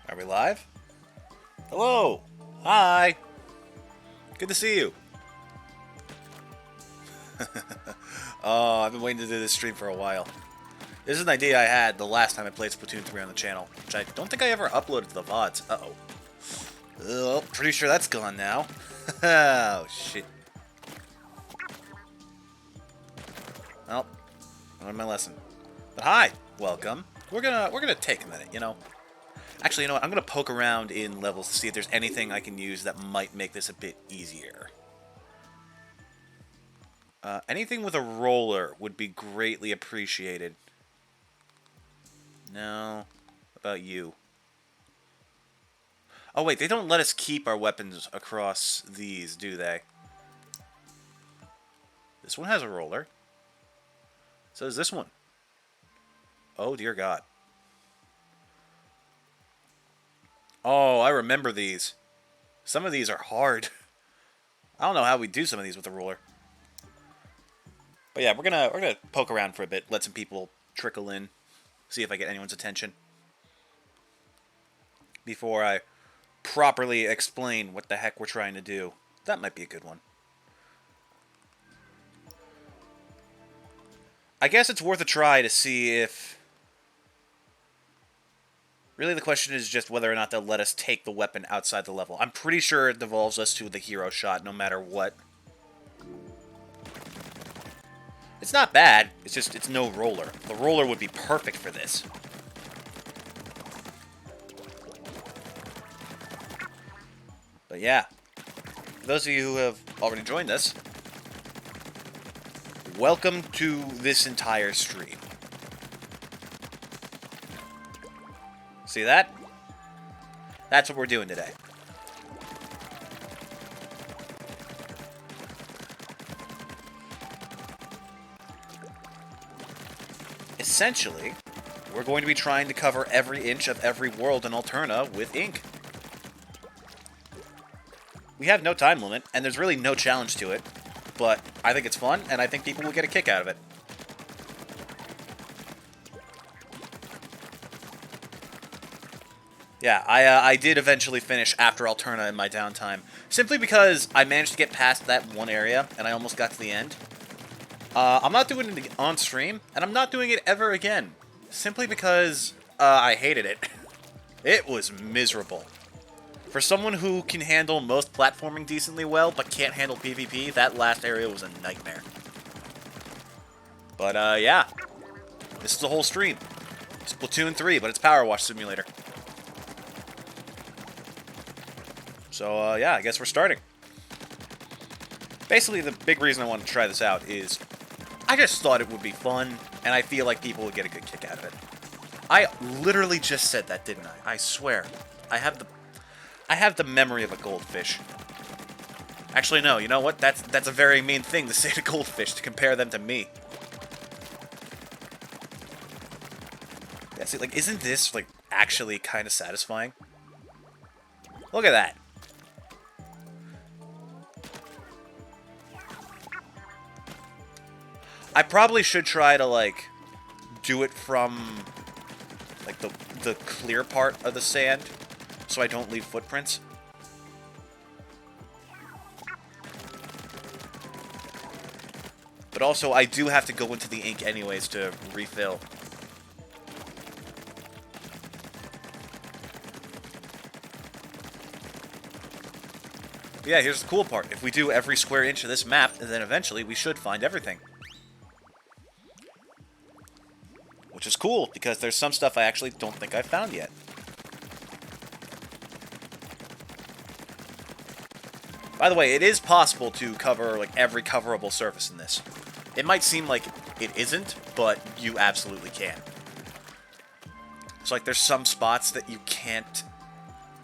Are we live? Hello! Hi! Good to see you. Oh, I've been waiting to do this stream for a while. This is an idea I had the last time I played Splatoon 3 on the channel, which I don't think I ever uploaded to the VODs. Uh-oh. Oh, pretty sure that's gone now. Oh, shit. Well, I learned my lesson. But hi! Welcome. We're gonna take a minute, you know? Actually, you know what? I'm gonna poke around in levels to see if there's anything I can use that might make this a bit easier. Anything with a roller would be greatly appreciated. No. What about you? Oh, wait, they don't let us keep our weapons across these, do they? This one has a roller. So does this one. Oh, dear God. Oh, I remember these. Some of these are hard. I don't know how we do some of these with a roller. But yeah, we're gonna poke around for a bit, let some people trickle in, see if I get anyone's attention before I properly explain what the heck we're trying to do. That might be a good one. I guess it's worth a try to see if... Really, the question is just whether or not they'll let us take the weapon outside the level. I'm pretty sure it devolves us to the hero shot no matter what. It's not bad, it's just, it's no roller. The roller would be perfect for this. But yeah, for those of you who have already joined us, welcome to this entire stream. See that? That's what we're doing today. Essentially, we're going to be trying to cover every inch of every world in Alterna with ink. We have no time limit, and there's really no challenge to it, but I think it's fun, and I think people will get a kick out of it. Yeah, I did eventually finish after Alterna in my downtime, simply because I managed to get past that one area, and I almost got to the end. I'm not doing it on stream, and I'm not doing it ever again, simply because I hated it. It was miserable. For someone who can handle most platforming decently well, but can't handle PvP, that last area was a nightmare. But yeah, this is the whole stream. Splatoon 3, but it's Power Wash Simulator. So yeah, I guess we're starting. Basically, the big reason I wanted to try this out is I just thought it would be fun, and I feel like people would get a good kick out of it. I literally just said that, didn't I? I swear. I have the memory of a goldfish. Actually, no, you know what? That's a very mean thing to say to goldfish, to compare them to me. Yeah, see, like, isn't this, like, actually kind of satisfying? Look at that. I probably should try to, like, do it from, like, the clear part of the sand, so I don't leave footprints. But also, I do have to go into the ink anyways to refill. But yeah, here's the cool part. If we do every square inch of this map, then eventually we should find everything. Which is cool, because there's some stuff I actually don't think I've found yet. By the way, it is possible to cover, like, every coverable surface in this. It might seem like it isn't, but you absolutely can. So, like, there's some spots that you can't...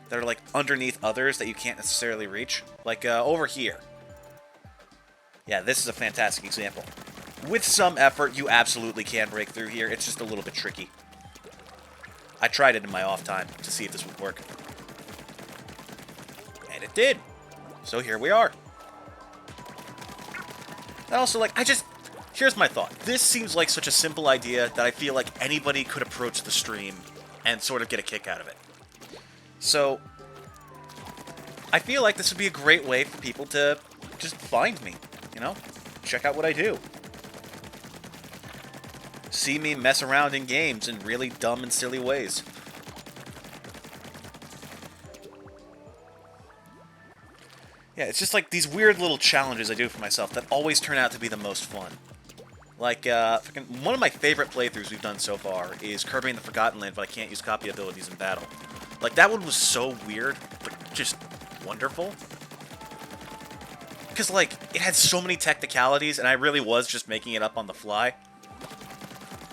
that are, like, underneath others that you can't necessarily reach. Like, over here. Yeah, this is a fantastic example. With some effort, you absolutely can break through here. It's just a little bit tricky. I tried it in my off time to see if this would work. And it did. So here we are. And also, like, here's my thought. This seems like such a simple idea that I feel like anybody could approach the stream and sort of get a kick out of it. So, I feel like this would be a great way for people to just find me, you know? Check out what I do. See me mess around in games in really dumb and silly ways. Yeah, it's just like these weird little challenges I do for myself that always turn out to be the most fun. Like, one of my favorite playthroughs we've done so far is Kirby in the Forgotten Land, but I can't use copy abilities in battle. Like, that one was so weird, but just wonderful. Because, like, it had so many technicalities, and I really was just making it up on the fly.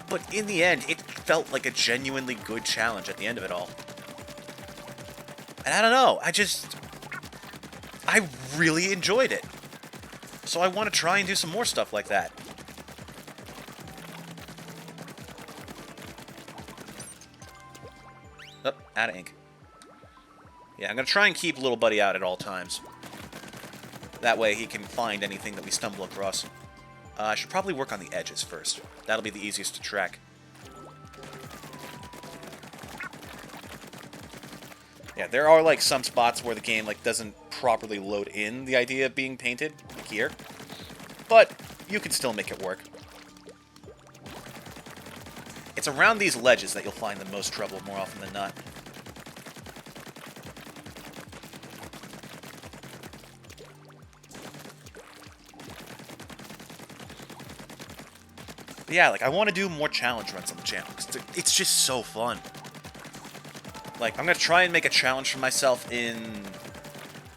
But in the end, it felt like a genuinely good challenge at the end of it all. And I don't know, I really enjoyed it. So I want to try and do some more stuff like that. Oh, out of ink. Yeah, I'm going to try and keep little buddy out at all times. That way he can find anything that we stumble across. I should probably work on the edges first. That'll be the easiest to track. Yeah, there are, like, some spots where the game, like, doesn't properly load in the idea of being painted, like here. But you can still make it work. It's around these ledges that you'll find the most trouble more often than not. But yeah, like, I want to do more challenge runs on the channel, because it's just so fun. Like, I'm going to try and make a challenge for myself in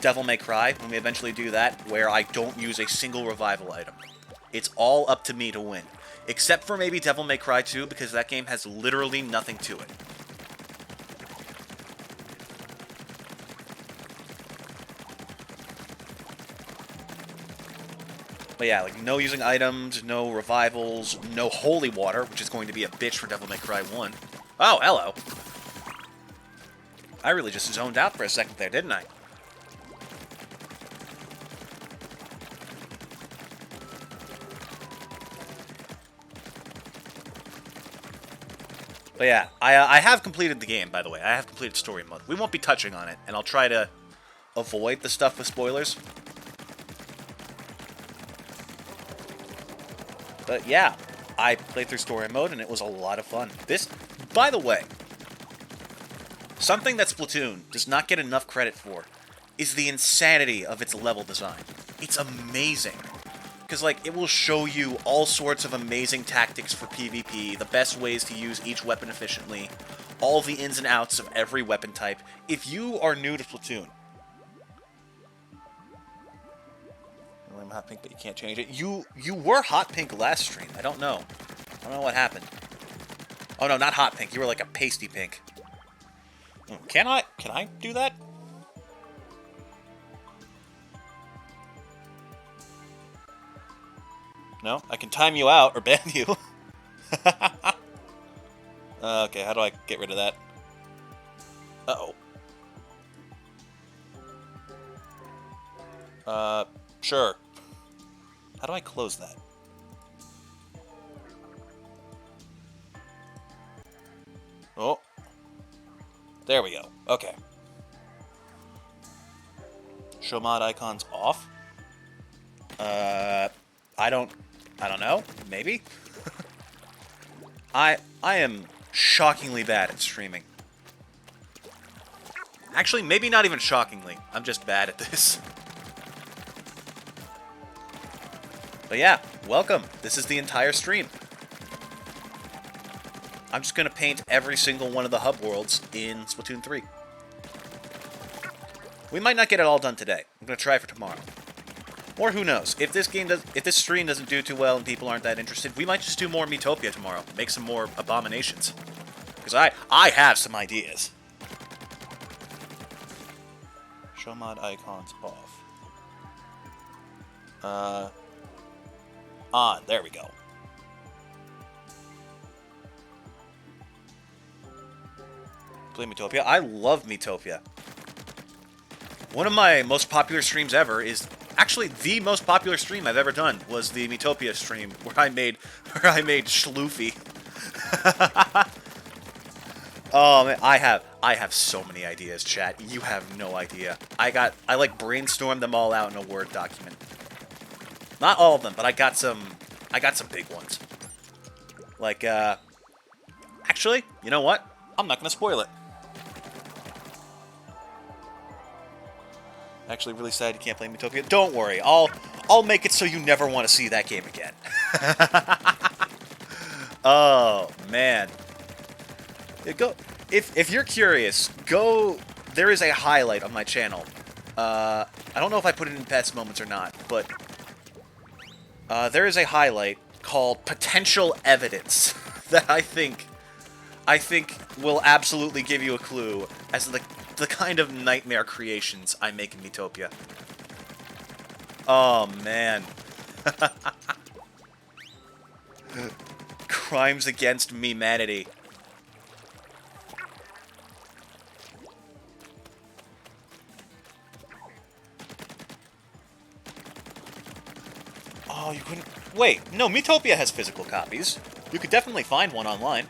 Devil May Cry, when we eventually do that, where I don't use a single revival item. It's all up to me to win. Except for maybe Devil May Cry 2, because that game has literally nothing to it. But yeah, like, no using items, no revivals, no holy water, which is going to be a bitch for Devil May Cry 1. Oh, hello! I really just zoned out for a second there, didn't I? But yeah, I have completed the game, by the way. I have completed story mode. We won't be touching on it, and I'll try to avoid the stuff with spoilers. But yeah, I played through story mode, and it was a lot of fun. This, by the way, something that Splatoon does not get enough credit for is the insanity of its level design. It's amazing. Because, like, it will show you all sorts of amazing tactics for PvP, the best ways to use each weapon efficiently, all the ins and outs of every weapon type. If you are new to Splatoon, I'm hot pink, but you can't change it. You were hot pink last stream. I don't know what happened. Oh no, not hot pink. You were like a pasty pink. Can I do that? No? I can time you out or ban you. Okay, how do I get rid of that? Uh-oh. Sure. How do I close that? Oh. There we go. Okay. Show mod icons off? I don't know. Maybe? I am shockingly bad at streaming. Actually, maybe not even shockingly. I'm just bad at this. But yeah, welcome. This is the entire stream. I'm just going to paint every single one of the hub worlds in Splatoon 3. We might not get it all done today. I'm going to try for tomorrow. Or who knows? If this stream doesn't do too well and people aren't that interested, we might just do more Miitopia tomorrow. Make some more abominations. Because I have some ideas. Show mod icons off. On. There we go. Play Miitopia. I love Miitopia. One of my most popular streams ever is actually the most popular stream I've ever done was the Miitopia stream where I made Schloofy. Oh man, I have so many ideas, chat. You have no idea. I like brainstormed them all out in a Word document. Not all of them, but I got some big ones. Like, actually, you know what? I'm not gonna spoil it. Actually, really sad you can't play Utopia. Don't worry, I'll make it so you never want to see that game again. Oh man. Yeah, go if you're curious, go. There is a highlight on my channel. I don't know if I put it in best moments or not, but there is a highlight called Potential Evidence that I think will absolutely give you a clue as to the kind of nightmare creations I make in Utopia. Oh man. Crimes against humanity. Oh, you couldn't... Wait, no, Metopia has physical copies. You could definitely find one online.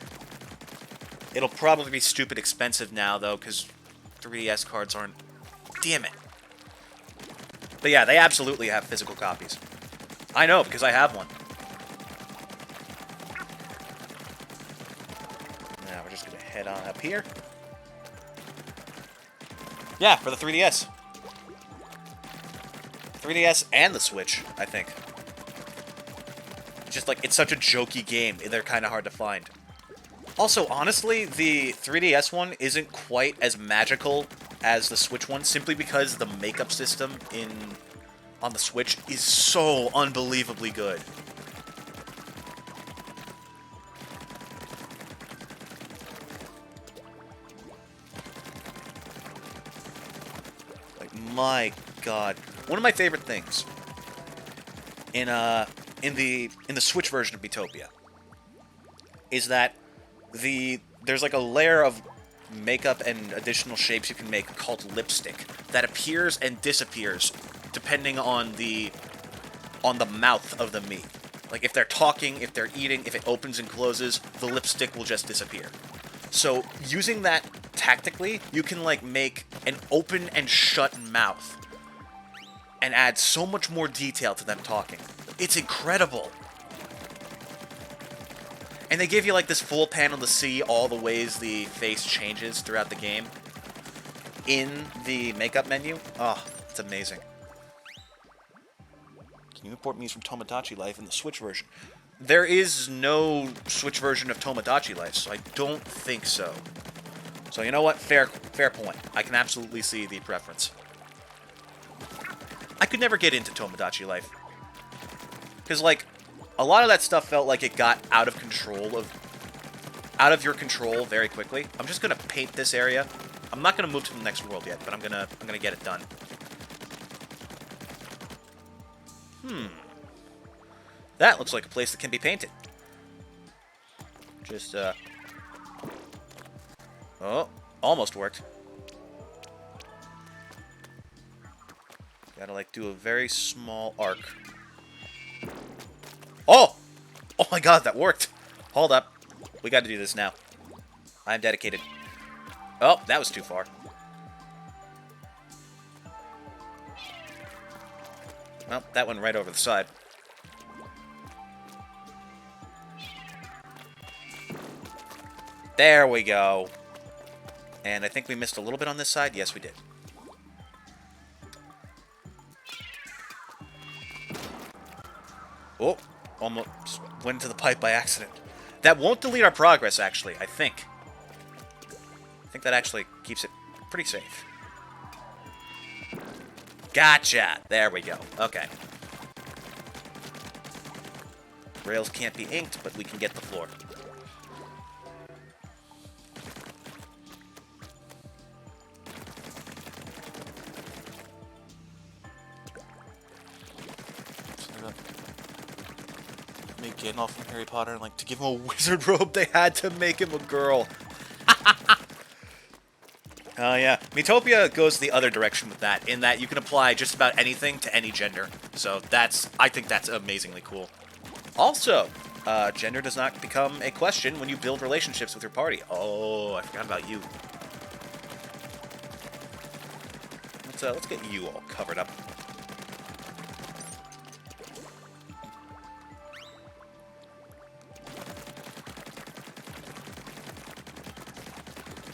It'll probably be stupid expensive now, though, because 3DS cards aren't... Damn it. But yeah, they absolutely have physical copies. I know, because I have one. Now, we're just going to head on up here. Yeah, for the 3DS. 3DS and the Switch, I think. Just like, it's such a jokey game, they're kind of hard to find. Also, honestly, the 3DS one isn't quite as magical as the Switch one, simply because the makeup system on the Switch is so unbelievably good. Like, my god. One of my favorite things in the Switch version of Metopia is that there's like a layer of makeup and additional shapes you can make called lipstick that appears and disappears depending on the mouth of the Mii. Like if they're talking, if they're eating, if it opens and closes, the lipstick will just disappear. So using that tactically, you can like make an open and shut mouth and add so much more detail to them talking. It's incredible. And they give you like this full panel to see all the ways the face changes throughout the game in the makeup menu. Oh, it's amazing. Can you import Mii's from Tomodachi Life in the Switch version? There is no Switch version of Tomodachi Life, so I don't think so. So you know what? Fair point. I can absolutely see the preference. I could never get into Tomodachi Life. Because, like, a lot of that stuff felt like it got out of your control very quickly. I'm just gonna paint this area. I'm not gonna move to the next world yet, but I'm gonna get it done. That looks like a place that can be painted. Just, oh, almost worked. Gotta, like, do a very small arc. Oh! Oh my god, that worked! Hold up. We gotta do this now. I'm dedicated. Oh, that was too far. Well, that went right over the side. There we go. And I think we missed a little bit on this side. Yes, we did. Oh, almost went into the pipe by accident. That won't delete our progress, actually, I think. I think that actually keeps it pretty safe. Gotcha! There we go. Okay. Rails can't be inked, but we can get the floor. Make Gandalf from Harry Potter, and like to give him a wizard robe, they had to make him a girl. Oh yeah, Metopia goes the other direction with that, in that you can apply just about anything to any gender. So I think that's amazingly cool. Also, Gender does not become a question when you build relationships with your party. Oh, I forgot about you. Let's get you all covered up.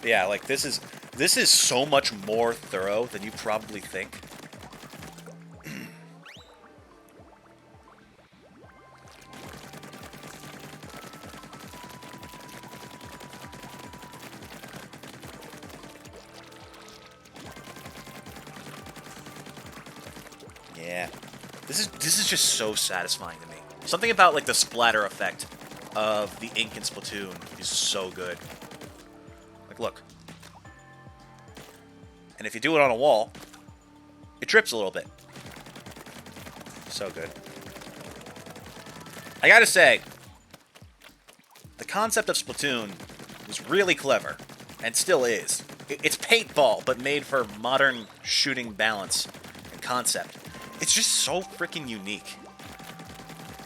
Yeah, like this is so much more thorough than you probably think. Yeah. This is just so satisfying to me. Something about like the splatter effect of the ink in Splatoon is so good. Like, look. And if you do it on a wall, it drips a little bit. So good. I gotta say, the concept of Splatoon was really clever, and still is. It's paintball, but made for modern shooting balance and concept. It's just so freaking unique.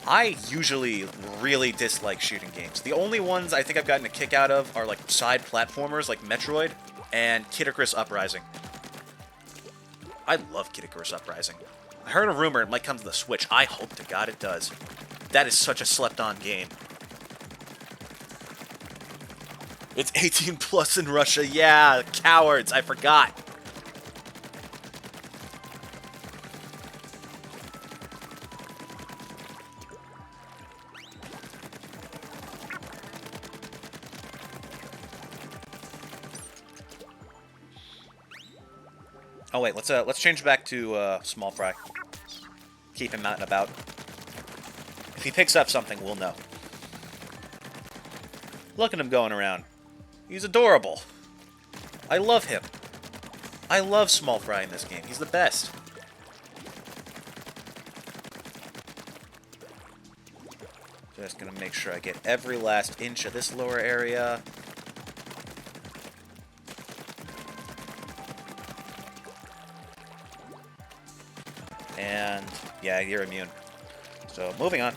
I usually really dislike shooting games. The only ones I think I've gotten a kick out of are like side platformers like Metroid and Kid Icarus Uprising. I love Kid Icarus Uprising. I heard a rumor it might come to the Switch. I hope to God it does. That is such a slept-on game. It's 18 plus in Russia. Yeah, cowards. I forgot. Oh wait, let's change back to Small Fry. Keep him out and about. If he picks up something, we'll know. Look at him going around. He's adorable. I love him. I love Small Fry in this game. He's the best. Just gonna make sure I get every last inch of this lower area. And yeah, you're immune. So moving on.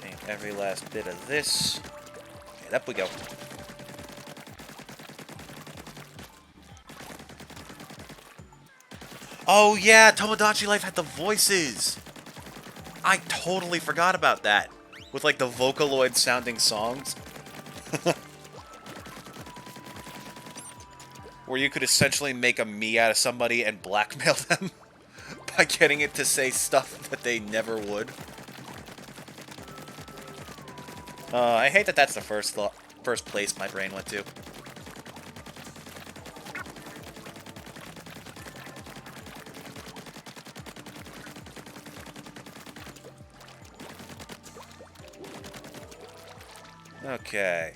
Paint every last bit of this. And up we go. Oh yeah, Tomodachi Life had the voices. I totally forgot about that. With like the Vocaloid sounding songs. Where you could essentially make a me out of somebody and blackmail them by getting it to say stuff that they never would. I hate that that's the first place my brain went to. Okay.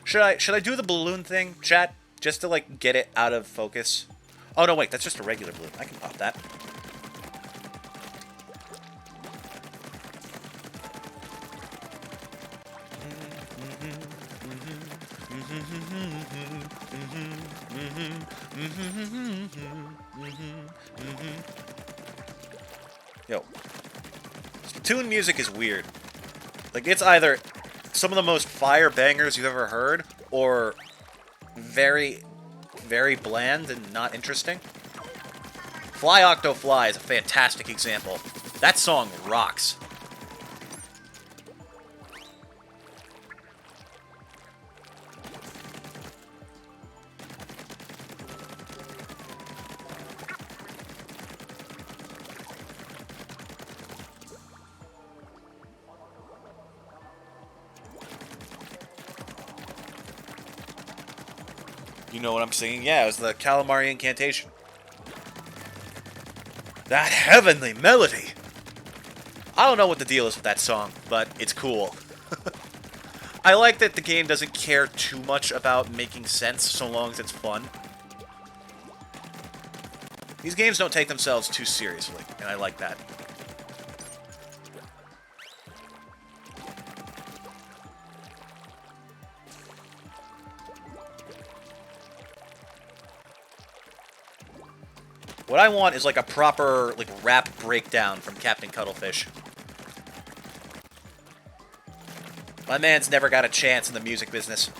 Should I do the balloon thing, chat? Just to, like, get it out of focus? Oh, no, wait, that's just a regular balloon. I can pop that. Yo. Splatoon music is weird. Like, it's either some of the most fire bangers you've ever heard, or very, very bland and not interesting. Fly Octo Fly is a fantastic example. That song rocks. You know what I'm singing? Yeah, it was the Calamari Incantation. That heavenly melody! I don't know what the deal is with that song, but it's cool. I like that the game doesn't care too much about making sense so long as it's fun. These games don't take themselves too seriously, and I like that. What I want is like a proper like rap breakdown from Captain Cuttlefish. My man's never got a chance in the music business.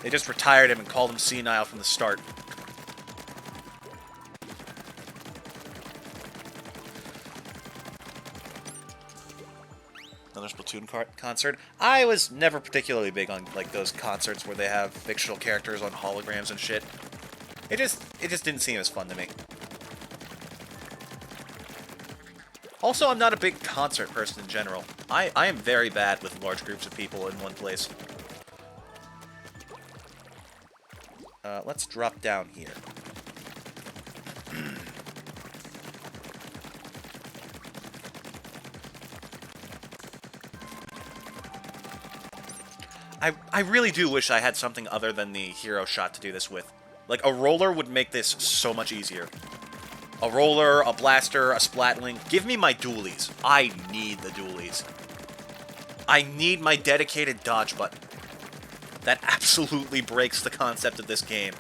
They just retired him and called him senile from the start. Another Splatoon concert. I was never particularly big on like those concerts where they have fictional characters on holograms and shit. It just didn't seem as fun to me. Also, I'm not a big concert person in general. I am very bad with large groups of people in one place. Let's drop down here. I really do wish I had something other than the hero shot to do this with. Like, a roller would make this so much easier. A roller, a blaster, a splatling. Give me my dualies. I need the dualies. I need my dedicated dodge button. That absolutely breaks the concept of this game.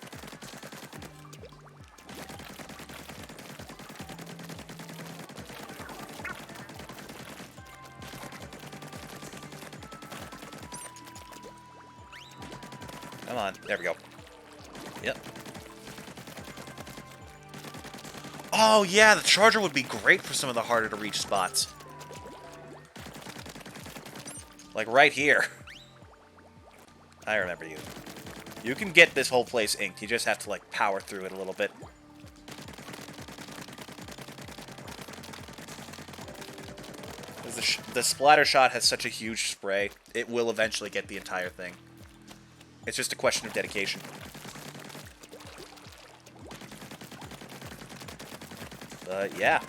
Come on. There we go. Yep. Oh, yeah, the charger would be great for some of the harder to reach spots. Like right here. I remember you. You can get this whole place inked. You just have to, like, power through it a little bit. The splatter shot has such a huge spray, it will eventually get the entire thing. It's just a question of dedication. But, yeah.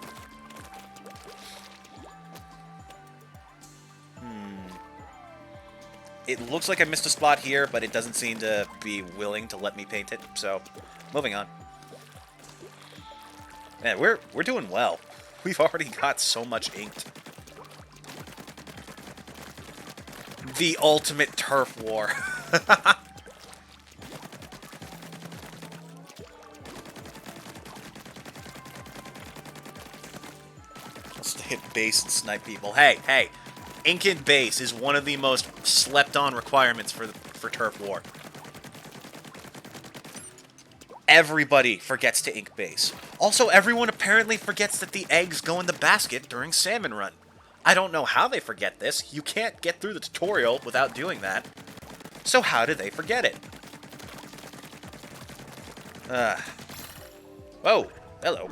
It looks like I missed a spot here, but it doesn't seem to be willing to let me paint it, so moving on. Man, we're doing well. We've already got so much inked. The ultimate turf war. I'll stay at base and snipe people. Hey! Inking base is one of the most slept-on requirements for turf war. Everybody forgets to ink base. Also, everyone apparently forgets that the eggs go in the basket during Salmon Run. I don't know how they forget this. You can't get through the tutorial without doing that. So how did they forget it? Whoa. Hello.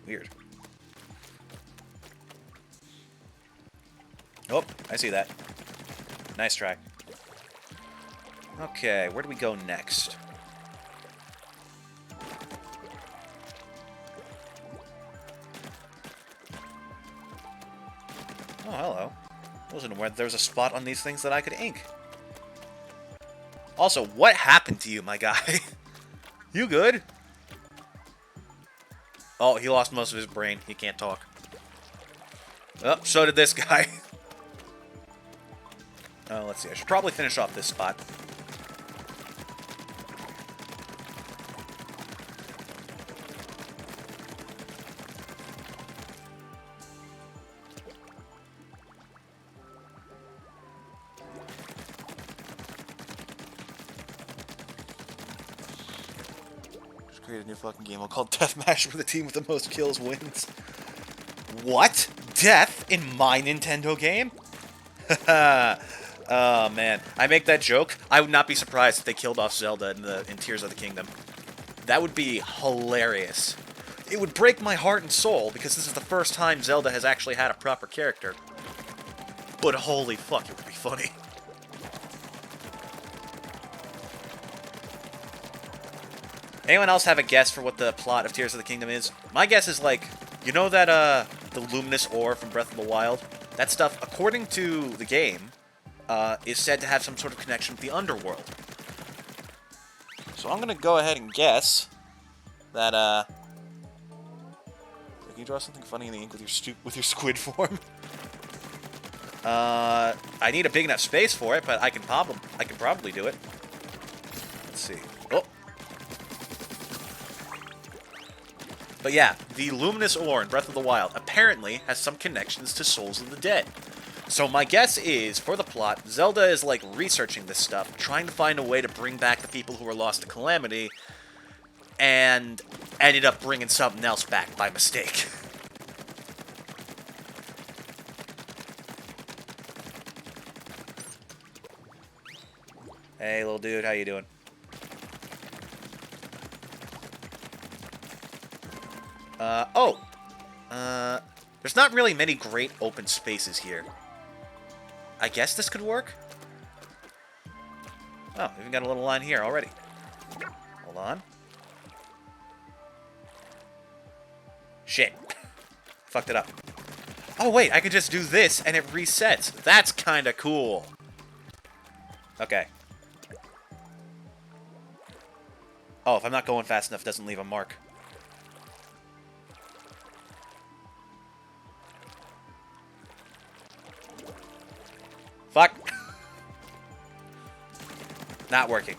Weird. Oh, I see that. Nice try. Okay, where do we go next? Oh, hello. I wasn't aware there was a spot on these things that I could ink. Also, what happened to you, my guy? You good? Oh, he lost most of his brain. He can't talk. Oh, so did this guy. Let's see. I should probably finish off this spot. Just create a new fucking game. I'll call Deathmatch where the team with the most kills wins. What? Death in my Nintendo game? Haha. Oh, man. I make that joke. I would not be surprised if they killed off Zelda in Tears of the Kingdom. That would be hilarious. It would break my heart and soul, because this is the first time Zelda has actually had a proper character. But holy fuck, it would be funny. Anyone else have a guess for what the plot of Tears of the Kingdom is? My guess is, like, you know that, the luminous ore from Breath of the Wild? That stuff, according to the game, is said to have some sort of connection with the underworld. So I'm gonna go ahead and guess that, can you draw something funny in the ink with your squid form? I need a big enough space for it, but I can probably do it. Let's see. Oh. But yeah, the luminous ore in Breath of the Wild apparently has some connections to Souls of the Dead. So my guess is, for the plot, Zelda is like researching this stuff, trying to find a way to bring back the people who were lost to Calamity, and ended up bringing something else back by mistake. Hey, little dude, how you doing? There's not really many great open spaces here. I guess this could work? Oh, we even got a little line here already. Hold on. Shit. Fucked it up. Oh, wait, I could just do this and it resets. That's kinda cool. Okay. Oh, if I'm not going fast enough, it doesn't leave a mark. Fuck. Not working.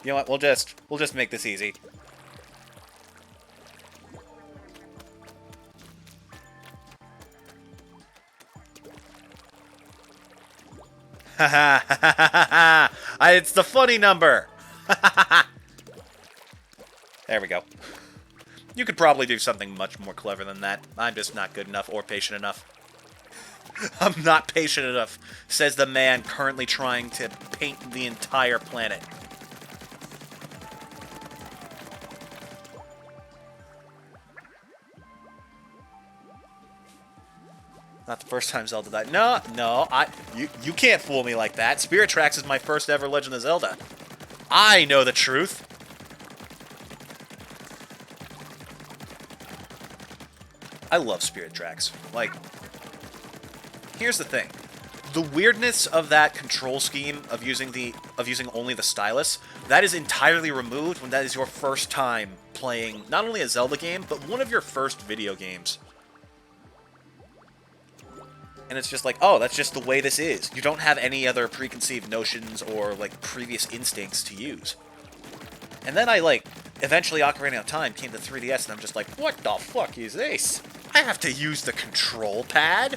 You know what? We'll just make this easy. Ha ha ha ha ha! It's the funny number. There we go. You could probably do something much more clever than that. I'm just not good enough or patient enough. I'm not patient enough, says the man currently trying to paint the entire planet. Not the first time Zelda died. No, you can't fool me like that. Spirit Tracks is my first ever Legend of Zelda. I know the truth. I love Spirit Tracks. Like, here's the thing. The weirdness of that control scheme of using only the stylus, that is entirely removed when that is your first time playing not only a Zelda game, but one of your first video games. And it's just like, oh, that's just the way this is. You don't have any other preconceived notions or, like, previous instincts to use. And then I, like, eventually, Ocarina of Time came to 3DS, and I'm just like, what the fuck is this? I have to use the control pad?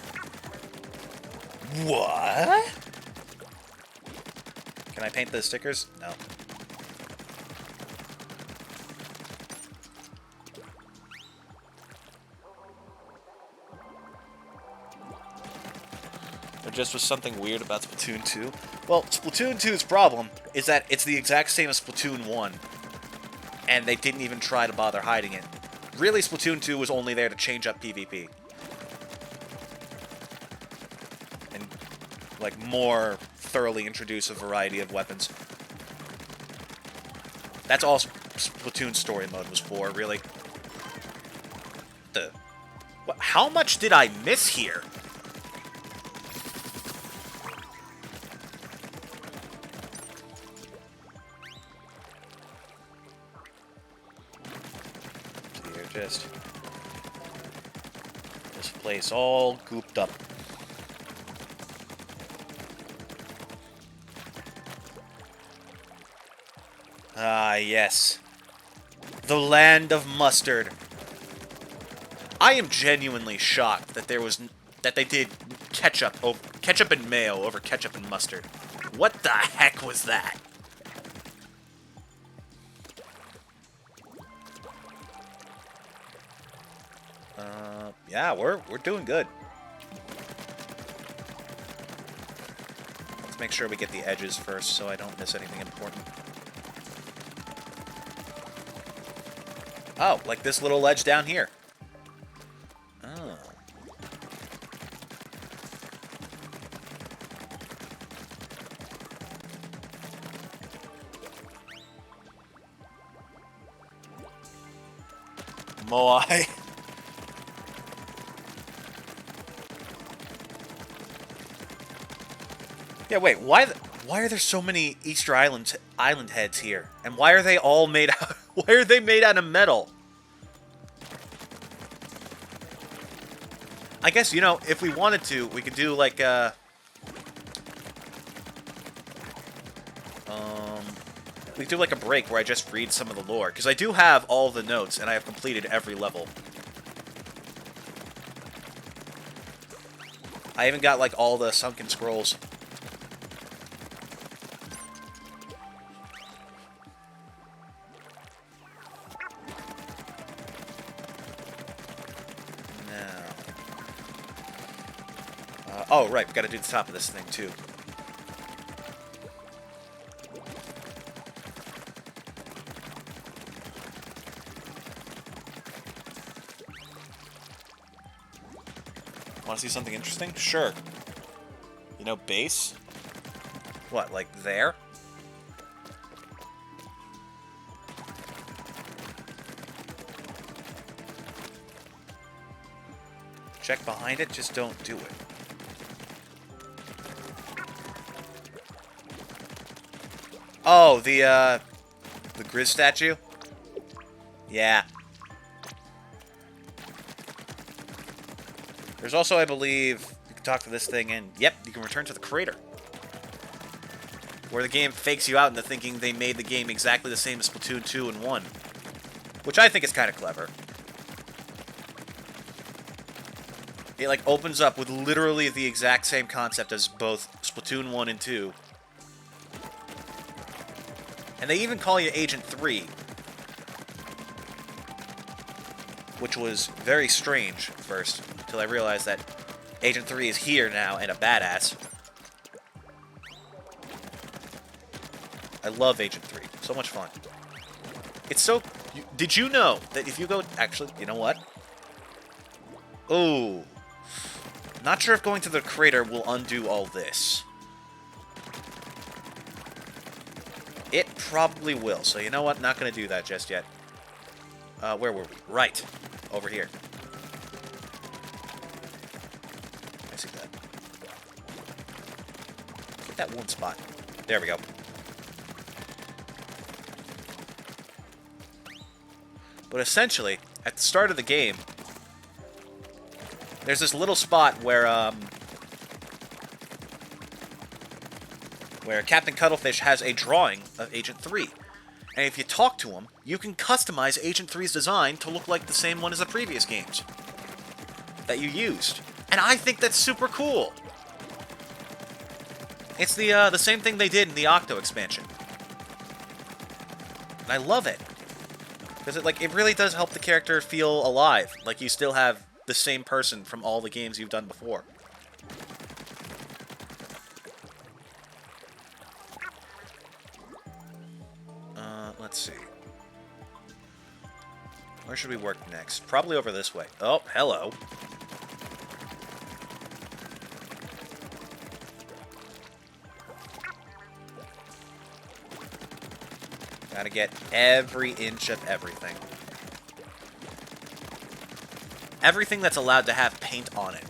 What? Can I paint the stickers? No. There just was something weird about Splatoon 2. Well, Splatoon 2's problem is that it's the exact same as Splatoon 1. And they didn't even try to bother hiding it. Really, Splatoon 2 was only there to change up PvP. And, like, more thoroughly introduce a variety of weapons. That's all Splatoon story mode was for, really. How much did I miss here? Just this place all gooped up. Ah, yes. The land of mustard. I am genuinely shocked that they did ketchup and mayo over ketchup and mustard. What the heck was that? Yeah, we're doing good. Let's make sure we get the edges first so I don't miss anything important. Oh, like this little ledge down here. Oh. Moai. Yeah, wait, why are there so many Easter Island heads here? And why are they all made out why are they made out of metal? I guess, you know, if we wanted to, we could do like We could do like a break where I just read some of the lore, because I do have all the notes, and I have completed every level. I even got like all the sunken scrolls. Oh, right, we gotta do the top of this thing, too. Want to see something interesting? Sure. You know, base? What, like there? Check behind it, just don't do it. Oh, the Grizz statue? Yeah. There's also, I believe, you can talk to this thing and, yep, you can return to the crater. Where the game fakes you out into thinking they made the game exactly the same as Splatoon 2 and 1. Which I think is kind of clever. It, like, opens up with literally the exact same concept as both Splatoon 1 and 2. And they even call you Agent 3. Which was very strange at first, until I realized that Agent 3 is here now and a badass. I love Agent 3. So much fun. It's so... Did you know that if you go... Actually, you know what? Oh. Not sure if going to the crater will undo all this. It probably will. So you know what? Not going to do that just yet. Where were we? Right. Over here. I see that. Get that one spot. There we go. But essentially, at the start of the game, there's this little spot where Captain Cuttlefish has a drawing of Agent 3. And if you talk to him, you can customize Agent 3's design to look like the same one as the previous games that you used. And I think that's super cool. It's the same thing they did in the Octo expansion. And I love it. Because it really does help the character feel alive. Like you still have the same person from all the games you've done before. Let's see. Where should we work next? Probably over this way. Oh, hello. Gotta get every inch of everything. Everything that's allowed to have paint on it.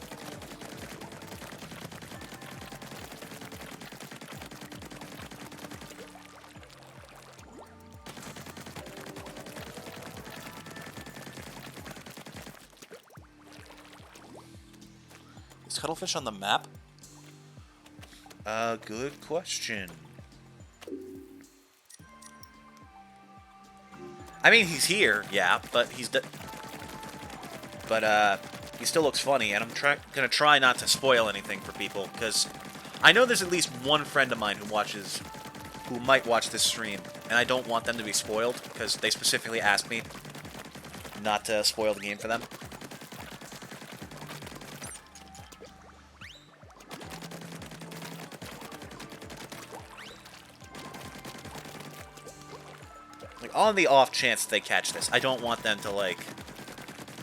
Is Cuttlefish on the map? Good question. I mean, he's here, yeah, but he still looks funny, and I'm gonna try not to spoil anything for people, because I know there's at least one friend of mine who might watch this stream, and I don't want them to be spoiled, because they specifically asked me not to spoil the game for them. Like, on the off chance they catch this, I don't want them to, like,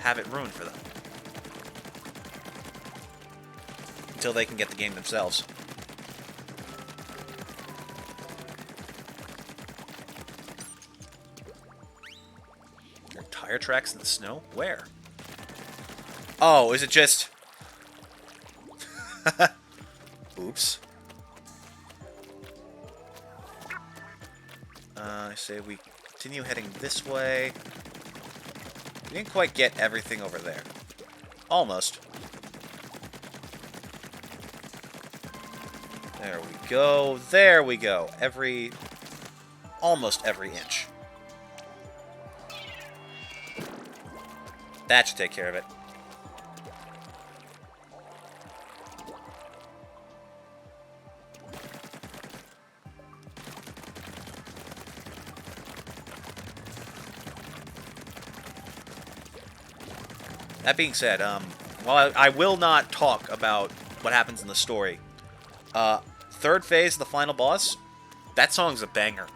have it ruined for them. Until they can get the game themselves. There are tire tracks in the snow? Where? Oh, is it just... Oops. I say we continue heading this way. We didn't quite get everything over there. Almost. There we go. There we go. Every almost every inch. That should take care of it. That being said, well, I will not talk about what happens in the story. Third phase, the final boss, that song's a banger.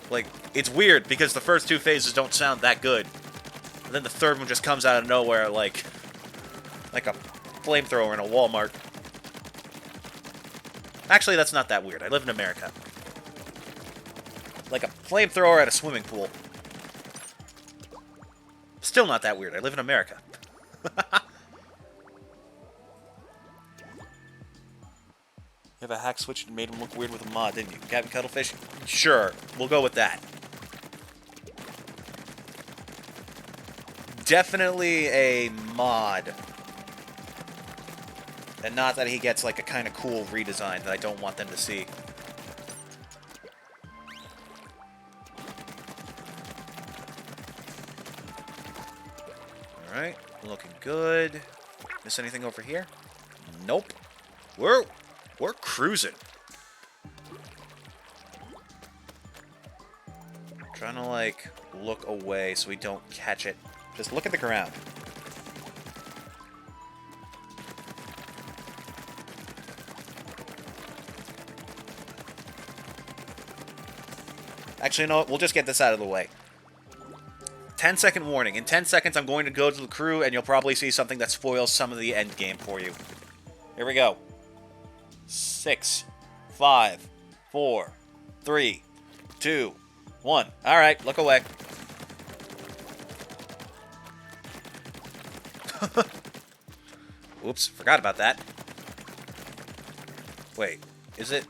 Like, it's weird because the first two phases don't sound that good. And then the third one just comes out of nowhere like a flamethrower in a Walmart. Actually, that's not that weird. I live in America. Like a flamethrower at a swimming pool. Still not that weird. I live in America. You have a hack switch and made him look weird with a mod, didn't you? Captain Cuttlefish? Sure, we'll go with that. Definitely a mod. And not that he gets like a kind of cool redesign that I don't want them to see. Alright, looking good. Miss anything over here? Nope. We're cruising. Trying to like look away so we don't catch it. Just look at the ground. Actually, no, we'll just get this out of the way. 10-second warning. In 10 seconds, I'm going to go to the crew, and you'll probably see something that spoils some of the end game for you. Here we go. 6, 5, 4, 3, 2, 1. All right, look away. Oops, forgot about that. Wait, is it?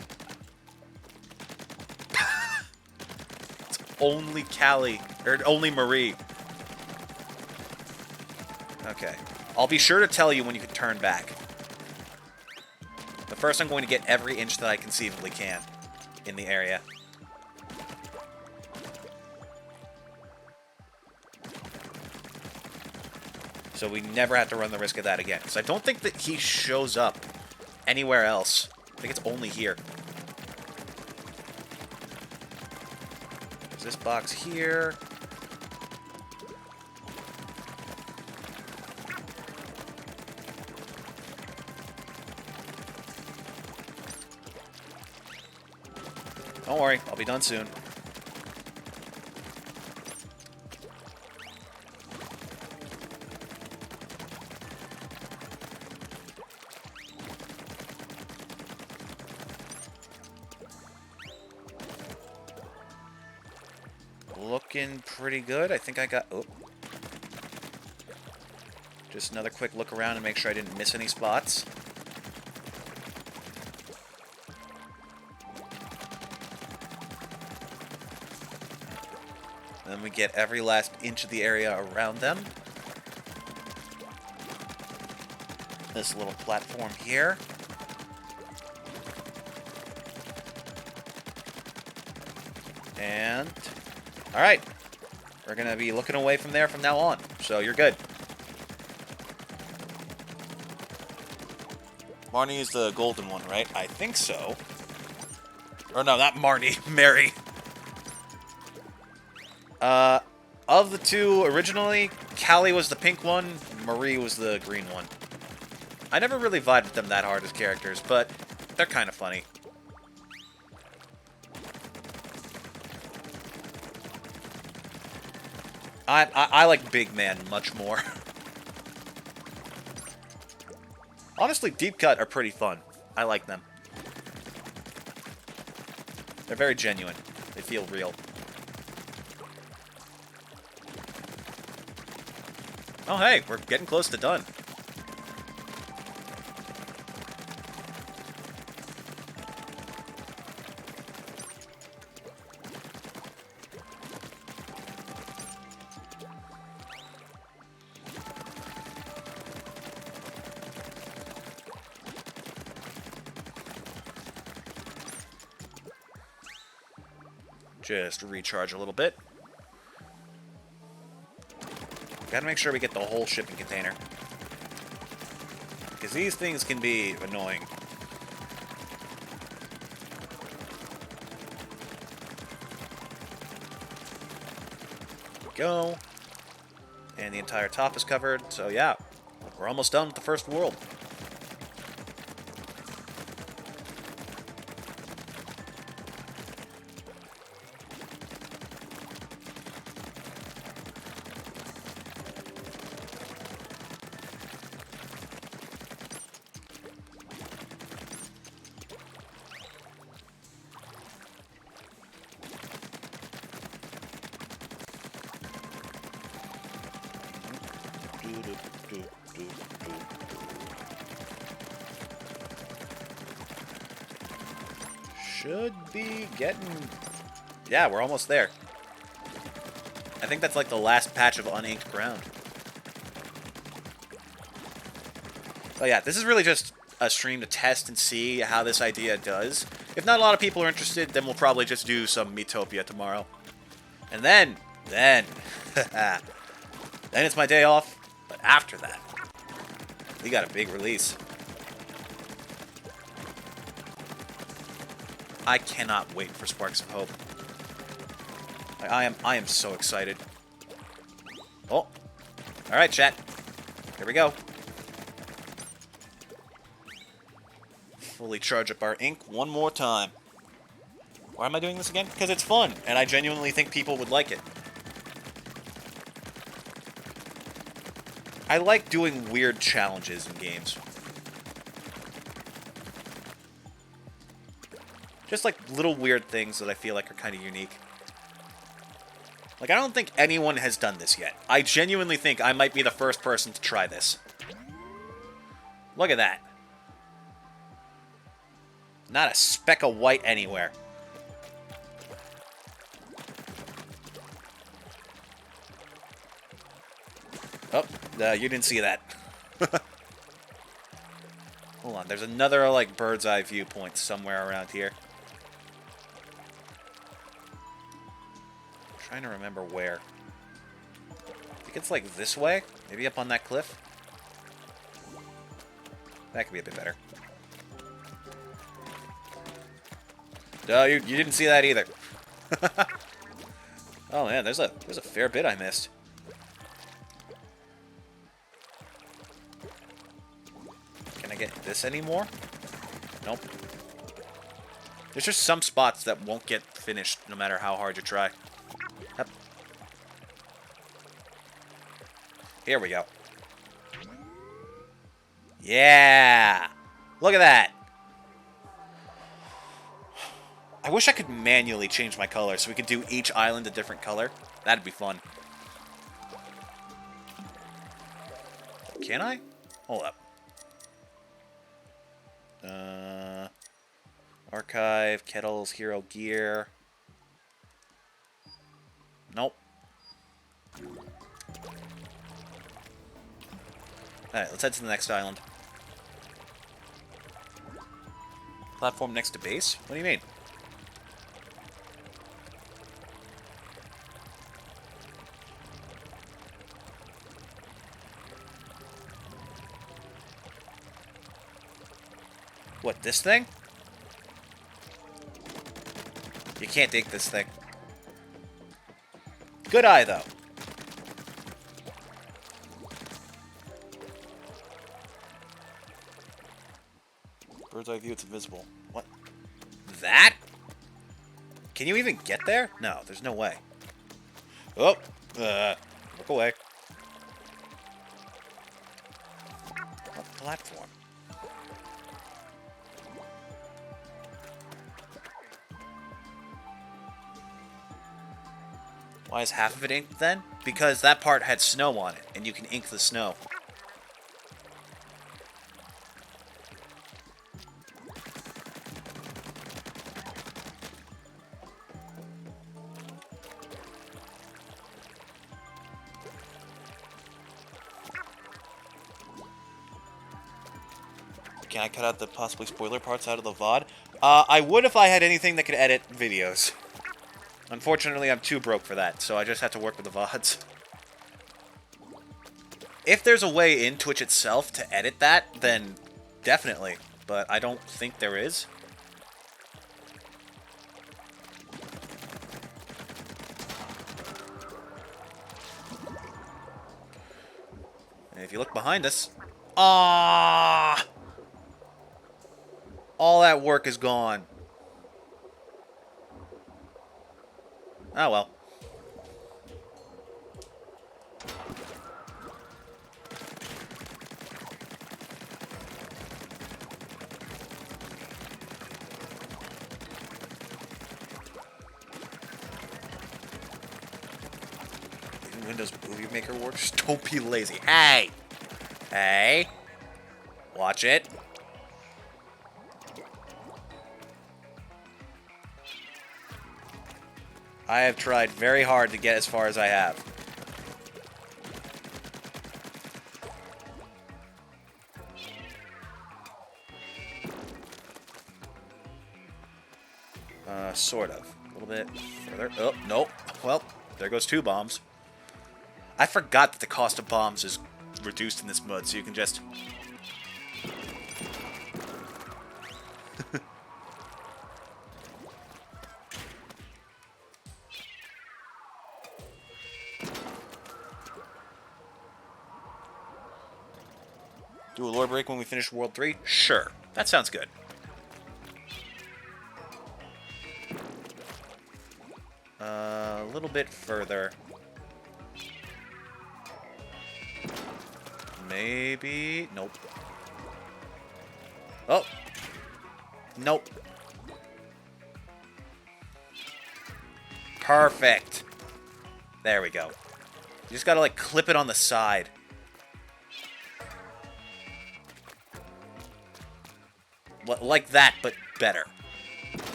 It's only Callie, or only Marie. Okay. I'll be sure to tell you when you can turn back. But first I'm going to get every inch that I conceivably can in the area. So we never have to run the risk of that again. Because I don't think that he shows up anywhere else. I think it's only here. There's this box here. Don't worry, I'll be done soon. Looking pretty good. I think I got... Oh. Just another quick look around and make sure I didn't miss any spots. Then we get every last inch of the area around them. This little platform here. And... Alright. We're going to be looking away from there from now on. So you're good. Marnie is the golden one, right? I think so. Or no, not Marnie. Mary. Of the two, originally, Callie was the pink one, Marie was the green one. I never really vibed with them that hard as characters, but they're kind of funny. I like Big Man much more. Honestly, Deep Cut are pretty fun. I like them. They're very genuine. They feel real. Oh, hey, we're getting close to done. Just recharge a little bit. Gotta make sure we get the whole shipping container. Because these things can be annoying. Go. And the entire top is covered, so yeah. We're almost done with the first world. Should be getting... Yeah, we're almost there. I think that's like the last patch of uninked ground. Oh yeah, this is really just a stream to test and see how this idea does. If not a lot of people are interested, then we'll probably just do some Miitopia tomorrow. And then it's my day off. But after that, we got a big release. I cannot wait for Sparks of Hope. I am so excited. Oh. Alright, chat. Here we go. Fully charge up our ink one more time. Why am I doing this again? Because it's fun, and I genuinely think people would like it. I like doing weird challenges in games. Just like little weird things that I feel like are kind of unique. Like, I don't think anyone has done this yet. I genuinely think I might be the first person to try this. Look at that. Not a speck of white anywhere. Oh, you didn't see that. Hold on, there's another, like, bird's eye viewpoint somewhere around here. I'm trying to remember where. I think it's, like, this way? Maybe up on that cliff? That could be a bit better. No, you didn't see that either. Oh, man, there's a fair bit I missed. Can I get this anymore? Nope. There's just some spots that won't get finished no matter how hard you try. Yep. Here we go. Yeah! Look at that! I wish I could manually change my color so we could do each island a different color. That'd be fun. Can I? Hold up. Archive, Kettles, Hero Gear. Nope. Alright, let's head to the next island. Platform next to base? What do you mean? What, this thing? You can't take this thing. Good eye, though. Bird's eye view, it's invisible. What? That? Can you even get there? No, there's no way. Oh, look away. What platform? Why is half of it inked then? Because that part had snow on it, and you can ink the snow. Can I cut out the possibly spoiler parts out of the VOD? I would if I had anything that could edit videos. Unfortunately, I'm too broke for that, so I just have to work with the VODs. If there's a way in Twitch itself to edit that, then definitely. But I don't think there is. And if you look behind us... Ah! All that work is gone. Oh well. Windows Movie Maker works. Don't be lazy. Hey! Hey! Watch it. I have tried very hard to get as far as I have. Sort of. A little bit further. Oh, nope. Well, there goes 2 bombs. I forgot that the cost of bombs is reduced in this mode, so you can just... Do a lore break when we finish World 3? Sure. That sounds good. A little bit further. Maybe... Nope. Oh! Nope. Perfect. There we go. You just gotta, like, clip it on the side. Like that, but better.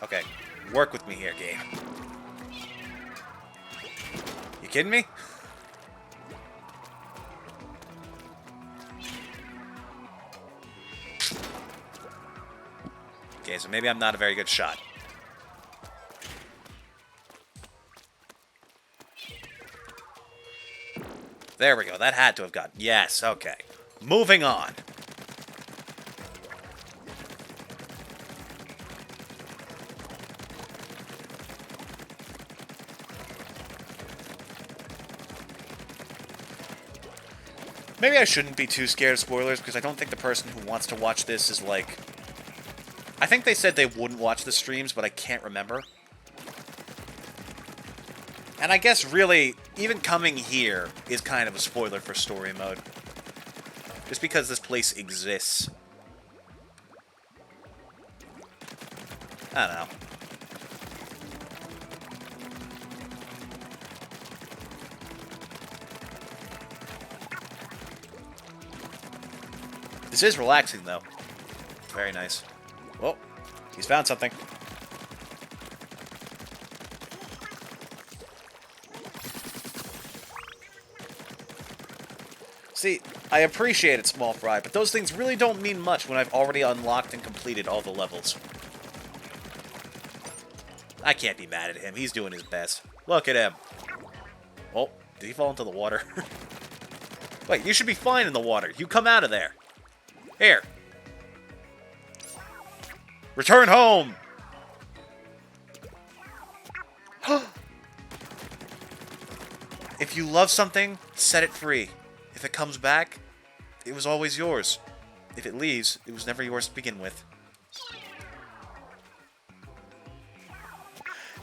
Okay. Work with me here, game. You kidding me? Okay, so maybe I'm not a very good shot. There we go. That had to have gotten... Yes, okay. Moving on. Maybe I shouldn't be too scared of spoilers, because I don't think the person who wants to watch this is, like... I think they said they wouldn't watch the streams, but I can't remember. And I guess, really, even coming here is kind of a spoiler for story mode. Just because this place exists. I don't know. This is relaxing, though. Very nice. Whoa. He's found something. See, I appreciate it, Small Fry, but those things really don't mean much when I've already unlocked and completed all the levels. I can't be mad at him. He's doing his best. Look at him. Oh, did he fall into the water? Wait, you should be fine in the water. You come out of there. Here. Return home! If you love something, set it free. If it comes back, it was always yours. If it leaves, it was never yours to begin with.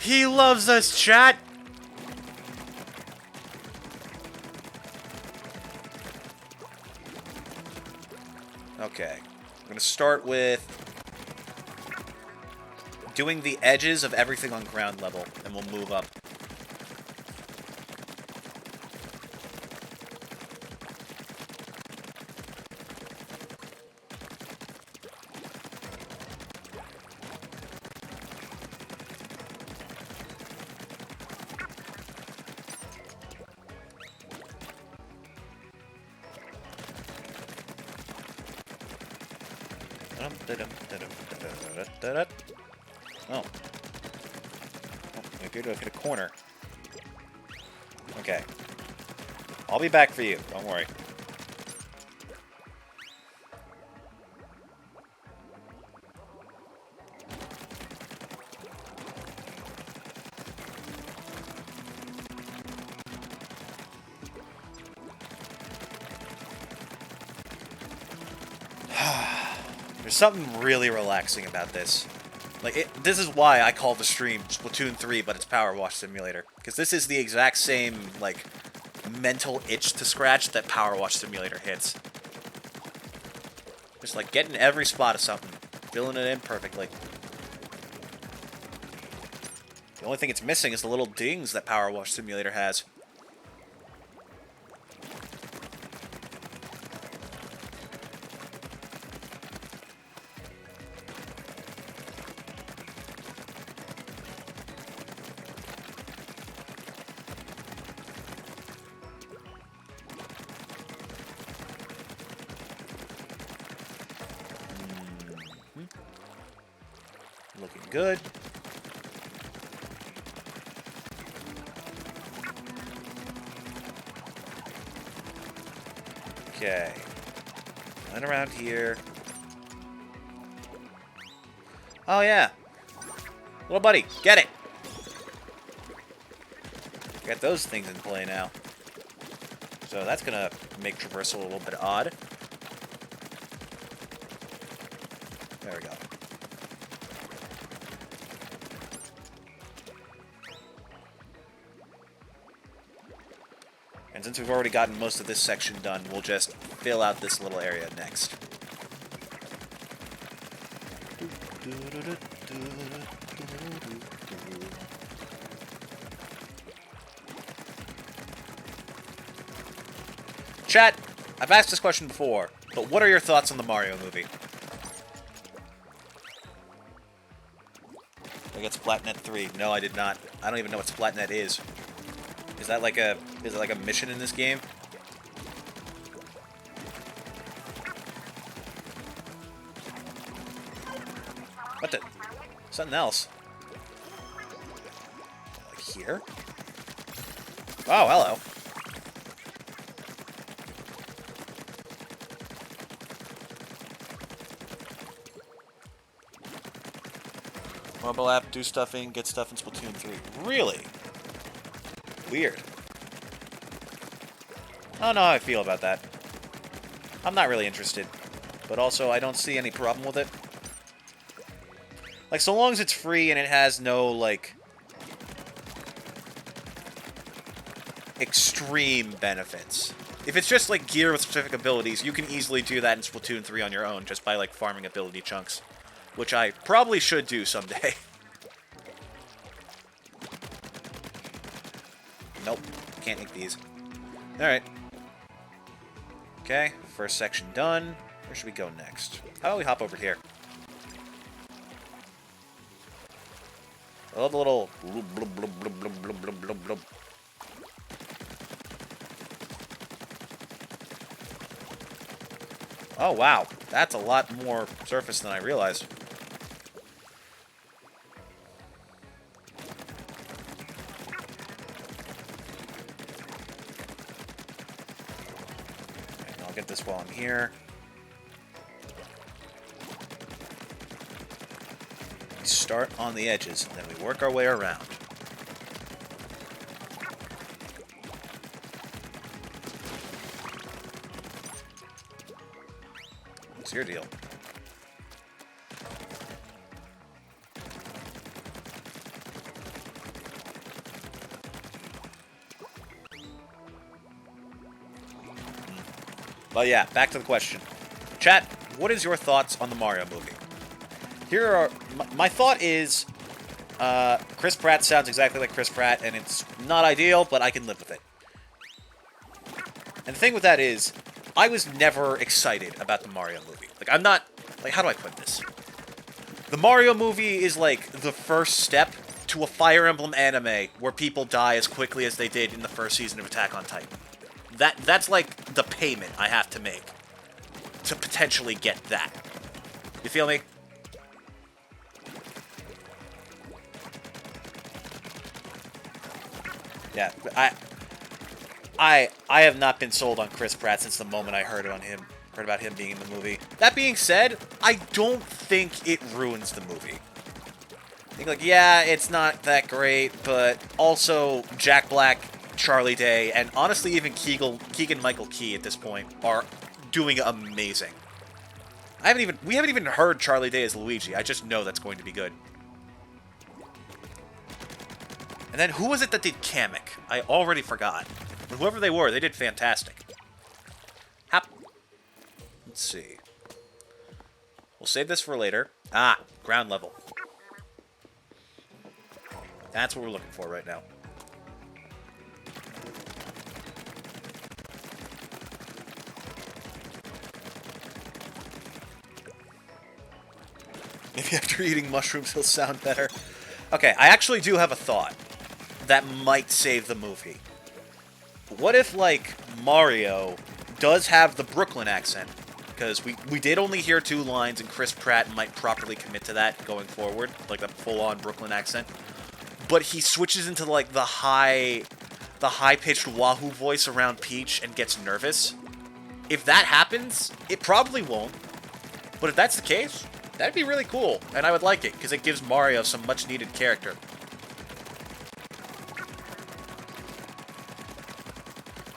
He loves us, chat! Okay. I'm gonna start with doing the edges of everything on ground level, and we'll move up. Oh. Oh, appear to have hit a corner. Okay. I'll be back for you. Don't worry. There's something really relaxing about this. Like, this is why I call the stream Splatoon 3, but it's Power Wash Simulator. Because this is the exact same, like, mental itch to scratch that Power Wash Simulator hits. Just, like, getting every spot of something. Filling it in perfectly. The only thing it's missing is the little dings that Power Wash Simulator has. Looking good. Okay. Run around here. Oh, yeah. Little buddy, get it! Got those things in play now. So that's gonna make traversal a little bit odd. There we go. And since we've already gotten most of this section done, we'll just fill out this little area next. Chat, I've asked this question before, but what are your thoughts on the Mario movie? I got Splatnet 3. No, I did not. I don't even know what Splatnet is. Is that like a... Is it like a mission in this game? What the... Something else. Like here? Oh, hello. Mobile app, do stuffing, get stuff in Splatoon 3. Really? Weird. I don't know how I feel about that. I'm not really interested. But also, I don't see any problem with it. Like, so long as it's free and it has no, like, extreme benefits. If it's just, like, gear with specific abilities, you can easily do that in Splatoon 3 on your own, just by, like, farming ability chunks. Which I probably should do someday. Nope. Can't make these. Alright. Okay, first section done. Where should we go next? How about we hop over here? I love the little... blub, blub, blub, blub, blub, blub, blub, blub, blub. Oh, wow. That's a lot more surface than I realized. Okay, I'll get this while I'm here. We start on the edges, and then we work our way around. What's your deal? But yeah, back to the question. Chat, what is your thoughts on the Mario movie? Here are... My thought is... Chris Pratt sounds exactly like Chris Pratt, and it's not ideal, but I can live with it. And the thing with that is... I was never excited about the Mario movie. Like, I'm not... Like, how do I put this? The Mario movie is, like, the first step to a Fire Emblem anime where people die as quickly as they did in the first season of Attack on Titan. That's, like, the payment I have to make to potentially get that. You feel me? Yeah, I have not been sold on Chris Pratt since the moment I heard about him being in the movie. That being said, I don't think it ruins the movie. I think, like, yeah, it's not that great, but also Jack Black, Charlie Day, and honestly even Keegan-Michael Key at this point are doing amazing. We haven't even heard Charlie Day as Luigi. I just know that's going to be good. And then who was it that did Kamek? I already forgot. But whoever they were, they did fantastic. Hap. Let's see. We'll save this for later. Ah, ground level. That's what we're looking for right now. Maybe after eating mushrooms he'll sound better. Okay, I actually do have a thought that might save the movie. What if, like, Mario does have the Brooklyn accent? Because we did only hear 2 lines, and Chris Pratt might properly commit to that going forward, like the full-on Brooklyn accent. But he switches into, like, the high-pitched Wahoo voice around Peach and gets nervous. If that happens, it probably won't. But if that's the case, that'd be really cool, and I would like it, because it gives Mario some much-needed character.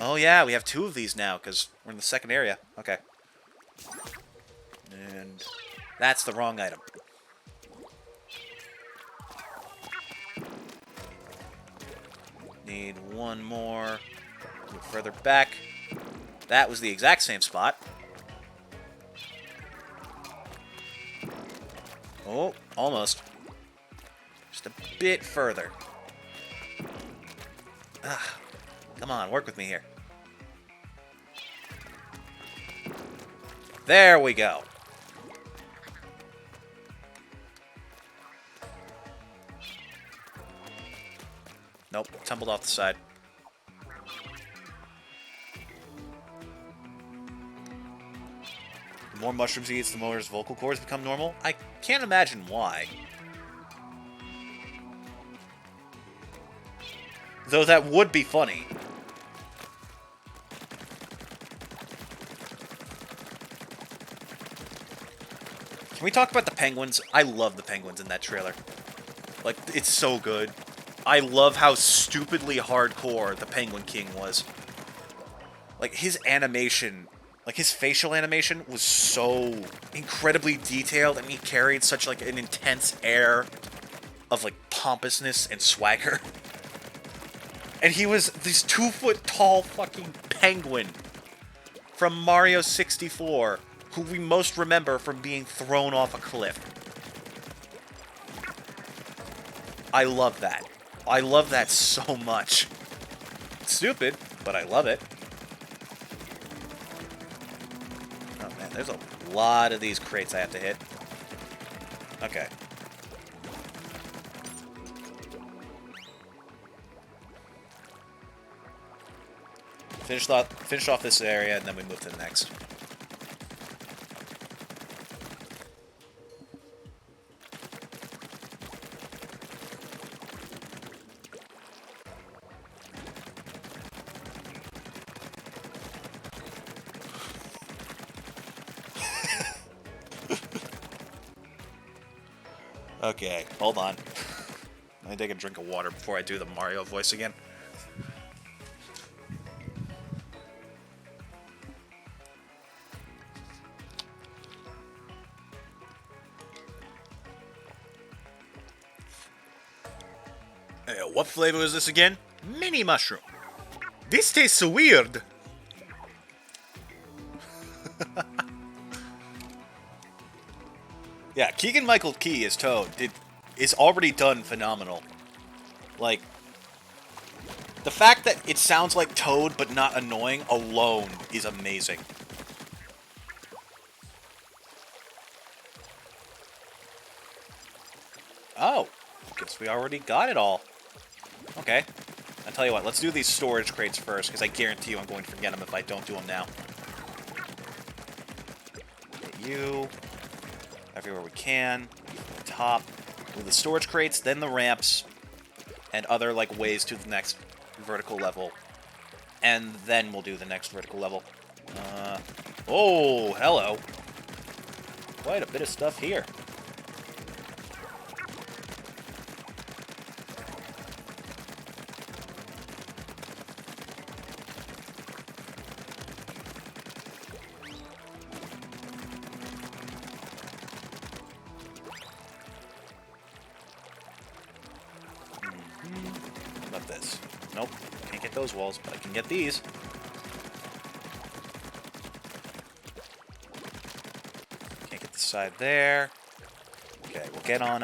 Oh yeah, we have 2 of these now, because we're in the second area. Okay. And that's the wrong item. Need one more. Move further back. That was the exact same spot. Oh, almost. Just a bit further. Ah, come on, work with me here. There we go. Nope, tumbled off the side. The more mushrooms he eats, the more his vocal cords become normal. I can't imagine why. Though that would be funny. Can we talk about the penguins? I love the penguins in that trailer. Like, it's so good. I love how stupidly hardcore the Penguin King was. Like, his animation, like, his facial animation was so incredibly detailed, and he carried such, like, an intense air of, like, pompousness and swagger. And he was this 2-foot-tall fucking penguin from Mario 64, who we most remember from being thrown off a cliff. I love that. I love that so much. It's stupid, but I love it. Oh man, there's a lot of these crates I have to hit. Okay. Finish off this area, and then we move to the next. Okay, hold on. Let me take a drink of water before I do the Mario voice again. What flavor is this again? Mini mushroom. This tastes so weird. Yeah, Keegan-Michael Key as Toad is already done phenomenal. Like, the fact that it sounds like Toad but not annoying alone is amazing. Oh, guess we already got it all. Okay. I'll tell you what, let's do these storage crates first, because I guarantee you I'm going to forget them if I don't do them now. Get you. Everywhere we can. Top. Move the storage crates, then the ramps, and other, like, ways to the next vertical level, and then we'll do the next vertical level. Oh, hello. Quite a bit of stuff here. What about this? Nope, can't get those walls, but I can get these. Can't get the side there. Okay, we'll get on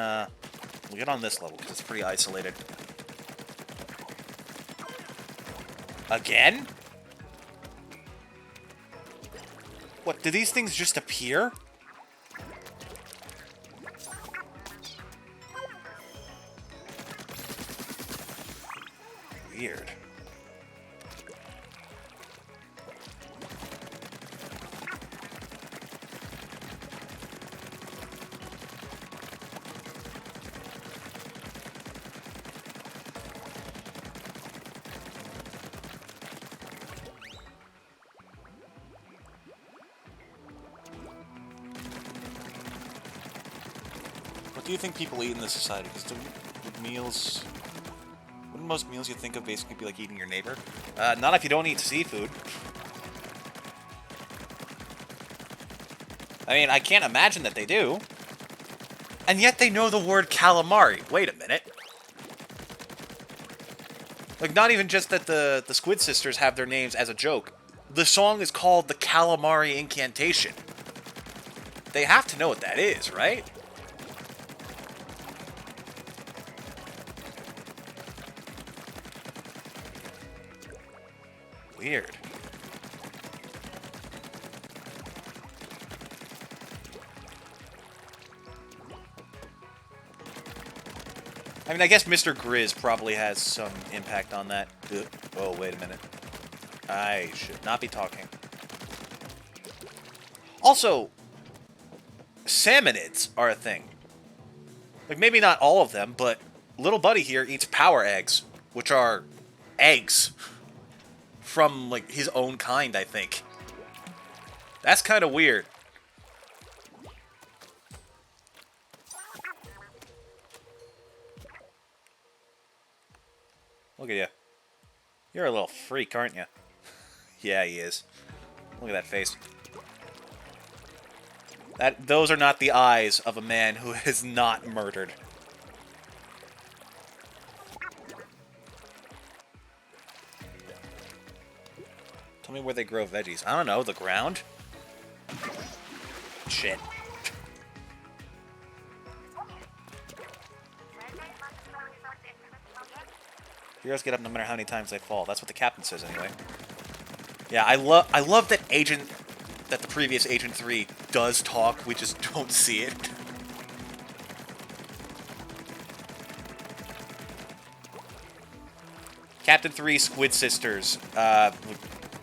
this level because it's pretty isolated. Again? What, do these things just appear? Weird. What do you think people eat in this society? Because would meals... Wouldn't most meals you think of basically be like eating your neighbor? Not if you don't eat seafood. I mean, I can't imagine that they do. And yet they know the word calamari. Wait a minute. Like, not even just that the Squid Sisters have their names as a joke. The song is called the Calamari Incantation. They have to know what that is, right? Weird. I mean, I guess Mr. Grizz probably has some impact on that. Ugh. Oh, wait a minute. I should not be talking. Also, salmonids are a thing. Like, maybe not all of them, but Little Buddy here eats power eggs, which are eggs from, like, his own kind, I think. That's kind of weird. Look at you. You're a little freak, aren't you? Yeah, he is. Look at that face. Those are not the eyes of a man who is not murdered. Tell me where they grow veggies. I don't know, the ground? Shit. Heroes get up no matter how many times they fall. That's what the captain says anyway. Yeah, I love that the previous Agent 3 does talk, we just don't see it. Captain 3 Squid Sisters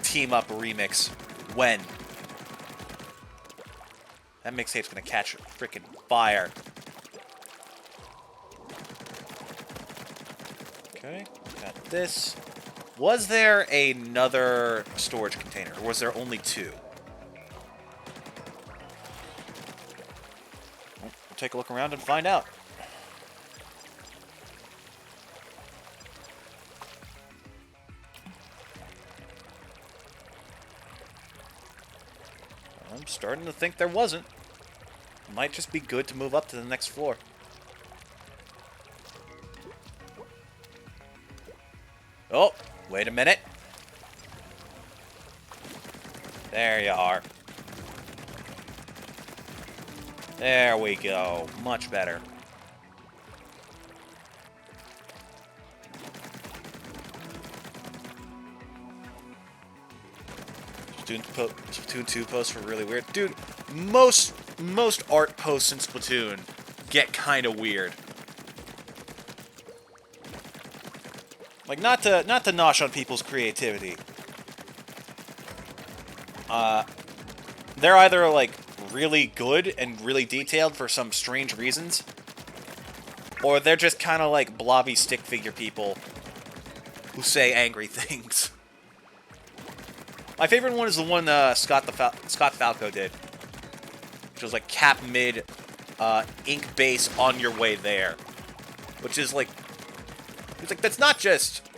team up remix. When? That mixtape's gonna catch frickin' fire. Okay, got this. Was there another storage container, or was there only two? We'll take a look around and find out. I'm starting to think there wasn't. Might just be good to move up to the next floor. Oh, wait a minute. There you are. There we go. Much better. Splatoon 2 posts were really weird. Dude, most art posts in Splatoon get kind of weird. Like, not to nosh on people's creativity. They're either, like, really good and really detailed for some strange reasons, or they're just kind of like blobby stick figure people who say angry things. My favorite one is the one Scott Falco did, which was like cap mid, ink base on your way there, which is like, it's like that's not just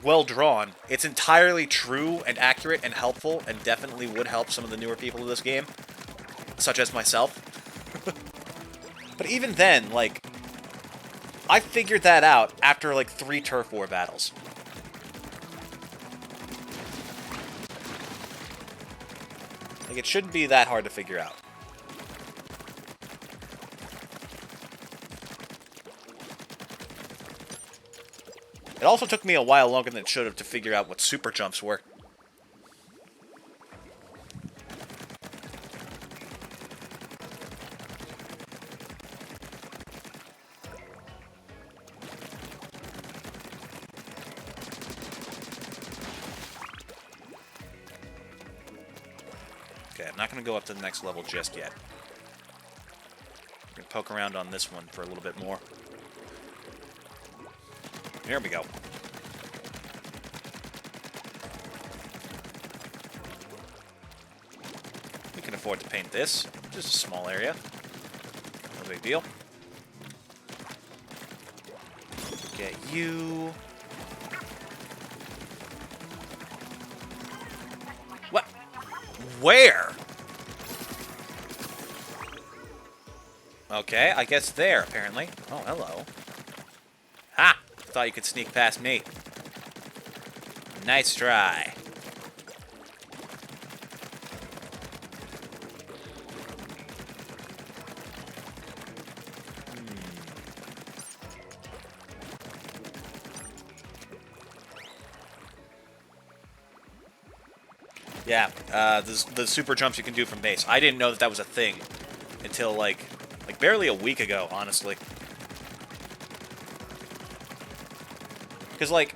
well drawn. It's entirely true and accurate and helpful, and definitely would help some of the newer people in this game, such as myself. But even then, like, I figured that out after like 3 turf war battles. Like, it shouldn't be that hard to figure out. It also took me a while longer than it should have to figure out what super jumps were. Okay, I'm not going to go up to the next level just yet. I'm going to poke around on this one for a little bit more. Here we go. We can afford to paint this. Just a small area. No big deal. Get you. What? Where? Okay, I guess there, apparently. Oh, hello. Ha! Thought you could sneak past me. Nice try. Yeah, the super jumps you can do from base. I didn't know that was a thing until, like barely a week ago, honestly. Because, like,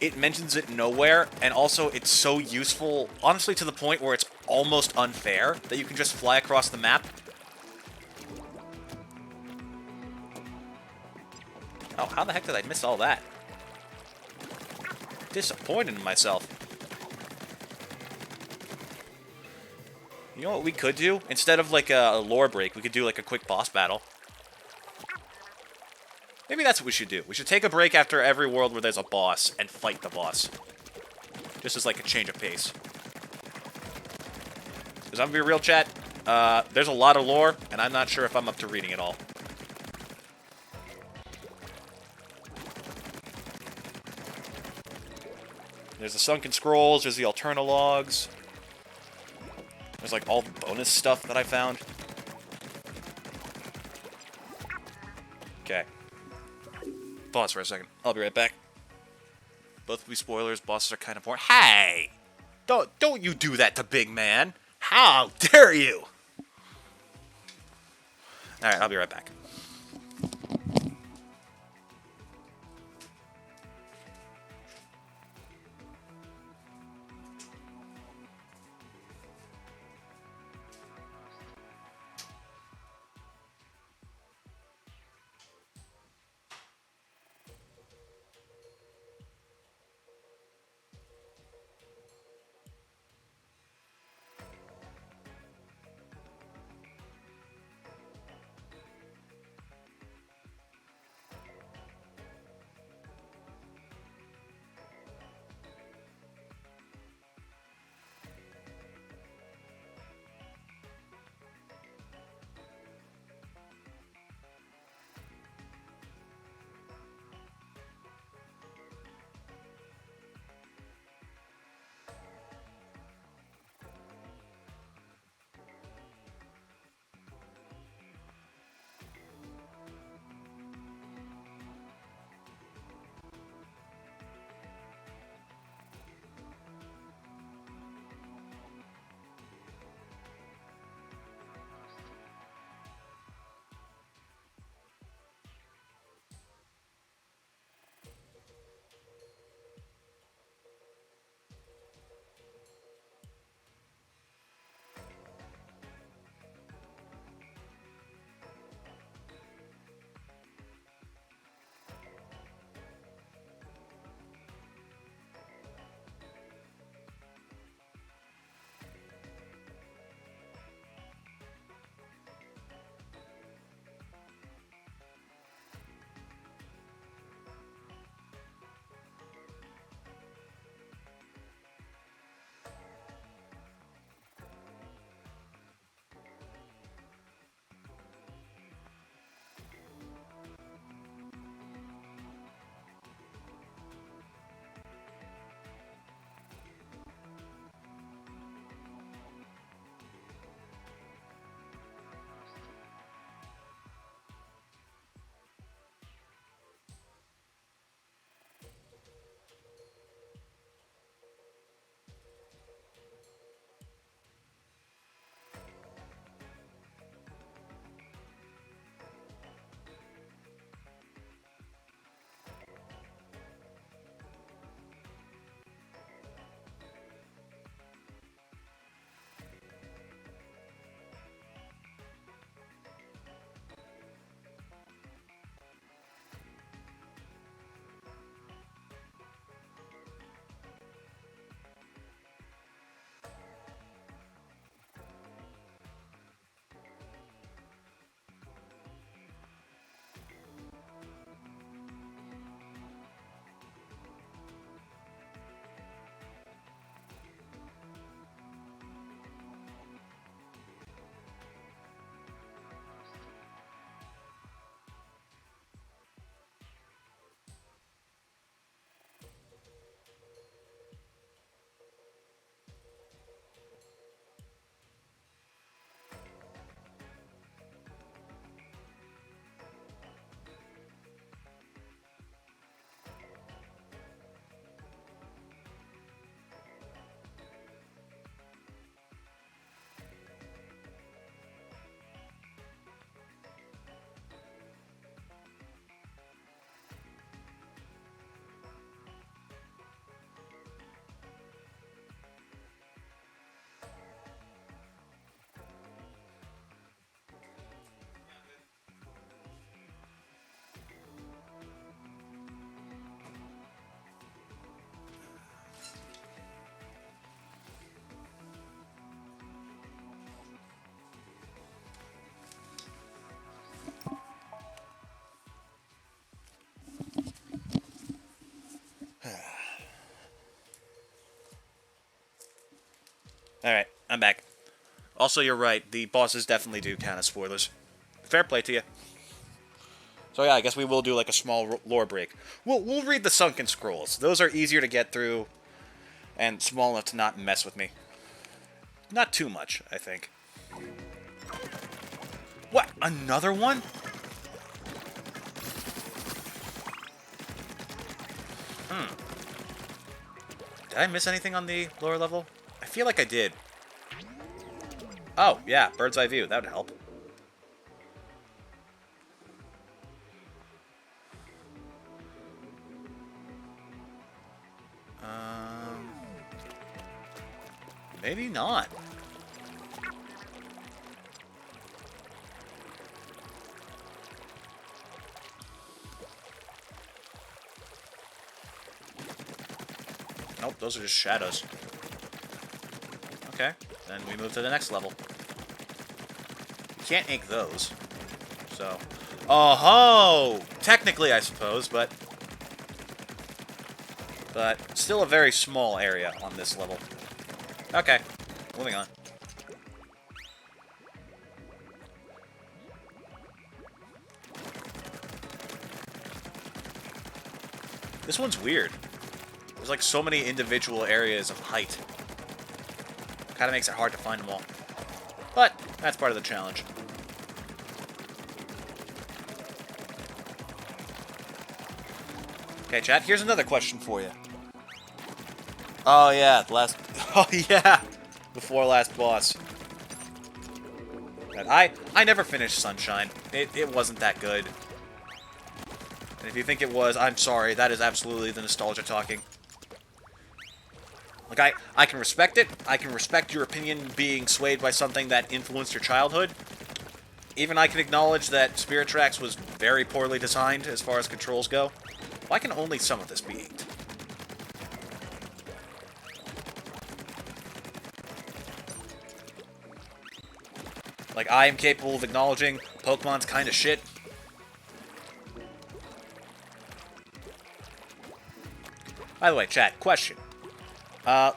it mentions it nowhere, and also it's so useful, honestly, to the point where it's almost unfair that you can just fly across the map. Oh, how the heck did I miss all that? Disappointed in myself. You know what we could do? Instead of, like, a lore break, we could do, like, a quick boss battle. Maybe that's what we should do. We should take a break after every world where there's a boss and fight the boss. Just as, like, a change of pace. Because I'm gonna be real, chat, there's a lot of lore, and I'm not sure if I'm up to reading it all. There's the Sunken Scrolls, there's the Alterna Logs. There's, like, all the bonus stuff that I found. Okay. Pause for a second. I'll be right back. Both will be spoilers. Bosses are kind of boring. Hey! Don't you do that to Big Man! How dare you! Alright, I'll be right back. Alright, I'm back. Also, you're right. The bosses definitely do count as spoilers. Fair play to you. So yeah, I guess we will do like a small lore break. We'll read the Sunken Scrolls. Those are easier to get through and small enough to not mess with me. Not too much, I think. What? Another one? Did I miss anything on the lower level? I feel like I did. Oh, yeah, bird's eye view. That would help. Maybe not. Nope, those are just shadows. Okay, then we move to the next level. You can't ink those. So... Oh-ho! Technically, I suppose, but still a very small area on this level. Okay, moving on. This one's weird. There's like so many individual areas of height. Kind of makes it hard to find them all. But that's part of the challenge. Okay, chat, here's another question for you. Oh yeah, oh yeah, before last boss. And I never finished Sunshine. It wasn't that good. And if you think it was, I'm sorry. That is absolutely the nostalgia talking. Like, I can respect it. I can respect your opinion being swayed by something that influenced your childhood. Even I can acknowledge that Spirit Tracks was very poorly designed as far as controls go. Why can only some of this be inked? Like, I am capable of acknowledging Pokemon's kind of shit. By the way, chat, question.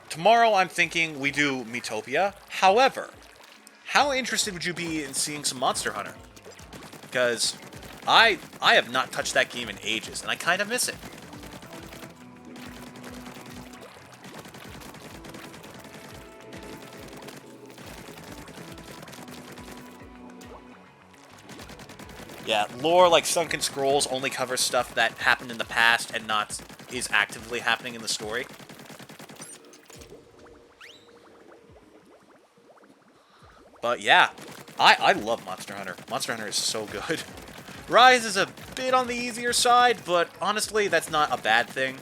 Tomorrow I'm thinking we do Miitopia. However, how interested would you be in seeing some Monster Hunter? Because I have not touched that game in ages, and I kind of miss it. Yeah, lore like Sunken Scrolls only covers stuff that happened in the past and not is actively happening in the story. But yeah, I love Monster Hunter. Monster Hunter is so good. Rise is a bit on the easier side, but honestly, that's not a bad thing.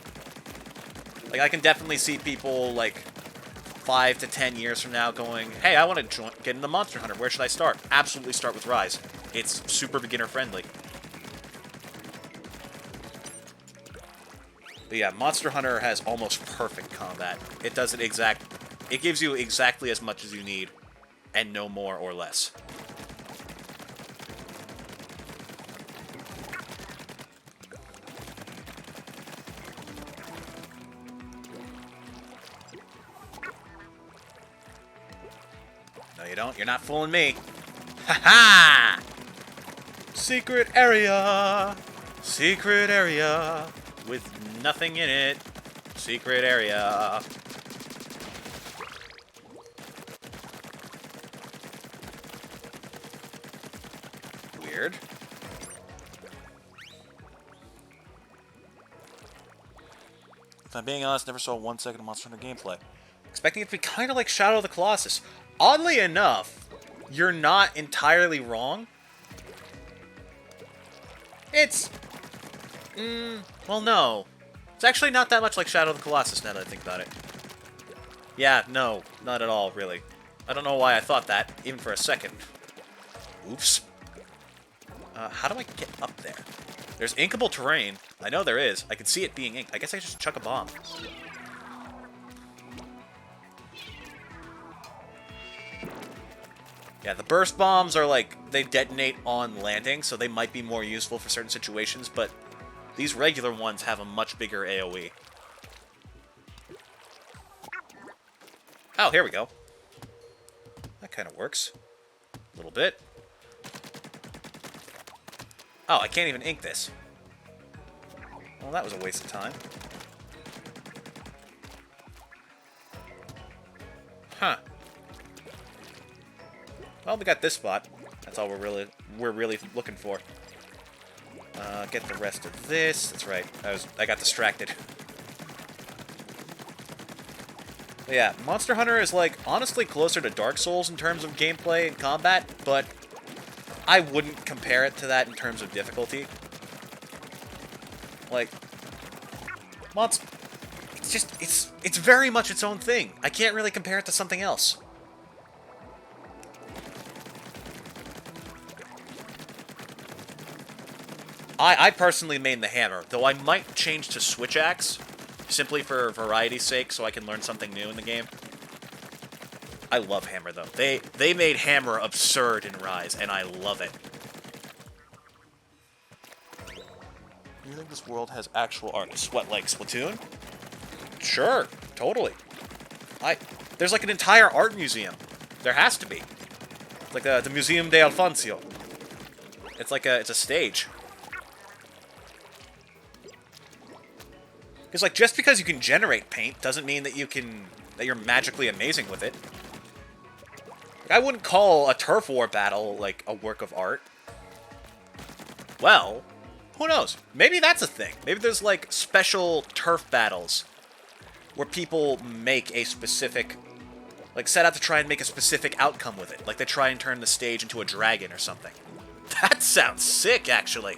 Like, I can definitely see people, like, 5 to 10 years from now going, hey, I want to get into Monster Hunter. Where should I start? Absolutely start with Rise. It's super beginner-friendly. But yeah, Monster Hunter has almost perfect combat. It does it it gives you exactly as much as you need, and no more or less. No, you don't. You're not fooling me. Ha-ha! Secret area! Secret area! With nothing in it. Secret area. Weird. If I'm being honest, never saw 1 second of Monster Hunter gameplay. Expecting it to be kind of like Shadow of the Colossus. Oddly enough, you're not entirely wrong. It's... well, no. It's actually not that much like Shadow of the Colossus now that I think about it. Yeah, no, not at all, really. I don't know why I thought that, even for a second. Oops. How do I get up there? There's inkable terrain. I know there is. I can see it being inked. I guess I just chuck a bomb. Yeah, the burst bombs are like, they detonate on landing, so they might be more useful for certain situations, but these regular ones have a much bigger AoE. Oh, here we go. That kind of works. A little bit. Oh, I can't even ink this. Well, that was a waste of time. Huh. Well, we got this spot. That's all we're really looking for. Get the rest of this. That's right. I got distracted. But yeah, Monster Hunter is like honestly closer to Dark Souls in terms of gameplay and combat, but I wouldn't compare it to that in terms of difficulty. Like, it's very much its own thing. I can't really compare it to something else. I personally main the hammer, though I might change to switch axe, simply for variety's sake, so I can learn something new in the game. I love hammer, though. They made hammer absurd in Rise, and I love it. You think this world has actual artists? What, like Splatoon? Sure, totally. There's like an entire art museum. There has to be. It's like the Museum de Alfonso. It's like it's a stage. Because like just because you can generate paint doesn't mean that you're magically amazing with it. Like, I wouldn't call a turf war battle like a work of art. Well, who knows? Maybe that's a thing. Maybe there's like special turf battles where people make a specific, like set out to try and make a specific outcome with it. Like they try and turn the stage into a dragon or something. That sounds sick, actually.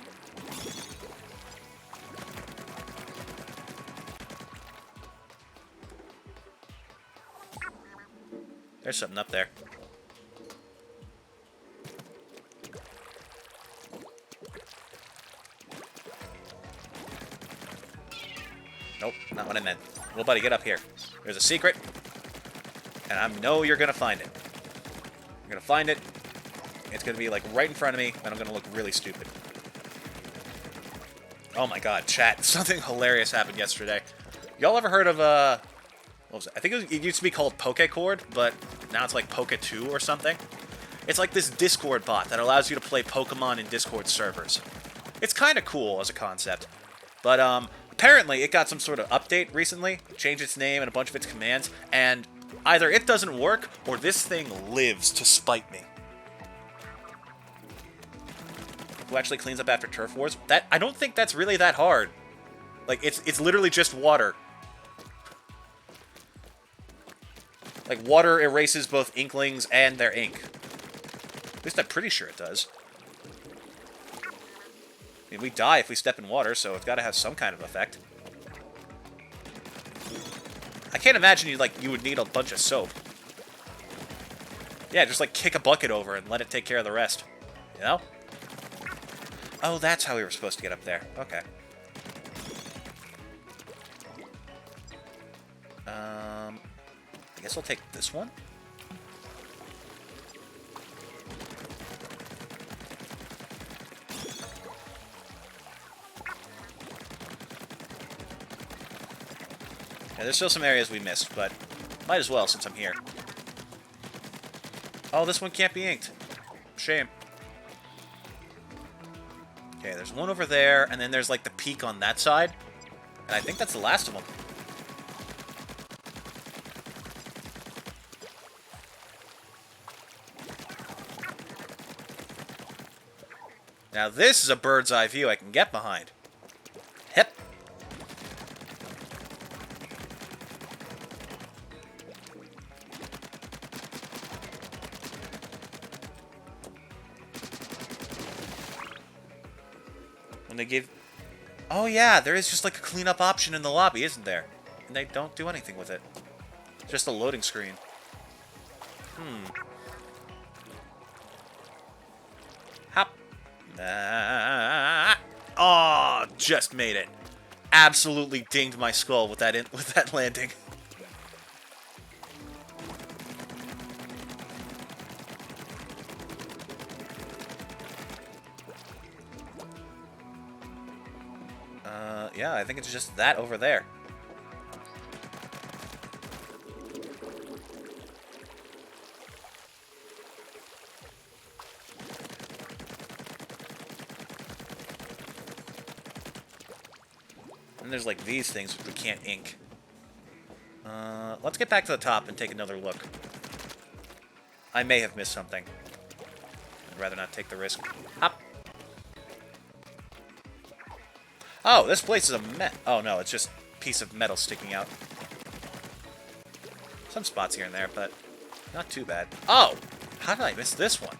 There's something up there. Nope, not what I meant. Little buddy, get up here. There's a secret, and I know you're gonna find it. You're gonna find it. It's gonna be like right in front of me, and I'm gonna look really stupid. Oh my god, chat! Something hilarious happened yesterday. Y'all ever heard of what was it? I think it used to be called Pokecord, but now it's like Poke2 or something. It's like this Discord bot that allows you to play Pokemon in Discord servers. It's kind of cool as a concept, but apparently it got some sort of update recently, changed its name and a bunch of its commands, and either it doesn't work or this thing lives to spite me. Who actually cleans up after turf wars? I don't think that's really that hard. Like it's literally just water. Like, water erases both Inklings and their ink. At least I'm pretty sure it does. I mean, we die if we step in water, so it's got to have some kind of effect. I can't imagine you would need a bunch of soap. Yeah, just, like, kick a bucket over and let it take care of the rest. You know? Oh, that's how we were supposed to get up there. Okay. I guess I'll take this one. Yeah, there's still some areas we missed, but might as well since I'm here. Oh, this one can't be inked. Shame. Okay, there's one over there, and then there's like the peak on that side. And I think that's the last of them. Now this is a bird's eye view I can get behind. Hep. When they give... Oh yeah, there is just like a cleanup option in the lobby, isn't there? And they don't do anything with it. Just a loading screen. Hop. Oh, just made it. Absolutely dinged my skull with that landing. Yeah, I think it's just that over there. And there's, like, these things which we can't ink. Let's get back to the top and take another look. I may have missed something. I'd rather not take the risk. Hop! Oh, this place is a mess. Oh, no, it's just a piece of metal sticking out. Some spots here and there, but not too bad. Oh! How did I miss this one?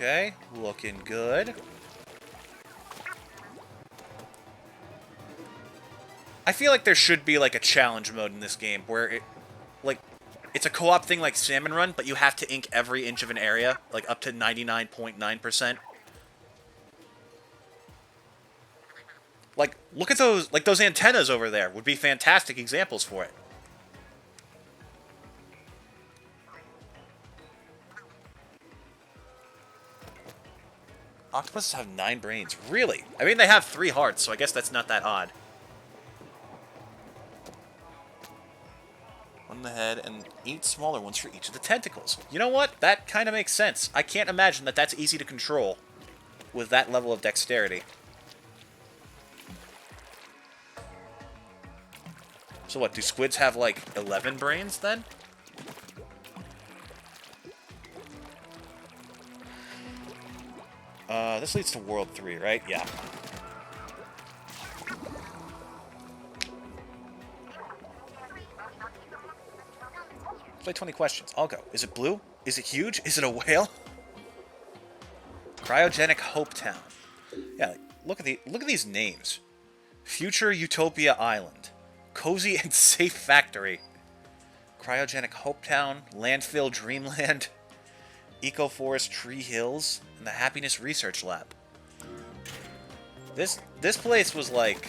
Okay, looking good. I feel like there should be, like, a challenge mode in this game where it, like, it's a co-op thing like Salmon Run, but you have to ink every inch of an area, like, up to 99.9%. Like, look at those, like, those antennas over there would be fantastic examples for it. Octopuses have 9 brains. Really? I mean, they have 3 hearts, so I guess that's not that odd. One in the head and 8 smaller ones for each of the tentacles. You know what? That kind of makes sense. I can't imagine that that's easy to control with that level of dexterity. So what, do squids have, like, 11 brains, then? This leads to World 3, right? Yeah. Play 20 questions. I'll go. Is it blue? Is it huge? Is it a whale? Cryogenic Hope Town. Yeah, like, look at these names. Future Utopia Island. Cozy and Safe Factory. Cryogenic Hope Town. Landfill Dreamland. Ecoforest Tree Hills. And the Happiness Research Lab. This place was like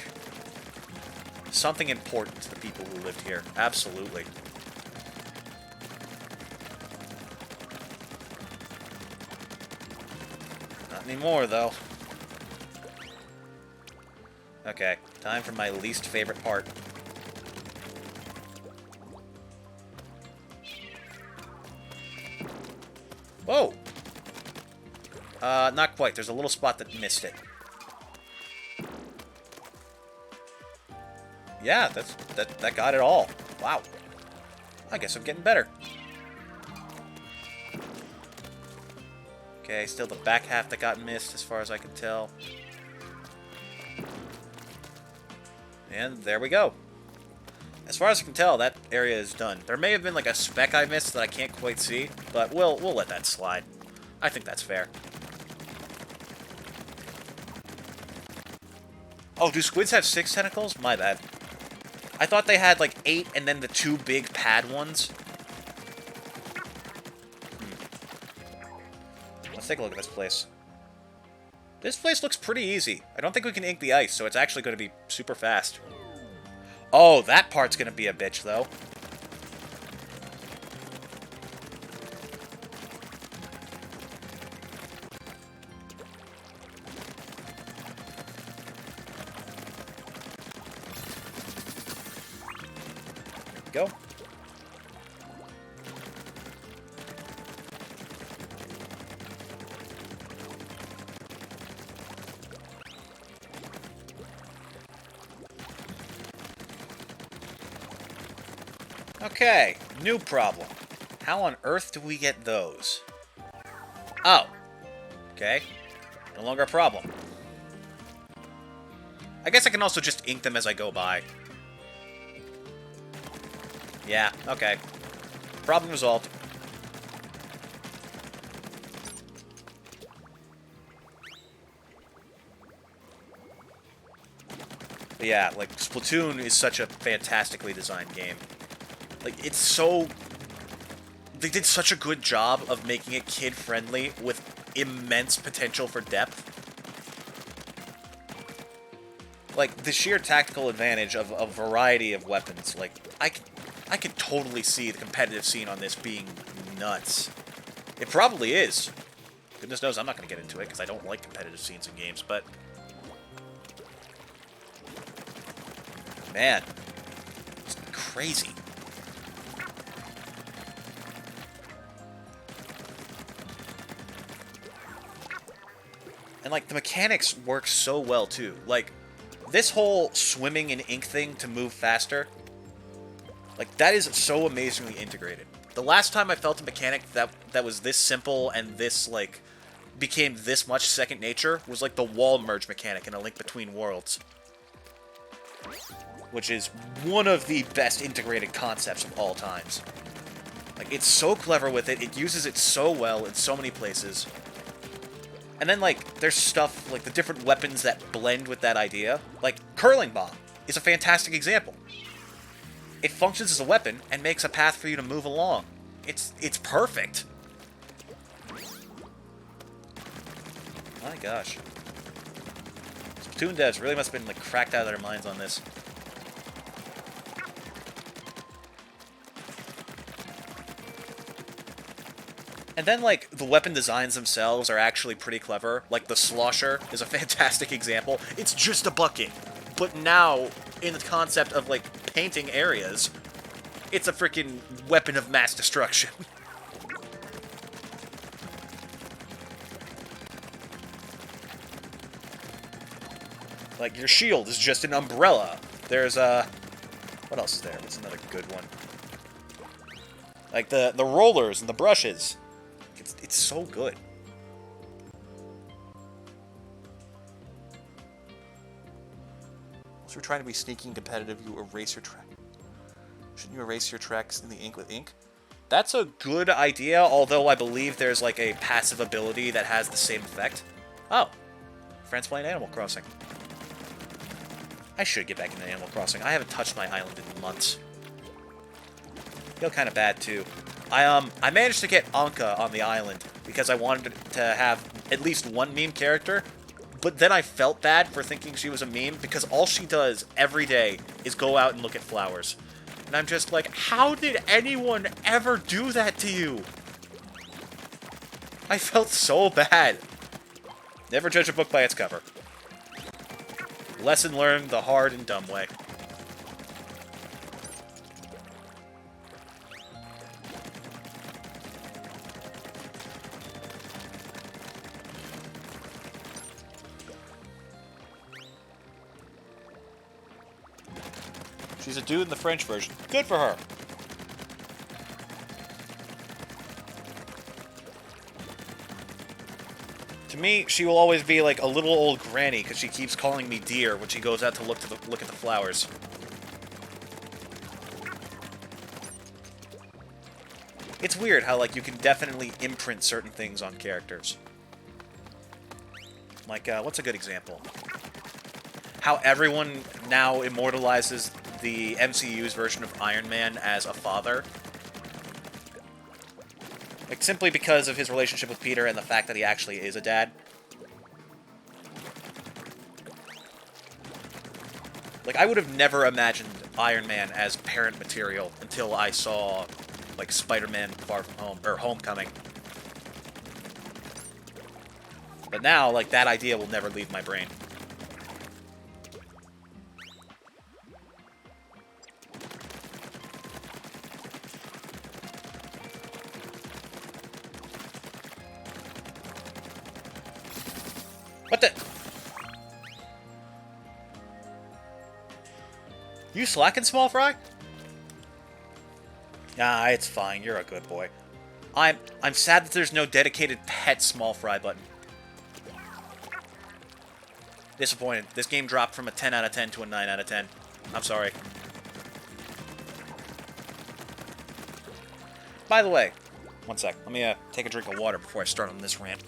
something important to the people who lived here. Absolutely. Not anymore, though. Okay, time for my least favorite part. Whoa! Not quite. There's a little spot that missed it. Yeah, that got it all. Wow. I guess I'm getting better. Okay, still the back half that got missed as far as I can tell. And there we go. As far as I can tell, that area is done. There may have been like a speck I missed that I can't quite see, but we'll let that slide. I think that's fair. Oh, do squids have 6 tentacles? My bad. I thought they had like 8 and then the 2 big pad ones. Let's take a look at this place. This place looks pretty easy. I don't think we can ink the ice, so it's actually going to be super fast. Oh, that part's going to be a bitch, though. Go. Okay, new problem. How on earth do we get those? Oh. Okay. No longer a problem. I guess I can also just ink them as I go by. Yeah, okay. Problem resolved. But yeah, like, Splatoon is such a fantastically designed game. Like, it's so... They did such a good job of making it kid-friendly with immense potential for depth. Like, the sheer tactical advantage of a variety of weapons, like, I could totally see the competitive scene on this being nuts. It probably is. Goodness knows I'm not going to get into it, because I don't like competitive scenes in games, but... Man. crazy. And, like, the mechanics work so well, too. Like, this whole swimming in ink thing to move faster, like, that is so amazingly integrated. The last time I felt a mechanic that was this simple and this, like, became this much second nature was, like, the wall merge mechanic in A Link Between Worlds. Which is one of the best integrated concepts of all times. Like, it's so clever with it, it uses it so well in so many places. And then, like, there's stuff, like the different weapons that blend with that idea. Like, Curling Bomb is a fantastic example. It functions as a weapon and makes a path for you to move along. It's perfect. My gosh. Splatoon devs really must have been, like, cracked out of their minds on this. And then, like, the weapon designs themselves are actually pretty clever. Like, the Slosher is a fantastic example. It's just a bucket. But now, in the concept of, like, painting areas, it's a freaking weapon of mass destruction. Like, your shield is just an umbrella. There's, what else is there? What's another good one? Like, the rollers and the brushes. It's so good. So you're trying to be sneaky and competitive, you erase your track. Shouldn't you erase your tracks in the ink with ink? That's a good idea, although I believe there's, like, a passive ability that has the same effect. Oh. Friends playing Animal Crossing. I should get back into Animal Crossing. I haven't touched my island in months. Feel kind of bad, too. I managed to get Anka on the island because I wanted to have at least one meme character, but then I felt bad for thinking she was a meme because all she does every day is go out and look at flowers. And I'm just like, how did anyone ever do that to you? I felt so bad. Never judge a book by its cover. Lesson learned the hard and dumb way. She's a dude in the French version. Good for her. To me, she will always be like a little old granny because she keeps calling me dear when she goes out to look at the flowers. It's weird how, like, you can definitely imprint certain things on characters. Like, what's a good example? How everyone now immortalizes the MCU's version of Iron Man as a father. Like, simply because of his relationship with Peter and the fact that he actually is a dad. Like, I would have never imagined Iron Man as parent material until I saw, like, Spider-Man Far From Home, or Homecoming. But now, like, that idea will never leave my brain. What the? You slacking, small fry? Nah, it's fine. You're a good boy. I'm sad that there's no dedicated pet small fry button. Disappointed. This game dropped from a 10 out of 10 to a 9 out of 10. I'm sorry. By the way, one sec. Let me take a drink of water before I start on this rant.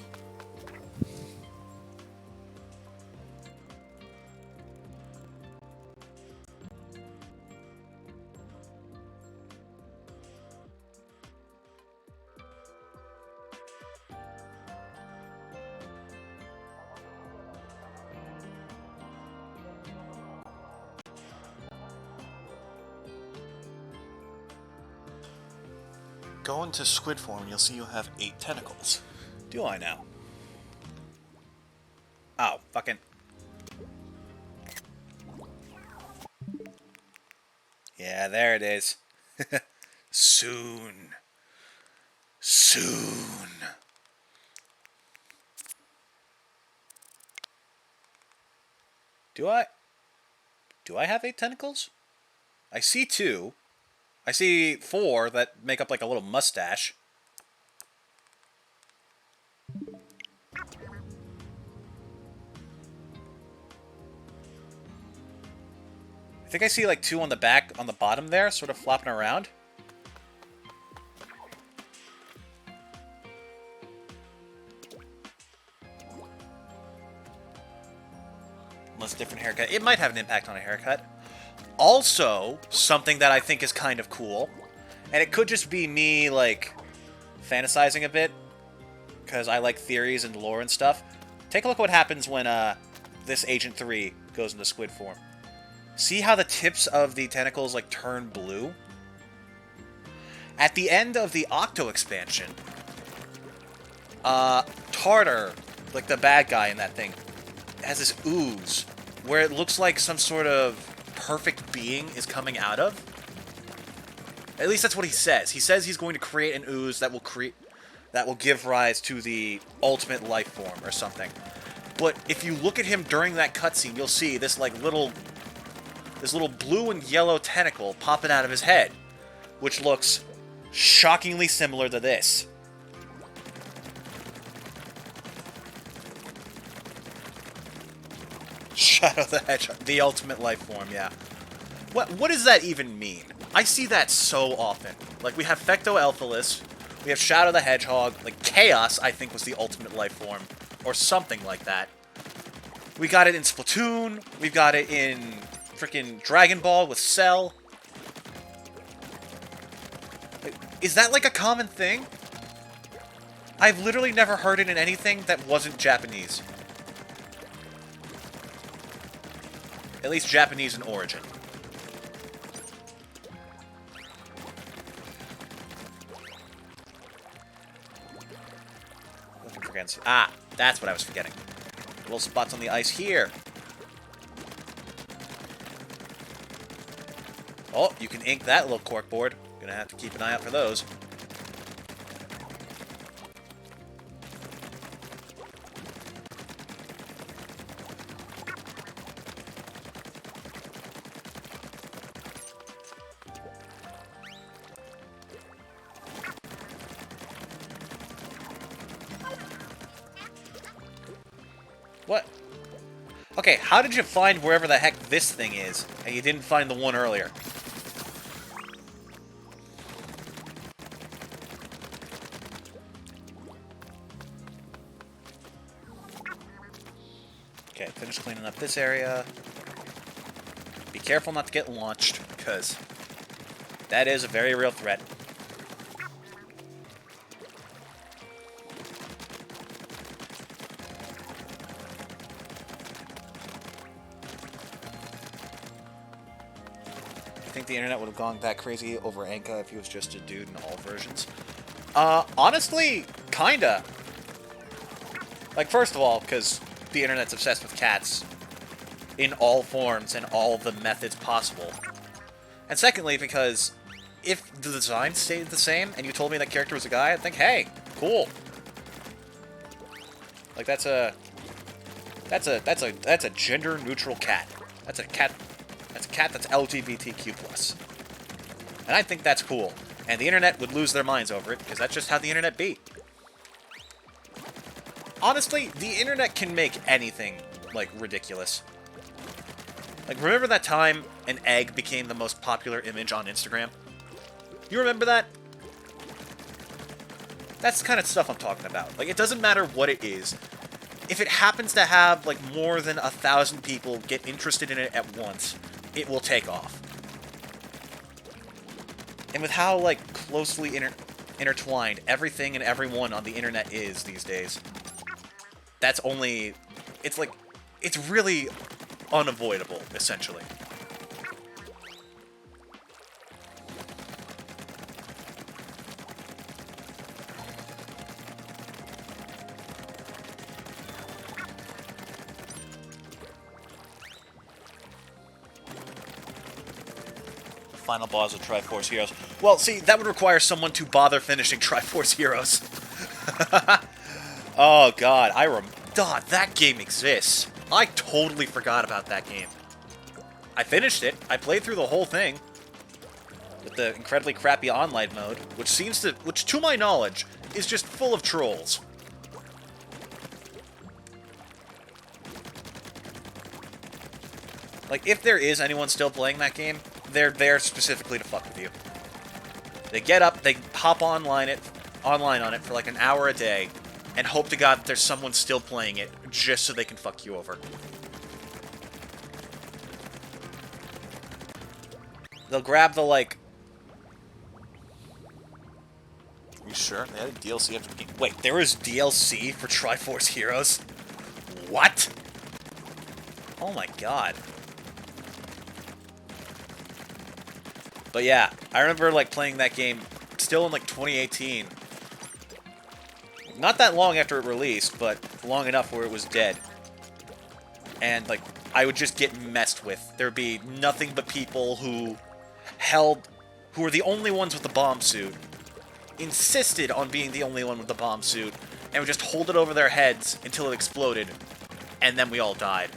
Go into squid form, you'll see you'll have 8 tentacles. Do I now? Oh, fucking... Yeah, there it is. Soon. Soon. Do I? Do I have 8 tentacles? I see 2. I see 4 that make up like a little mustache. I think I see like 2 on the back, on the bottom there, sort of flopping around. Unless different haircut. It might have an impact on a haircut. Also, something that I think is kind of cool, and it could just be me, like, fantasizing a bit, because I like theories and lore and stuff. Take a look at what happens when this Agent 3 goes into squid form. See how the tips of the tentacles, like, turn blue? At the end of the Octo expansion, Tartar, like the bad guy in that thing, has this ooze where it looks like some sort of perfect being is coming out of. At least that's what he says. He says he's going to create an ooze that will give rise to the ultimate life form or something. But if you look at him during that cutscene, you'll see this like little blue and yellow tentacle popping out of his head, which looks shockingly similar to this. Shadow the Hedgehog. The ultimate life form, yeah. What does that even mean? I see that so often. Like, we have Fectoelphalus, we have Shadow the Hedgehog, like, Chaos, I think, was the ultimate life form, or something like that. We got it in Splatoon, we've got it in freaking Dragon Ball with Cell. Is that, like, a common thing? I've literally never heard it in anything that wasn't Japanese. At least Japanese in origin. Looking for against. Ah, that's what I was forgetting. Little spots on the ice here. Oh, you can ink that little corkboard. Gonna have to keep an eye out for those. What? Okay, how did you find wherever the heck this thing is, and you didn't find the one earlier? Okay, finish cleaning up this area. Be careful not to get launched, because that is a very real threat. I think the internet would have gone that crazy over Anka if he was just a dude in all versions. Honestly, kinda. Like, first of all, because the internet's obsessed with cats in all forms and all the methods possible. And secondly, because if the design stayed the same and you told me that character was a guy, I'd think, hey, cool. Like, that's a gender-neutral cat. That's a cat that's LGBTQ+. And I think that's cool. And the internet would lose their minds over it, because that's just how the internet be. Honestly, the internet can make anything, like, ridiculous. Like, remember that time an egg became the most popular image on Instagram? You remember that? That's the kind of stuff I'm talking about. Like, it doesn't matter what it is. If it happens to have, like, more than 1,000 people get interested in it at once, it will take off. And with how, like, closely intertwined everything and everyone on the internet is these days, that's only... It's, like... It's really unavoidable, essentially. final boss of Triforce Heroes. Well, see, that would require someone to bother finishing Triforce Heroes. Oh, God. God, that game exists. I totally forgot about that game. I finished it. I played through the whole thing. With the incredibly crappy online mode, which to my knowledge, is just full of trolls. Like, if there is anyone still playing that game, they're there specifically to fuck with you. They get up, they hop online on it for like an hour a day, and hope to God that there's someone still playing it, just so they can fuck you over. They'll grab the, like... Are you sure? They had a DLC after the game. Wait, there was DLC for Triforce Heroes? What? Oh my god. But yeah, I remember, like, playing that game still in, like, 2018. Not that long after it released, but long enough where it was dead. And, like, I would just get messed with. There would be nothing but people who were the only ones with the bomb suit, insisted on being the only one with the bomb suit, and would just hold it over their heads until it exploded, and then we all died.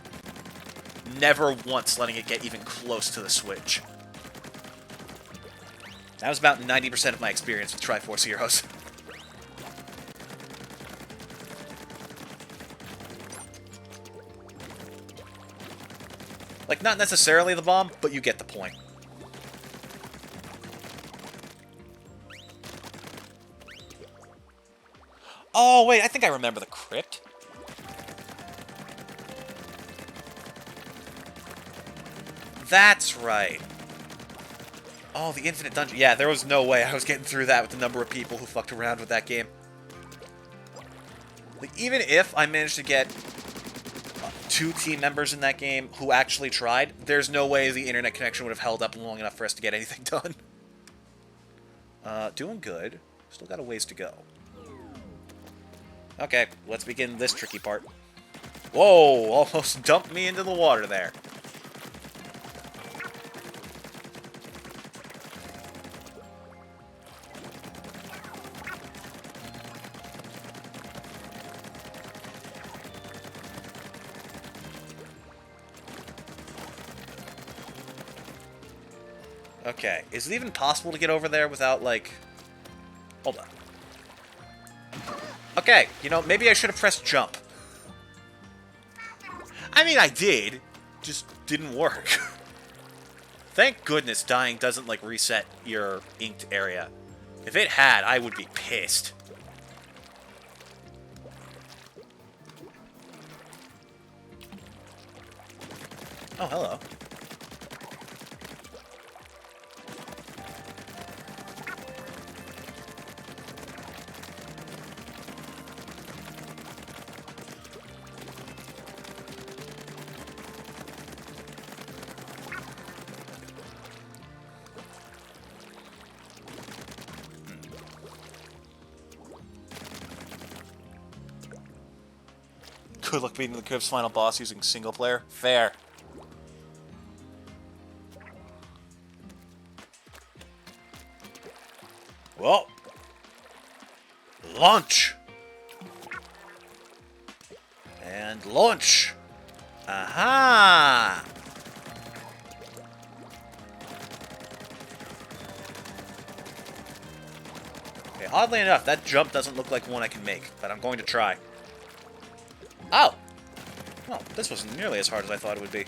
Never once letting it get even close to the Switch. That was about 90% of my experience with Triforce Heroes. Like, not necessarily the bomb, but you get the point. Oh, wait, I think I remember the crypt. That's right. Oh, the infinite dungeon. Yeah, there was no way I was getting through that with the number of people who fucked around with that game. Like, even if I managed to get 2 team members in that game who actually tried, there's no way the internet connection would have held up long enough for us to get anything done. Doing good. Still got a ways to go. Okay, let's begin this tricky part. Whoa, almost dumped me into the water there. Okay, is it even possible to get over there without, like... Hold on. Okay, you know, maybe I should have pressed jump. I mean, I did. Just didn't work. Thank goodness dying doesn't, like, reset your inked area. If it had, I would be pissed. Oh, hello. Good luck beating the Crypt's final boss using single player. Fair. Well, launch. And launch. Aha! Okay, oddly enough, that jump doesn't look like one I can make, but I'm going to try. Oh! Well, this wasn't nearly as hard as I thought it would be.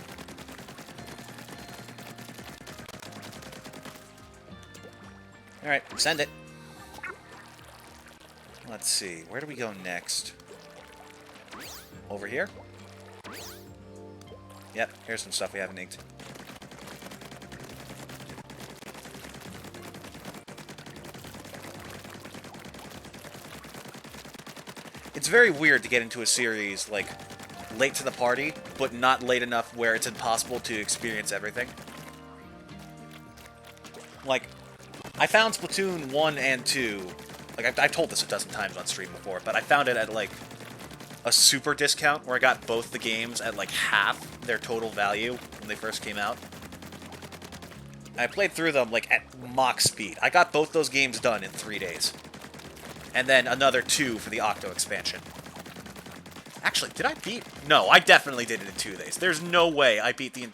Alright, send it. Let's see, where do we go next? Over here? Yep, here's some stuff we haven't inked. It's very weird to get into a series, like, late to the party, but not late enough where it's impossible to experience everything. Like, I found Splatoon 1 and 2, like, I've told this a dozen times on stream before, but I found it at, like, a super discount where I got both the games at, like, half their total value when they first came out. I played through them, like, at Mach speed. I got both those games done in 3 days. And then another 2 for the Octo expansion. Actually, did I beat... No, I definitely did it in 2 days. There's no way I beat the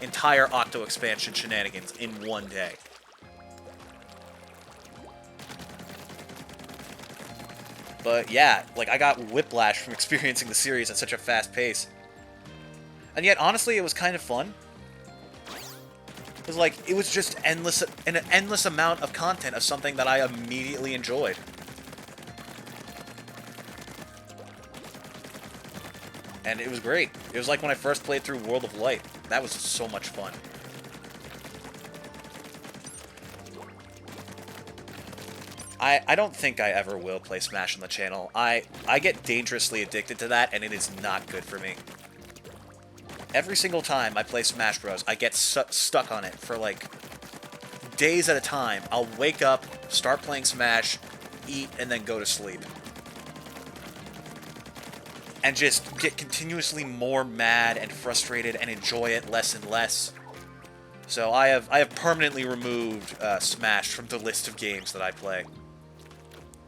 entire Octo expansion shenanigans in 1 day. But yeah, like, I got whiplash from experiencing the series at such a fast pace. And yet, honestly, it was kind of fun. Because, like, it was just an endless amount of content of something that I immediately enjoyed. And it was great. It was like when I first played through World of Light. That was so much fun. I don't think I ever will play Smash on the channel. I get dangerously addicted to that, and it is not good for me. Every single time I play Smash Bros, I get stuck on it for, like, days at a time. I'll wake up, start playing Smash, eat, and then go to sleep. And just get continuously more mad and frustrated and enjoy it less and less. So I have permanently removed Smash from the list of games that I play.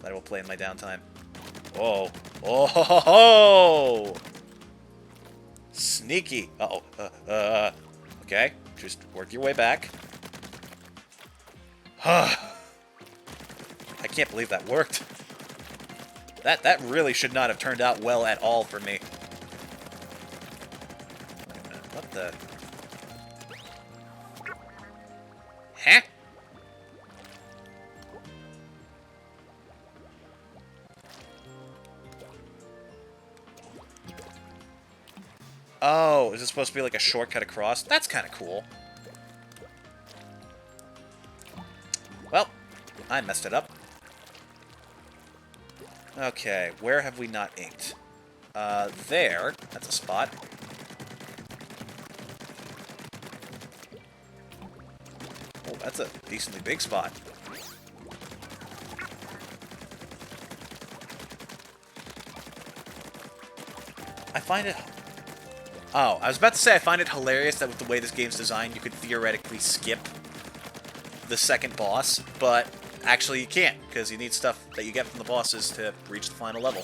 That I will play in my downtime. Oh. Oh ho ho ho! Sneaky. Uh-oh. Okay. Just work your way back. I can't believe that worked. That really should not have turned out well at all for me. What the? Huh? Oh, is it supposed to be like a shortcut across? That's kind of cool. Well, I messed it up. Okay, where have we not inked? There. That's a spot. Oh, that's a decently big spot. I find it... Oh, I was about to say I find it hilarious that with the way this game's designed, you could theoretically skip the second boss, but actually you can't, because you need stuff that you get from the bosses to reach the final level.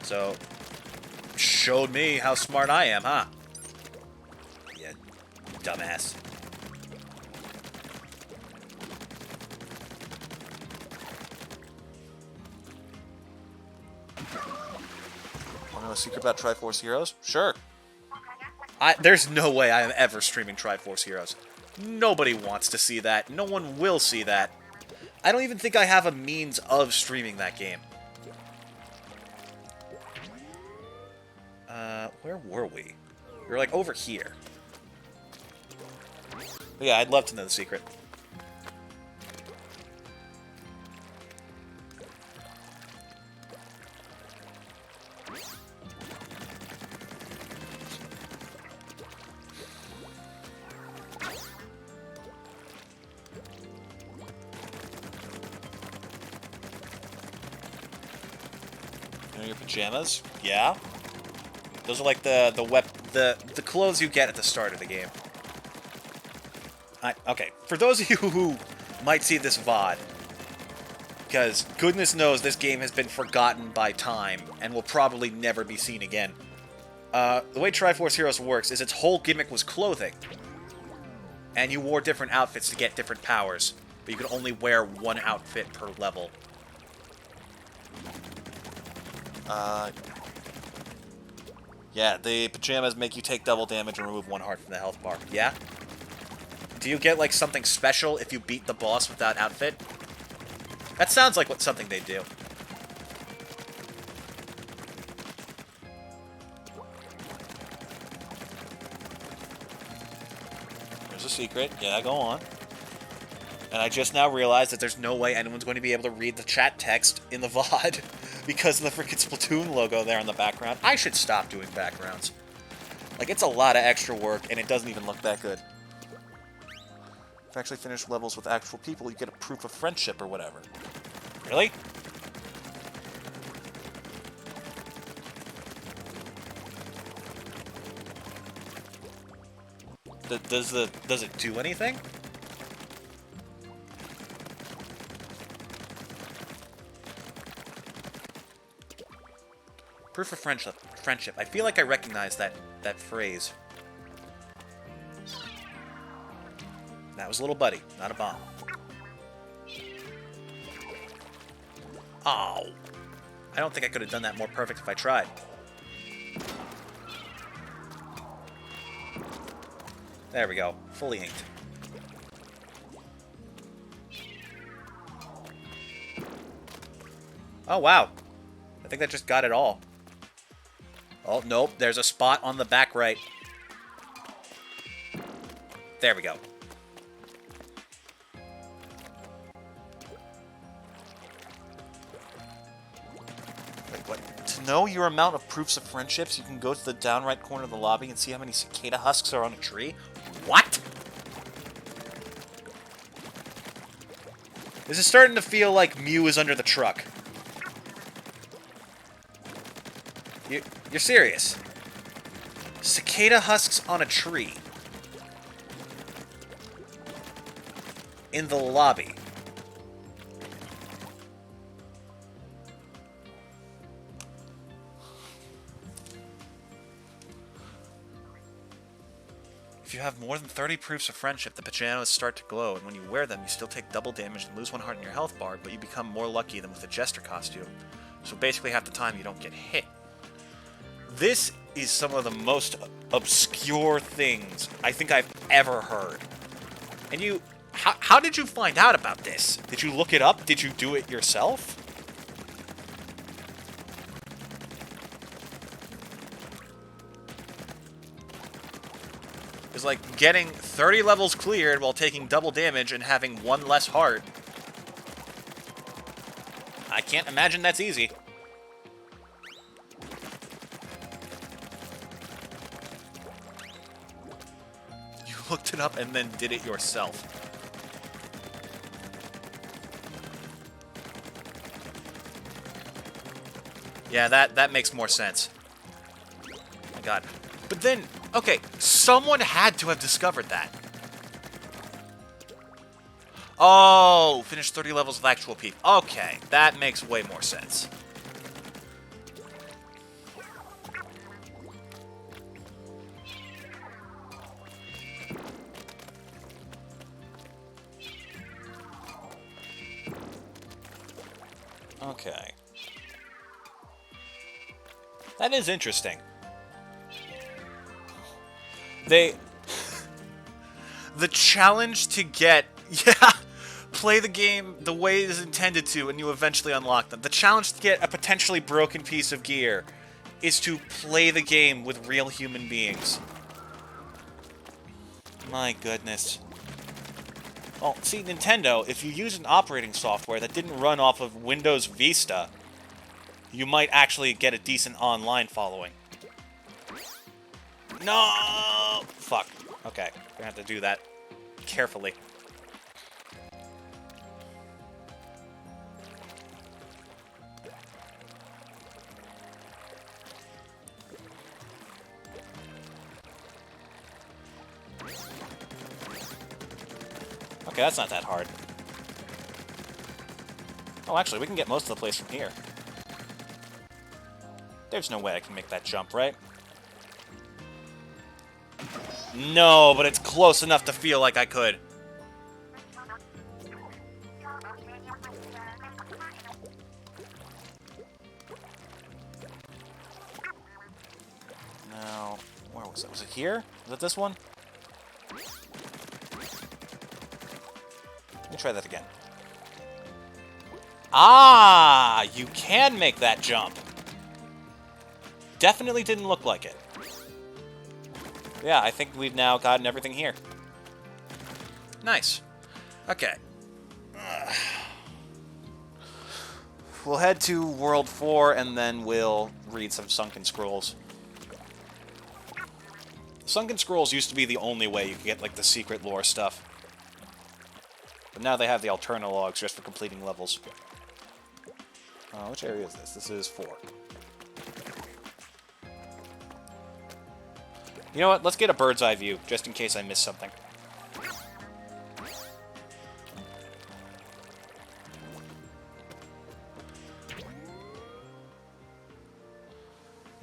So, showed me how smart I am, huh? Yeah, dumbass. Want to know a secret about Triforce Heroes? Sure. There's no way I am ever streaming Triforce Heroes. Nobody wants to see that. No one will see that. I don't even think I have a means of streaming that game. Where were we? We were, like, over here. But yeah, I'd love to know the secret. Your pajamas? Yeah. Those are like the clothes you get at the start of the game. Okay, for those of you who might see this VOD, because goodness knows this game has been forgotten by time and will probably never be seen again. The way Triforce Heroes works is its whole gimmick was clothing. And you wore different outfits to get different powers, but you could only wear one outfit per level. Yeah, the pajamas make you take double damage and remove 1 heart from the health bar. Yeah? Do you get, like, something special if you beat the boss with that outfit? That sounds like something they do. There's a secret. Yeah, go on. And I just now realized that there's no way anyone's going to be able to read the chat text in the VOD because of the freaking Splatoon logo there in the background. I should stop doing backgrounds. Like, it's a lot of extra work, and it doesn't even look that good. If you actually finish levels with actual people, you get a proof of friendship or whatever. Really? Does it do anything? Proof of friendship. Friendship. I feel like I recognize that phrase. That was a little buddy, not a bomb. Oh. I don't think I could have done that more perfect if I tried. There we go. Fully inked. Oh, wow. I think that just got it all. Oh, nope. There's a spot on the back right. There we go. Wait, what? To know your amount of proofs of friendships, you can go to the down right corner of the lobby and see how many cicada husks are on a tree? What? This is starting to feel like Mew is under the truck. You're serious? Cicada husks on a tree. In the lobby. If you have more than 30 proofs of friendship, the pajamas start to glow, and when you wear them, you still take double damage and lose 1 heart in your health bar, but you become more lucky than with a jester costume. So basically half the time you don't get hit. This is some of the most obscure things I think I've ever heard. And you... How did you find out about this? Did you look it up? Did you do it yourself? It's like getting 30 levels cleared while taking double damage and having 1 less heart. I can't imagine that's easy. You looked it up and then did it yourself. Yeah, that makes more sense. Oh my god. But then, okay, someone had to have discovered that. Oh, finish 30 levels with actual peep. Okay, that makes way more sense. Okay. That is interesting. The challenge to get... Yeah, play the game the way it is intended to, and you eventually unlock them. The challenge to get a potentially broken piece of gear is to play the game with real human beings. My goodness. Well, see, Nintendo, if you use an operating software that didn't run off of Windows Vista, you might actually get a decent online following. No! Fuck. Okay, we're gonna have to do that carefully. Okay, that's not that hard. Oh, actually, we can get most of the place from here. There's no way I can make that jump, right? No, but it's close enough to feel like I could. Now, where was it? Was it here? Was it this one? Let me try that again. Ah! You can make that jump! Definitely didn't look like it. Yeah, I think we've now gotten everything here. Nice. Okay. We'll head to World 4, and then we'll read some Sunken Scrolls. Sunken Scrolls used to be the only way you could get, like, the secret lore stuff. But now they have the Alternalogs just for completing levels. Which area is this? This is 4. You know what? Let's get a bird's eye view, just in case I miss something.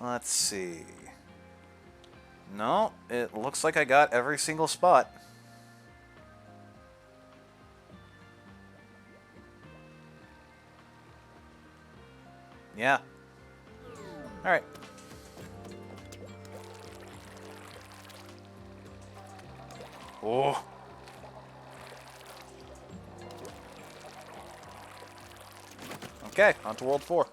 Let's see. No, it looks like I got every single spot. Yeah. Alright. Oh. Okay, on to World 4.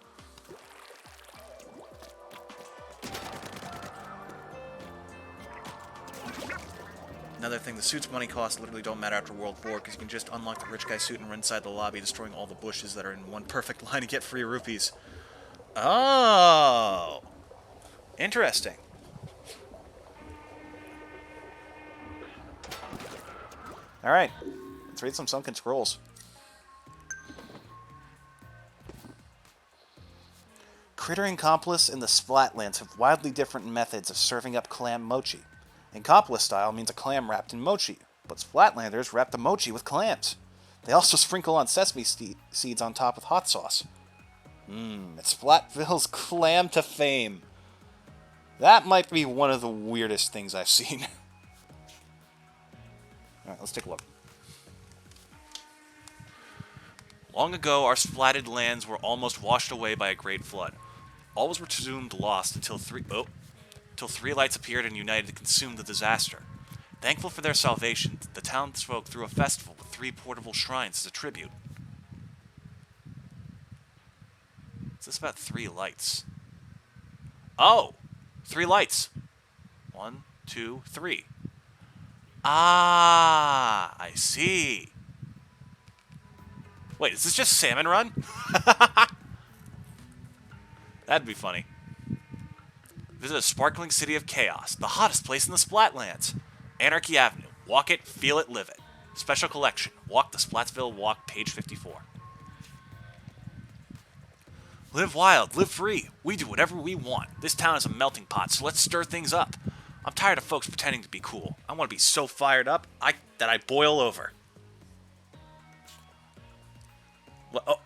Another thing, the suit's money costs literally don't matter after World 4, because you can just unlock the rich guy suit and run inside the lobby, destroying all the bushes that are in one perfect line to get free rupees. Oh! Interesting. Alright, let's read some Sunken Scrolls. Critter and Complis in the Splatlands have wildly different methods of serving up clam mochi. In Complis style means a clam wrapped in mochi, but Splatlanders wrap the mochi with clams. They also sprinkle on sesame seeds on top with hot sauce. It's Splatville's clam to fame. That might be one of the weirdest things I've seen. Alright, let's take a look. Long ago, our splatted lands were almost washed away by a great flood. All was presumed lost until three lights appeared and united to consume the disaster. Thankful for their salvation, the townsfolk threw a festival with 3 portable shrines as a tribute. What's this about 3 lights? Oh! 3 lights. 1, 2, 3. Ah, I see. Wait, is this just Salmon Run? That'd be funny. Visit a sparkling city of chaos, the hottest place in the Splatlands. Anarchy Avenue. Walk it, feel it, live it. Special collection. Walk the Splatsville Walk, page 54. Live wild, live free. We do whatever we want. This town is a melting pot, so let's stir things up. I'm tired of folks pretending to be cool. I want to be so fired up that I boil over. What? Oh.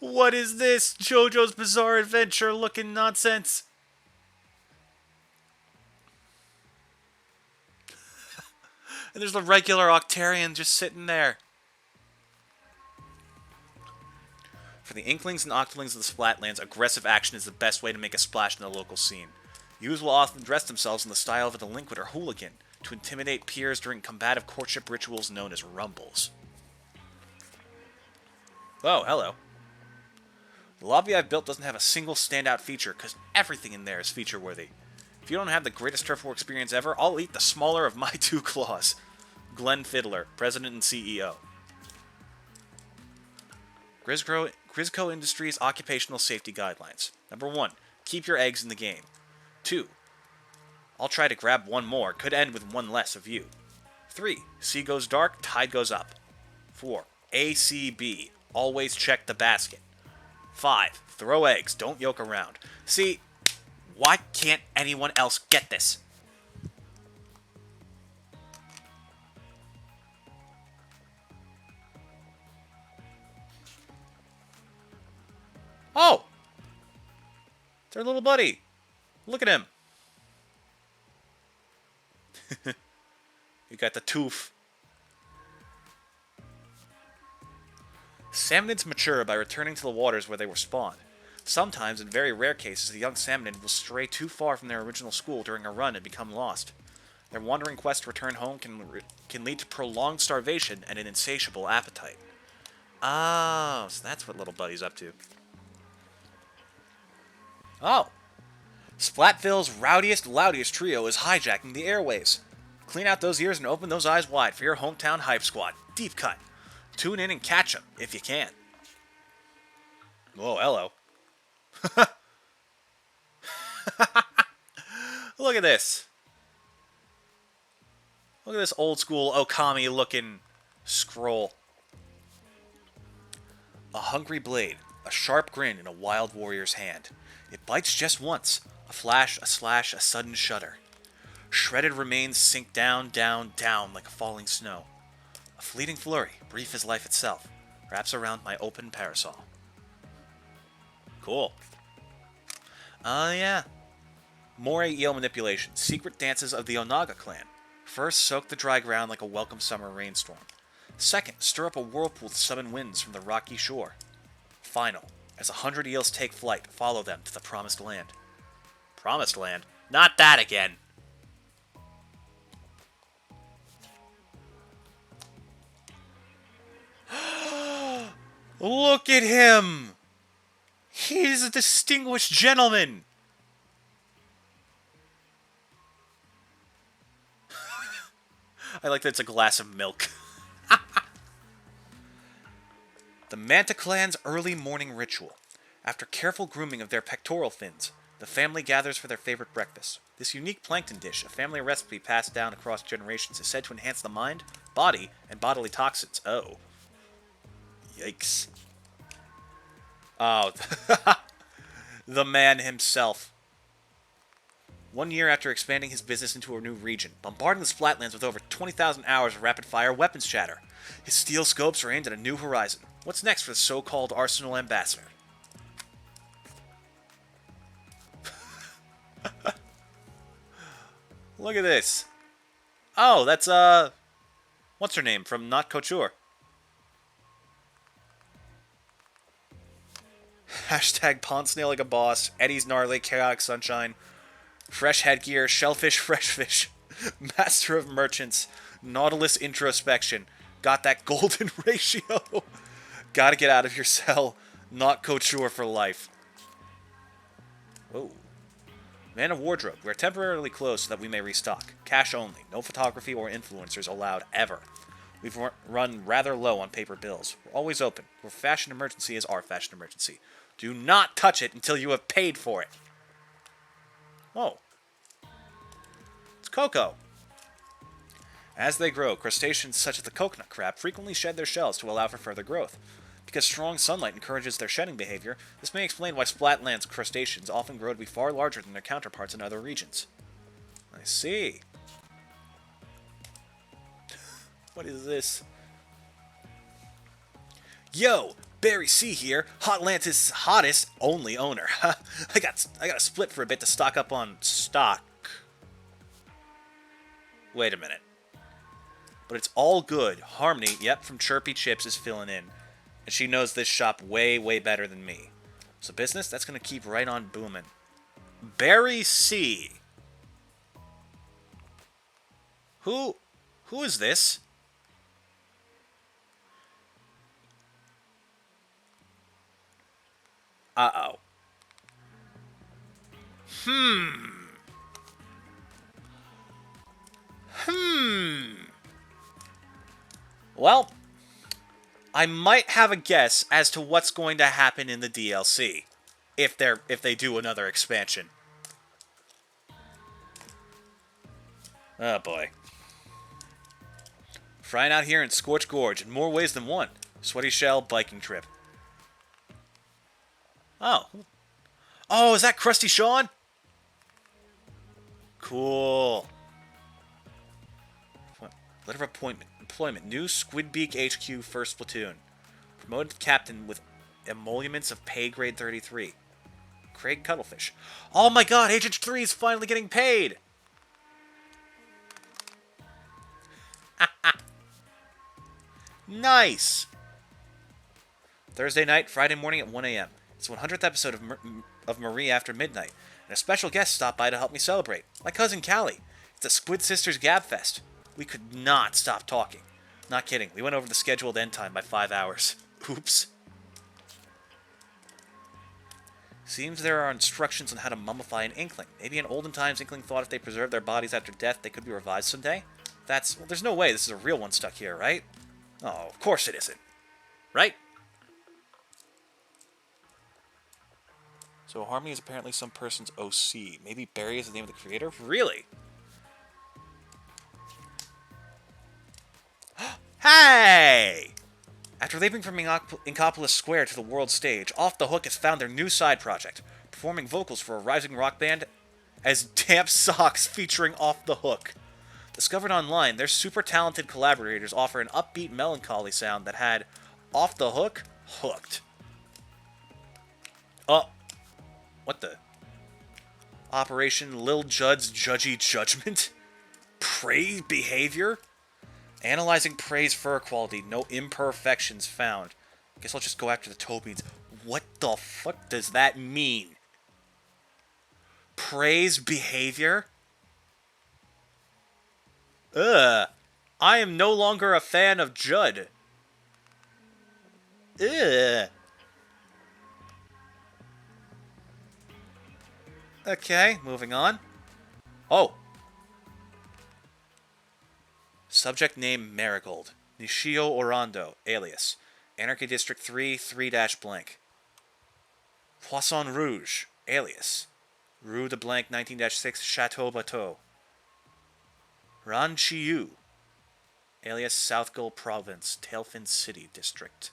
What is this? JoJo's Bizarre Adventure looking nonsense. And there's the regular Octarian just sitting there. For the Inklings and Octolings of the Splatlands, aggressive action is the best way to make a splash in the local scene. Youths will often dress themselves in the style of a delinquent or hooligan to intimidate peers during combative courtship rituals known as rumbles. Oh, hello. The lobby I've built doesn't have a single standout feature, because everything in there is feature-worthy. If you don't have the greatest turf war experience ever, I'll eat the smaller of my 2 claws. Glenn Fiddler, President and CEO. Grisco Industries Occupational Safety Guidelines. Number 1, keep your eggs in the game. 2, I'll try to grab 1 more, could end with 1 less of you. 3, sea goes dark, tide goes up. 4, ACB, always check the basket. 5, throw eggs, don't yoke around. See, why can't anyone else get this? Oh! Their little buddy. Look at him. You got the tooth. Salmonids mature by returning to the waters where they were spawned. Sometimes, in very rare cases, the young salmonid will stray too far from their original school during a run and become lost. Their wandering quest to return home can lead to prolonged starvation and an insatiable appetite. Oh, so that's what little buddy's up to. Oh. Splatville's rowdiest, loudiest trio is hijacking the airwaves. Clean out those ears and open those eyes wide for your hometown hype squad. Deep cut. Tune in and catch them, if you can. Whoa, hello. Look at this. Look at this old school Okami looking scroll. A hungry blade, a sharp grin in a wild warrior's hand. It bites just once. A flash, a slash, a sudden shudder. Shredded remains sink down, down, down like falling snow. A fleeting flurry, brief as life itself, wraps around my open parasol. Cool. Yeah. More eel manipulation. Secret dances of the Onaga clan. First, soak the dry ground like a welcome summer rainstorm. Second, stir up a whirlpool to summon winds from the rocky shore. Final, as 100 eels take flight, follow them to the promised land. Promised land? Not that again! Look at him! He's a distinguished gentleman! I like that it's a glass of milk. The Manta clan's early morning ritual. After careful grooming of their pectoral fins, the family gathers for their favorite breakfast. This unique plankton dish, a family recipe passed down across generations, is said to enhance the mind, body, and bodily toxins. Oh. Yikes. Oh. The man himself. 1 year after expanding his business into a new region, bombarding the Splatlands with over 20,000 hours of rapid-fire weapons chatter. His steel scopes are aimed at a new horizon. What's next for the so-called Arsenal Ambassador? Look at this. Oh, that's, what's her name from Not Couture? Hashtag pond snail like a boss. Eddie's gnarly, chaotic sunshine. Fresh headgear, shellfish, fresh fish. Master of merchants. Nautilus introspection. Got that golden ratio. Gotta get out of your cell. Not couture for life. Whoa. Man of wardrobe. We're temporarily closed so that we may restock. Cash only. No photography or influencers allowed ever. We've run rather low on paper bills. We're always open. Your fashion emergency is our fashion emergency. Do not touch it until you have paid for it. Oh. It's Coco. As they grow, crustaceans such as the coconut crab frequently shed their shells to allow for further growth. Because strong sunlight encourages their shedding behavior, this may explain why Splatlands crustaceans often grow to be far larger than their counterparts in other regions. I see. What is this? Yo, Barry C here, Hotlantis' hottest only owner. I got a split for a bit to stock up on stock. Wait a minute. But it's all good. Harmony, yep, from Chirpy Chips is filling in. And she knows this shop way, way better than me. So business, that's going to keep right on booming. Barry C. Who is this? Uh-oh. Well, I might have a guess as to what's going to happen in the DLC if they do another expansion. Oh boy. Frying out here in Scorch Gorge in more ways than one. Sweaty Shell biking trip. Oh. Oh, is that Krusty Sean? Cool. Letter of appointment. Employment. New Squidbeak HQ First Platoon. Promoted captain with emoluments of pay grade 33. Craig Cuttlefish. Oh my god, Agent 3 is finally getting paid! Nice! Thursday night, Friday morning at 1 a.m. It's the 100th episode of Marie After Midnight, and a special guest stopped by to help me celebrate. My cousin Callie. It's a Squid Sisters Gab Fest. We could not stop talking. Not kidding. We went over the scheduled end time by 5 hours. Oops. Seems there are instructions on how to mummify an Inkling. Maybe in olden times, Inkling thought if they preserved their bodies after death, they could be revived someday? Well, there's no way this is a real one stuck here, right? Oh, of course it isn't. Right? So Harmony is apparently some person's OC. Maybe Barry is the name of the creator? Really? Hey! After leaping from Inkopolis Square to the world stage, Off the Hook has found their new side project, performing vocals for a rising rock band as Damp Socks featuring Off the Hook. Discovered online, their super talented collaborators offer an upbeat melancholy sound that had Off the Hook hooked. Oh, what the? Operation Lil Judd's Judgy Judgment? Prey behavior? Analyzing prey's fur quality, no imperfections found. Guess I'll just go after the toe beans. What the fuck does that mean? Prey's behavior? Ugh. I am no longer a fan of Judd. Ugh. Okay, moving on. Oh. Subject name Marigold. Nishio Orando, alias. Anarchy District 3, 3-blank. Poisson Rouge, alias. Rue de Blanc 19-6, Chateau Bateau. Ran Chiyu, alias South Gull Province, Tailfin City District.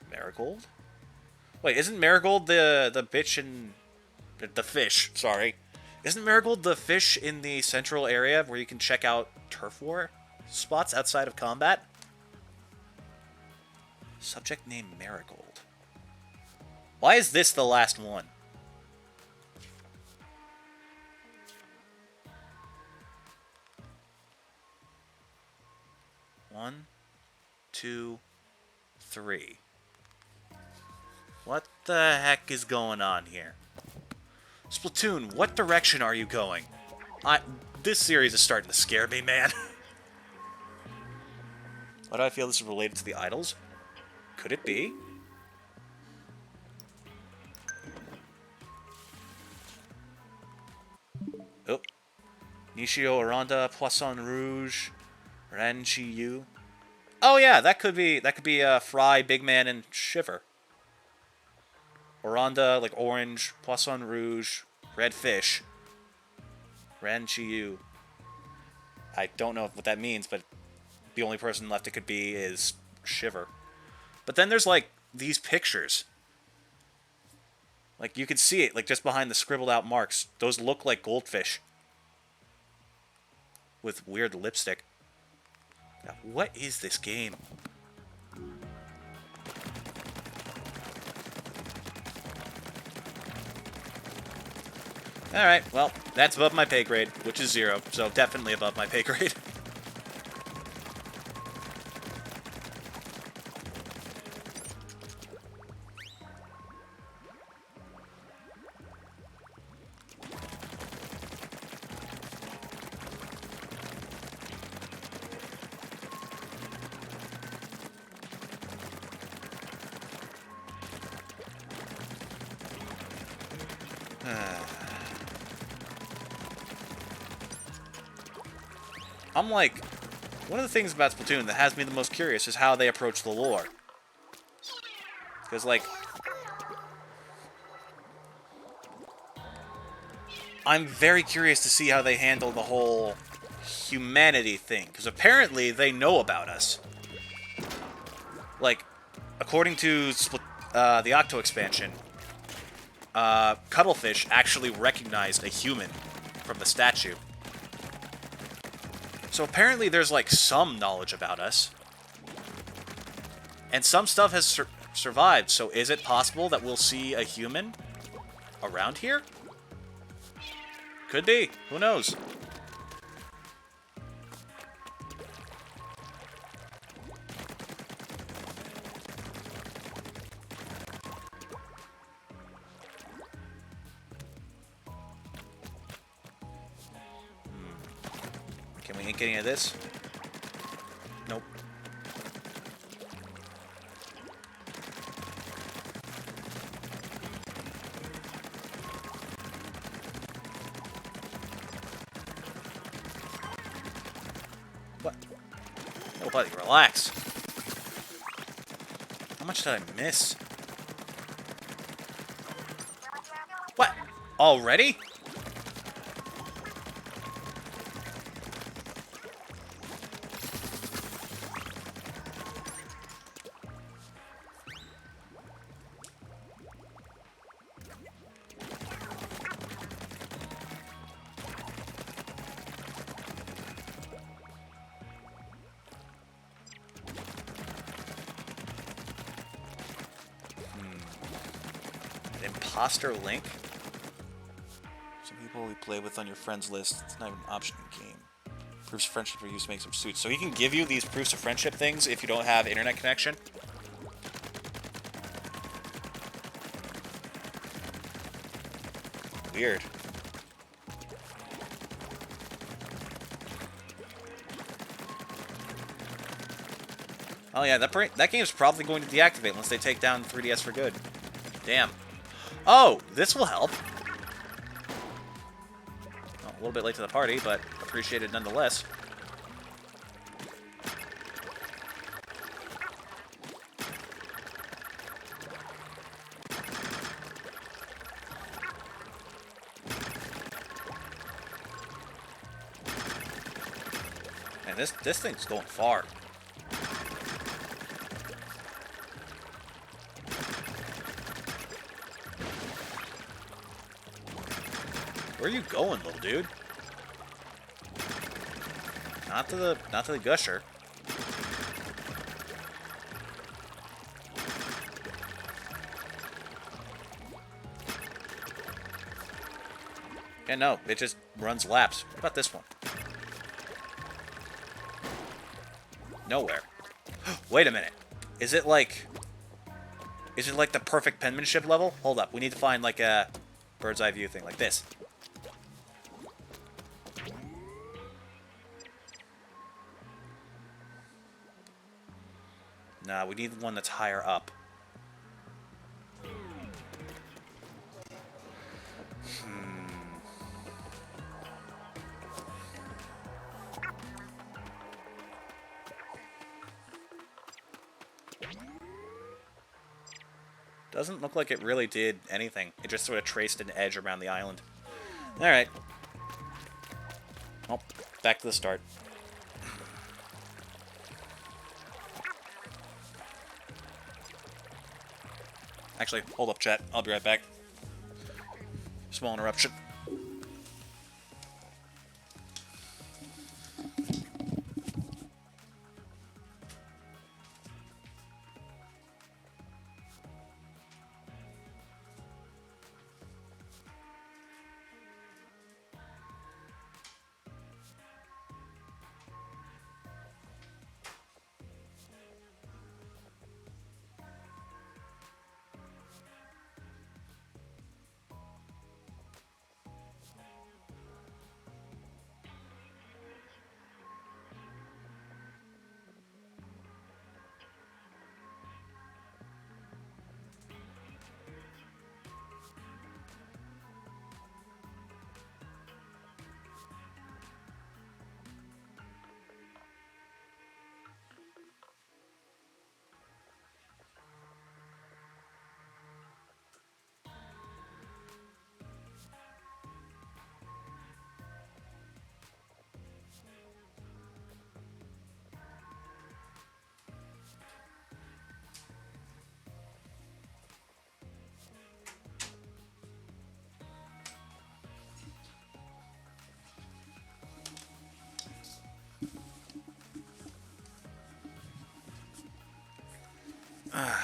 Marigold? Wait, isn't Marigold the bitch in... the fish, sorry. Isn't Marigold the fish in the central area where you can check out turf war spots outside of combat? Subject name Marigold. Why is this the last one? One, two, three. What the heck is going on here? Splatoon, what direction are you going? This series is starting to scare me, man. Why do I feel this is related to the idols? Could it be? Oh. Nishio Aranda, Poisson Rouge, Ran Chiyu. Oh yeah, that could be Fry, Big Man, and Shiver. Oranda, like orange, Poisson Rouge, red fish, Ran Chiyu. I don't know what that means, but the only person left it could be is Shiver. But then there's, like, these pictures. Like, you can see it, like, just behind the scribbled out marks. Those look like goldfish. With weird lipstick. Now, what is this game? Alright, well, that's above my pay grade, which is 0, so definitely above my pay grade. I'm like, one of the things about Splatoon that has me the most curious is how they approach the lore. Because, like, I'm very curious to see how they handle the whole humanity thing. Because apparently they know about us. Like, according to the Octo expansion, Cuttlefish actually recognized a human from the statue. So apparently there's, like, some knowledge about us. And some stuff has survived, so is it possible that we'll see a human around here? Could be. Who knows? Can we ink any of this? Nope. What? Oh, buddy, relax. How much did I miss? What? Already? Imposter Link? Some people we play with on your friends list. It's not even an option in the game. Proofs of friendship are used to make some suits. So he can give you these proofs of friendship things if you don't have internet connection. Weird. Oh yeah, that game's probably going to deactivate once they take down 3DS for good. Damn. Oh, this will help. Well, a little bit late to the party, but appreciated nonetheless. Man, this thing's going far. Where are you going, little dude? Not to the gusher. Yeah, no, it just runs laps. What about this one? Nowhere. Wait a minute. Is it like the perfect penmanship level? Hold up, we need to find like a bird's eye view thing like this. Nah, we need one that's higher up. Doesn't look like it really did anything. It just sort of traced an edge around the island. Alright. Well, back to the start. Actually, hold up, chat. I'll be right back. Small interruption.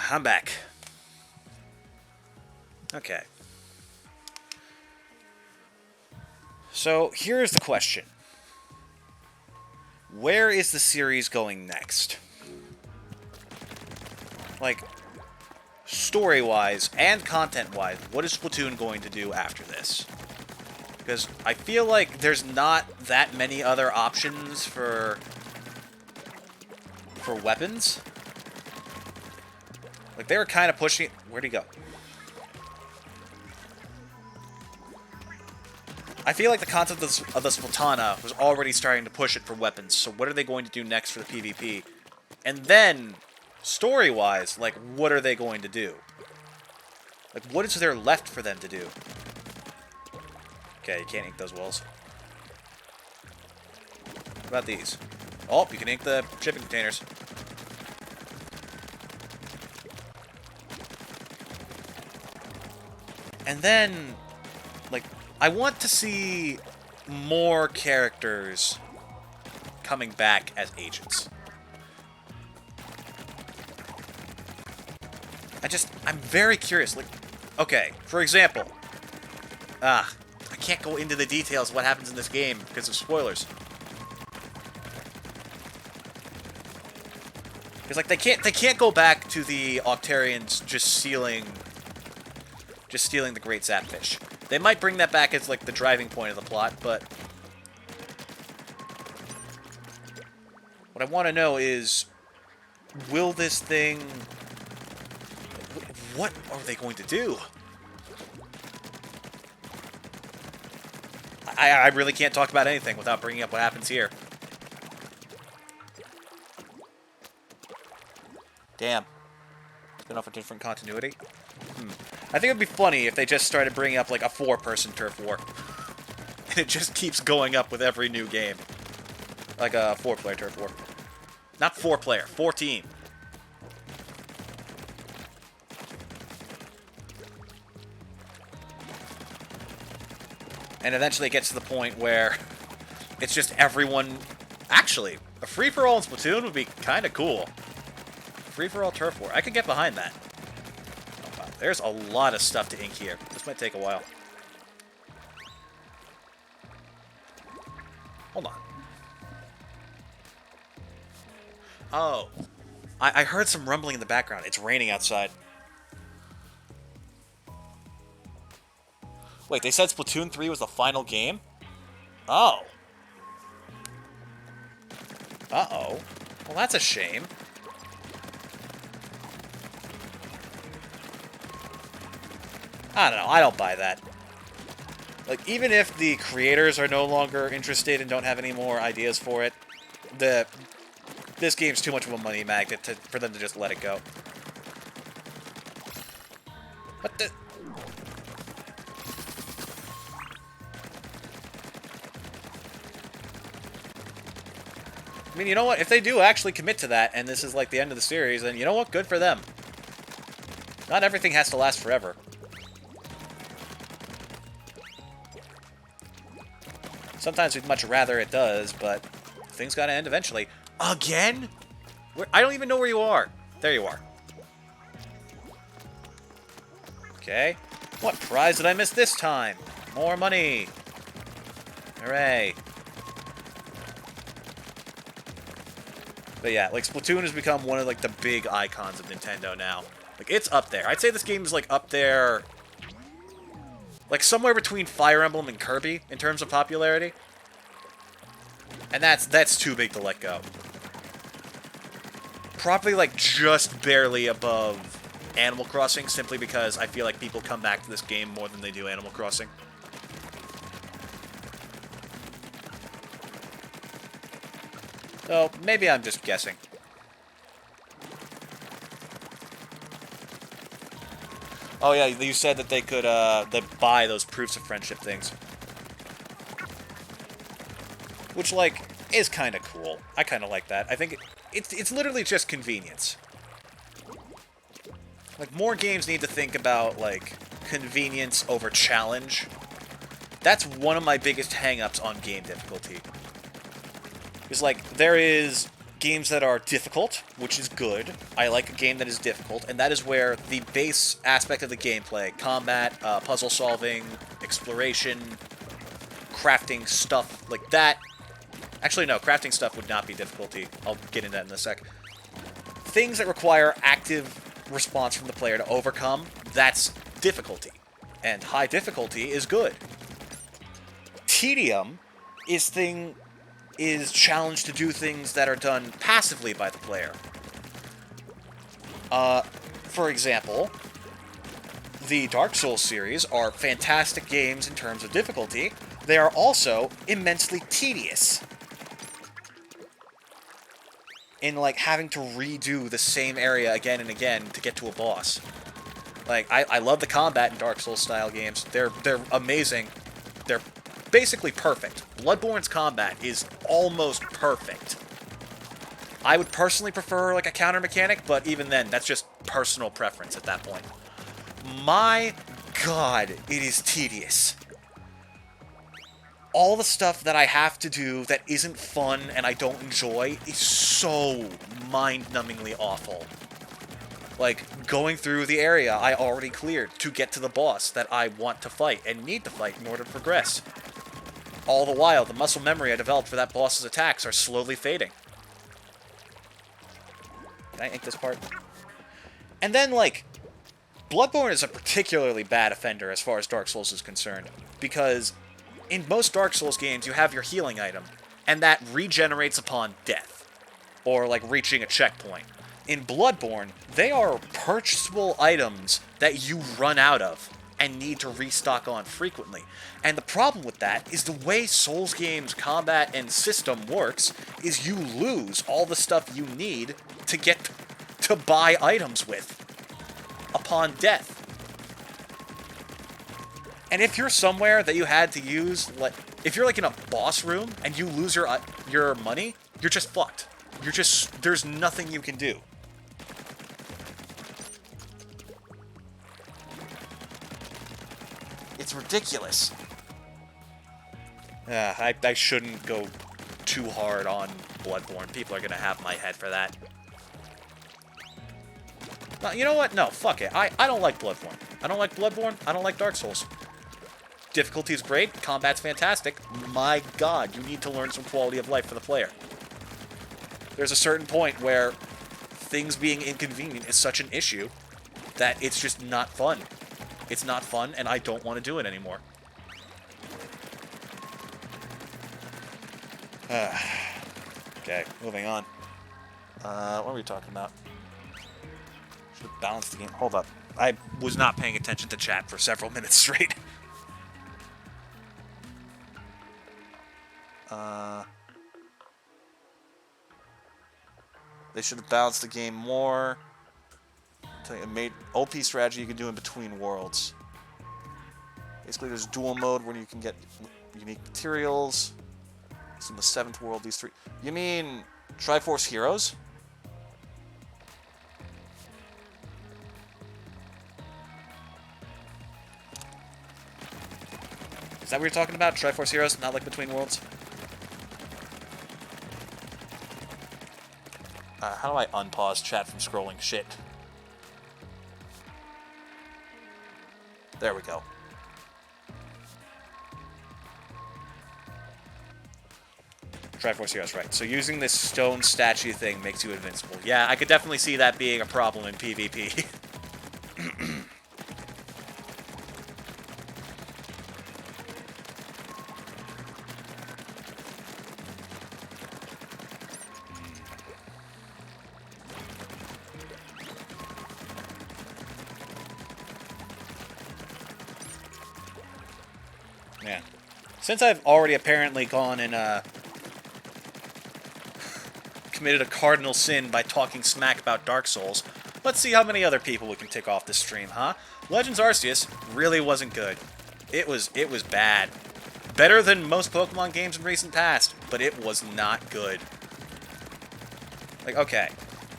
I'm back. Okay. So, here's the question. Where is the series going next? Like, story-wise and content-wise, what is Splatoon going to do after this? Because I feel like there's not that many other options for weapons. Like, they were kind of pushing it. Where'd he go? I feel like the concept of the Splatana was already starting to push it for weapons, so what are they going to do next for the PvP? And then, story-wise, like, what are they going to do? Like, what is there left for them to do? Okay, you can't ink those walls. What about these? Oh, you can ink the shipping containers. And then, like, I want to see more characters coming back as agents. I'm very curious. Like, Okay, for example, I can't go into the details of what happens in this game because of spoilers. Because like they can't go back to the Octarians just stealing the Great Zapfish. They might bring that back as like the driving point of the plot, but what I want to know is, will this thing? What are they going to do? I really can't talk about anything without bringing up what happens here. Damn. Spin off a different continuity? I think it'd be funny if they just started bringing up, like, a 4-person turf war. And it just keeps going up with every new game. Like a 4-player turf war. Not 4-player, 4-team. And eventually it gets to the point where it's just everyone... Actually, a free-for-all in Splatoon would be kind of cool. Free-for-all turf war. I could get behind that. Oh, wow. There's a lot of stuff to ink here. This might take a while. Hold on. Oh. I heard some rumbling in the background. It's raining outside. Wait, they said Splatoon 3 was the final game? Oh. Uh-oh. Well, that's a shame. I don't know. I don't buy that. Like, even if the creators are no longer interested and don't have any more ideas for it, this game's too much of a money magnet for them to just let it go. What the... I mean, you know what? If they do actually commit to that, and this is like the end of the series, then you know what? Good for them. Not everything has to last forever. Sometimes we'd much rather it does, but things gotta end eventually. Again? I don't even know where you are. There you are. Okay. What prize did I miss this time? More money. Hooray. But yeah, like, Splatoon has become one of, like, the big icons of Nintendo now. Like, it's up there. I'd say this game is, like, up there... like, somewhere between Fire Emblem and Kirby in terms of popularity. And that's too big to let go. Probably, like, just barely above Animal Crossing, simply because I feel like people come back to this game more than they do Animal Crossing. So, maybe I'm just guessing. Oh yeah, you said that they could buy those proofs of friendship things. Which, like, is kind of cool. I kind of like that. I think it's literally just convenience. Like, more games need to think about, like, convenience over challenge. That's one of my biggest hang-ups on game difficulty. Is like, there is games that are difficult, which is good. I like a game that is difficult, and that is where the base aspect of the gameplay, combat, puzzle solving, exploration, crafting stuff like that. Actually, no, crafting stuff would not be difficulty. I'll get into that in a sec. Things that require active response from the player to overcome, that's difficulty. And high difficulty is good. Tedium is challenged to do things that are done passively by the player. For example, the Dark Souls series are fantastic games in terms of difficulty. They are also immensely tedious in, like, having to redo the same area again and again to get to a boss. Like, I love the combat in Dark Souls style games. They're amazing. They're basically perfect. Bloodborne's combat is almost perfect. I would personally prefer, like, a counter mechanic, but even then, that's just personal preference at that point. My God, it is tedious. All the stuff that I have to do that isn't fun and I don't enjoy is so mind-numbingly awful. Like, going through the area I already cleared to get to the boss that I want to fight and need to fight in order to progress. All the while, the muscle memory I developed for that boss's attacks are slowly fading. Can I ink this part? And then, like, Bloodborne is a particularly bad offender as far as Dark Souls is concerned, because in most Dark Souls games, you have your healing item, and that regenerates upon death, or, like, reaching a checkpoint. In Bloodborne, they are purchasable items that you run out of and need to restock on frequently. And the problem with that is the way Souls games combat and system works is you lose all the stuff you need to get to buy items with upon death. And if you're somewhere that you had to use, like, if you're like in a boss room and you lose your money, you're just fucked. There's nothing you can do. It's ridiculous. I shouldn't go too hard on Bloodborne. People are gonna have my head for that. No, you know what? No, fuck it. I don't like Bloodborne. I don't like Bloodborne. I don't like Dark Souls. Difficulty's great. Combat's fantastic. My god, you need to learn some quality of life for the player. There's a certain point where things being inconvenient is such an issue that it's just not fun. It's not fun, and I don't want to do it anymore. Okay, moving on. What were we talking about? Should have balanced the game. Hold up. I was not paying attention to chat for several minutes straight. They should have balanced the game more. Made OP strategy you can do in between worlds. Basically, there's dual mode where you can get unique materials. It's in the 7th world, these 3. You mean Triforce Heroes? Is that what you're talking about? Triforce Heroes, not like Between Worlds? How do I unpause chat from scrolling shit? There we go. Triforce Heroes, right. So using this stone statue thing makes you invincible. Yeah, I could definitely see that being a problem in PvP. Man. Since I've already apparently gone and, committed a cardinal sin by talking smack about Dark Souls, let's see how many other people we can tick off this stream, huh? Legends Arceus really wasn't good. It was bad. Better than most Pokemon games in recent past, but it was not good. Like, okay,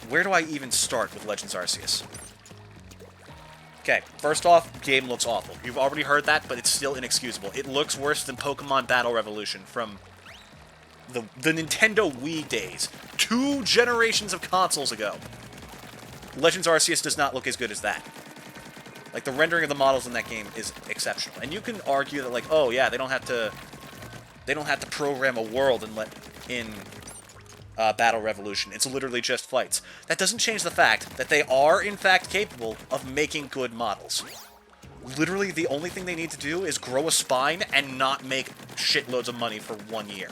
where do I even start with Legends Arceus? Okay, first off, game looks awful. You've already heard that, but it's still inexcusable. It looks worse than Pokemon Battle Revolution from the Nintendo Wii days. 2 generations of consoles ago. Legends Arceus does not look as good as that. Like, the rendering of the models in that game is exceptional. And you can argue that, like, oh yeah, they don't have to program a world and let in Battle Revolution. It's literally just fights. That doesn't change the fact that they are, in fact, capable of making good models. Literally, the only thing they need to do is grow a spine and not make shitloads of money for 1 year.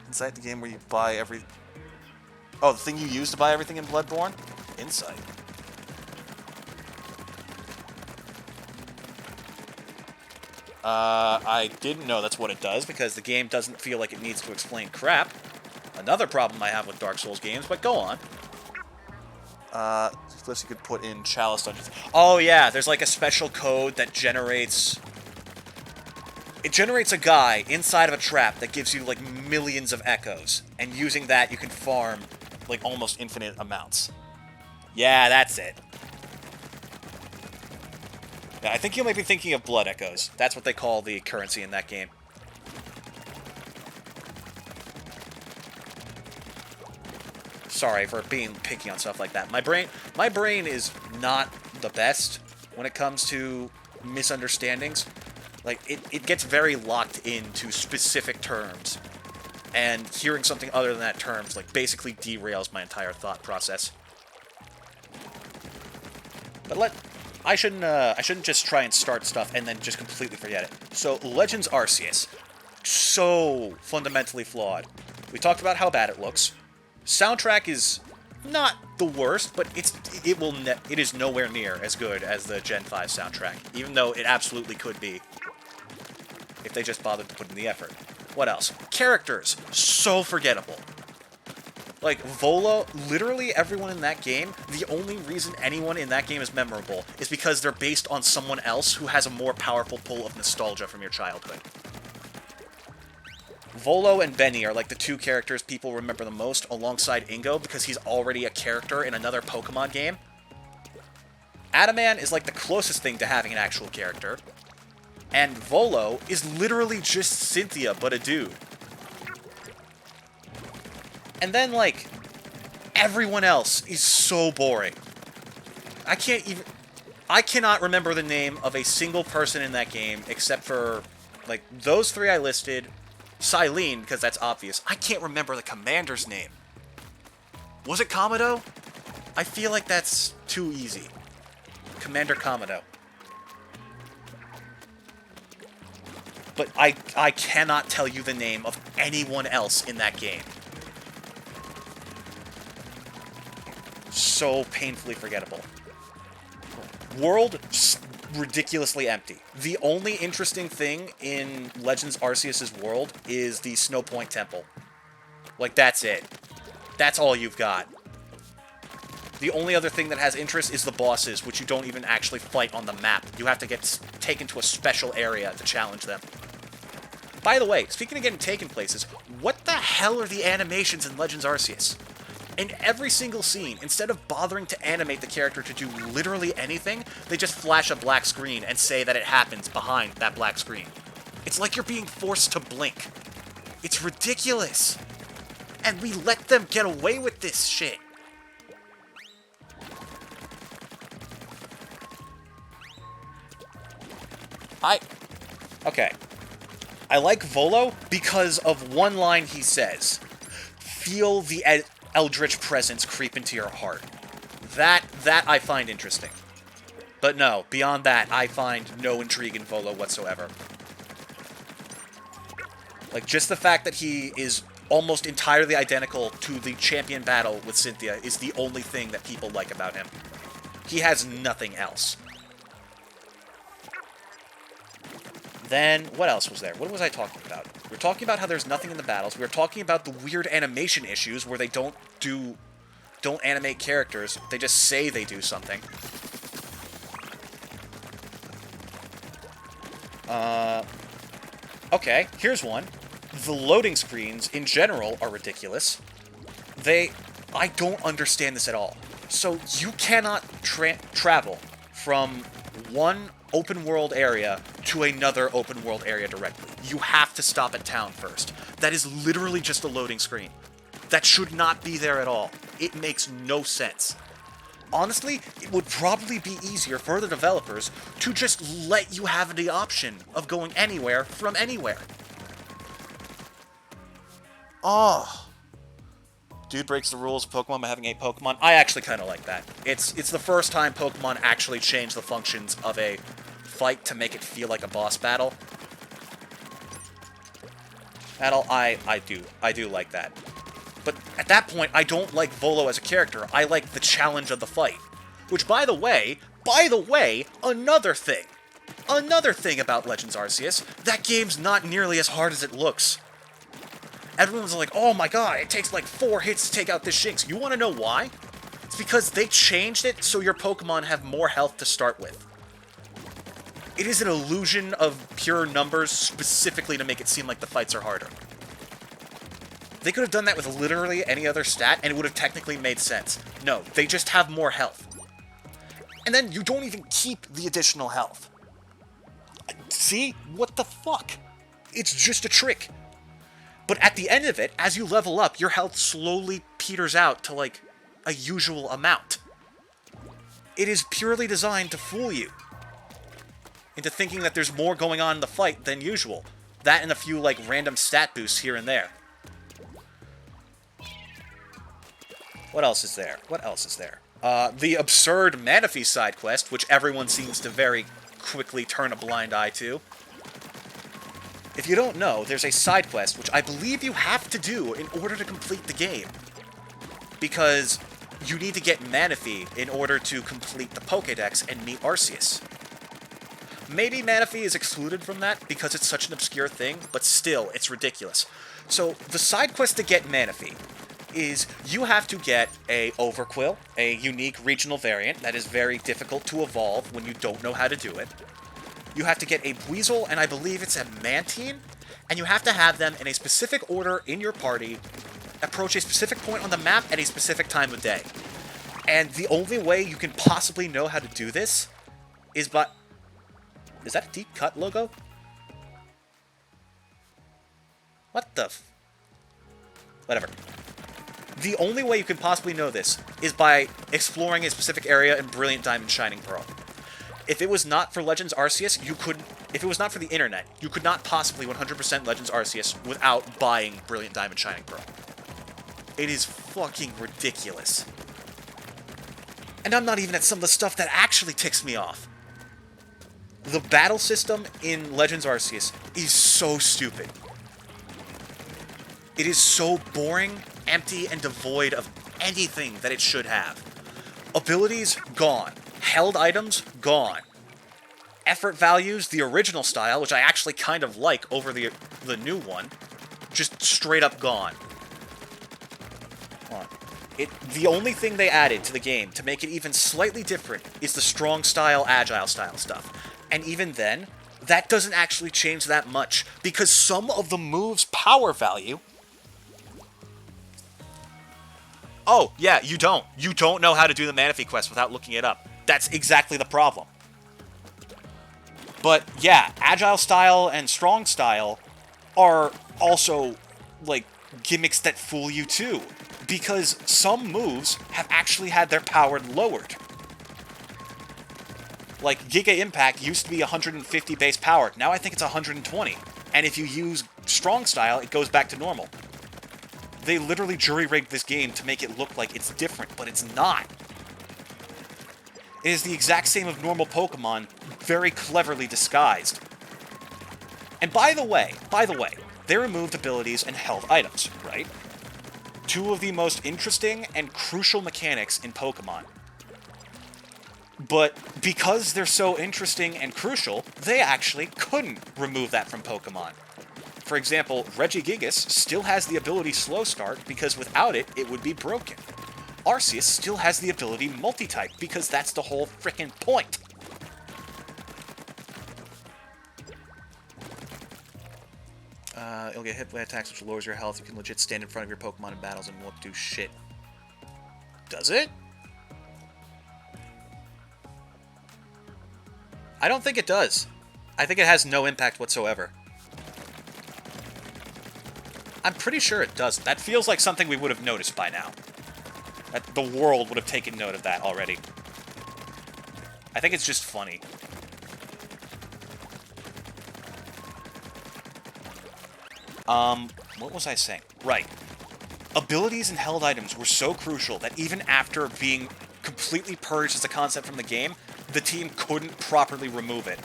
Inside the game where you buy every... Oh, the thing you use to buy everything in Bloodborne? Insight. I didn't know that's what it does, because the game doesn't feel like it needs to explain crap. Another problem I have with Dark Souls games, but go on. Cliffs you could put in Chalice Dungeons. Oh yeah, there's like a special code that generates... It generates a guy inside of a trap that gives you, like, millions of echoes. And using that, you can farm, like, almost infinite amounts. Yeah, that's it. Yeah, I think you might be thinking of Blood Echoes. That's what they call the currency in that game. Sorry for being picky on stuff like that. My brain is not the best when it comes to misunderstandings. Like, it gets very locked into specific terms. And hearing something other than that terms, like, basically derails my entire thought process. But I shouldn't just try and start stuff and then just completely forget it. So, Legends Arceus. So fundamentally flawed. We talked about how bad it looks. Soundtrack is not the worst, but it is nowhere near as good as the Gen 5 soundtrack, even though it absolutely could be if they just bothered to put in the effort. What else? Characters. So forgettable. Like, Volo, literally everyone in that game, the only reason anyone in that game is memorable is because they're based on someone else who has a more powerful pull of nostalgia from your childhood. Volo and Benny are like the two characters people remember the most, alongside Ingo, because he's already a character in another Pokemon game. Adaman is like the closest thing to having an actual character. And Volo is literally just Cynthia, but a dude. And then, like, everyone else is so boring. I cannot remember the name of a single person in that game, except for, like, those three I listed. Silene, because that's obvious. I can't remember the commander's name. Was it Komodo? I feel like that's too easy. Commander Komodo. But I cannot tell you the name of anyone else in that game. So painfully forgettable. World, ridiculously empty. The only interesting thing in Legends Arceus' world is the Snow Point Temple. Like, that's it. That's all you've got. The only other thing that has interest is the bosses, which you don't even actually fight on the map. You have to get taken to a special area to challenge them. By the way, speaking of getting taken places, what the hell are the animations in Legends Arceus? In every single scene, instead of bothering to animate the character to do literally anything, they just flash a black screen and say that it happens behind that black screen. It's like you're being forced to blink. It's ridiculous. And we let them get away with this shit. Okay. I like Volo because of one line he says. Feel the eldritch presence creep into your heart. That I find interesting. But no, beyond that, I find no intrigue in Volo whatsoever. Like, just the fact that he is almost entirely identical to the champion battle with Cynthia is the only thing that people like about him. He has nothing else. Then, what else was there? What was I talking about? We were talking about how there's nothing in the battles. We were talking about the weird animation issues where they don't animate characters. They just say they do something. Okay, here's one. The loading screens, in general, are ridiculous. I don't understand this at all. So, you cannot travel from one open world area to another open world area directly. You have to stop at town first. That is literally just a loading screen. That should not be there at all. It makes no sense. Honestly, it would probably be easier for the developers to just let you have the option of going anywhere from anywhere. Oh. Dude breaks the rules of Pokemon by having 8 Pokemon. I actually kind of like that. It's the first time Pokemon actually changed the functions of a fight to make it feel like a boss battle. I do like that. But at that point, I don't like Volo as a character. I like the challenge of the fight. Which, by the way, another thing about Legends Arceus, that game's not nearly as hard as it looks. Everyone's like, oh my god, it takes like 4 hits to take out this Shinx. You want to know why? It's because they changed it so your Pokemon have more health to start with. It is an illusion of pure numbers specifically to make it seem like the fights are harder. They could have done that with literally any other stat, and it would have technically made sense. No, they just have more health. And then you don't even keep the additional health. See? What the fuck? It's just a trick. But at the end of it, as you level up, your health slowly peters out to, like, a usual amount. It is purely designed to fool you into thinking that there's more going on in the fight than usual. That and a few, like, random stat boosts here and there. What else is there? What else is there? The absurd Manaphy side quest, which everyone seems to very quickly turn a blind eye to. If you don't know, there's a side quest, which I believe you have to do in order to complete the game. Because you need to get Manaphy in order to complete the Pokédex and meet Arceus. Maybe Manaphy is excluded from that because it's such an obscure thing, but still, it's ridiculous. So, the side quest to get Manaphy is you have to get a Overquill, a unique regional variant that is very difficult to evolve when you don't know how to do it. You have to get a Weasel, and I believe it's a Mantine, and you have to have them in a specific order in your party, approach a specific point on the map at a specific time of day. And the only way you can possibly know how to do this is by... Is that a deep cut logo? What the Whatever. The only way you can possibly know this is by exploring a specific area in Brilliant Diamond Shining Pearl. If it was not for Legends Arceus, you couldn't... If it was not for the internet, you could not possibly 100% Legends Arceus without buying Brilliant Diamond Shining Pearl. It is fucking ridiculous. And I'm not even at some of the stuff that actually ticks me off. The battle system in Legends Arceus is so stupid. It is so boring, empty, and devoid of anything that it should have. Abilities, gone. Held items, gone. Effort values, the original style, which I actually kind of like over the new one, just straight up gone. Hold on. The only thing they added to the game to make it even slightly different is the strong style, agile style stuff. And even then, that doesn't actually change that much, because some of the moves' power value... Oh, yeah, you don't. You don't know how to do the Manaphy quest without looking it up. That's exactly the problem. But, yeah, agile style and strong style are also, like, gimmicks that fool you too. Because some moves have actually had their power lowered. Like, Giga Impact used to be 150 base power. Now I think it's 120. And if you use strong style, it goes back to normal. They literally jury-rigged this game to make it look like it's different, but it's not. It is the exact same of normal Pokemon, very cleverly disguised. And by the way, they removed abilities and held items, right? Two of the most interesting and crucial mechanics in Pokemon. But because they're so interesting and crucial, they actually couldn't remove that from Pokemon. For example, Regigigas still has the ability Slow Start because without it, it would be broken. Arceus still has the ability Multi-Type because that's the whole frickin' point. You'll get hit by attacks which lowers your health. You can legit stand in front of your Pokemon in battles and won't do shit. Does it? I don't think it does. I think it has no impact whatsoever. I'm pretty sure it does. That feels like something we would have noticed by now. That the world would have taken note of that already. I think it's just funny. What was I saying? Right. Abilities and held items were so crucial that even after being completely purged as a concept from the game, the team couldn't properly remove it.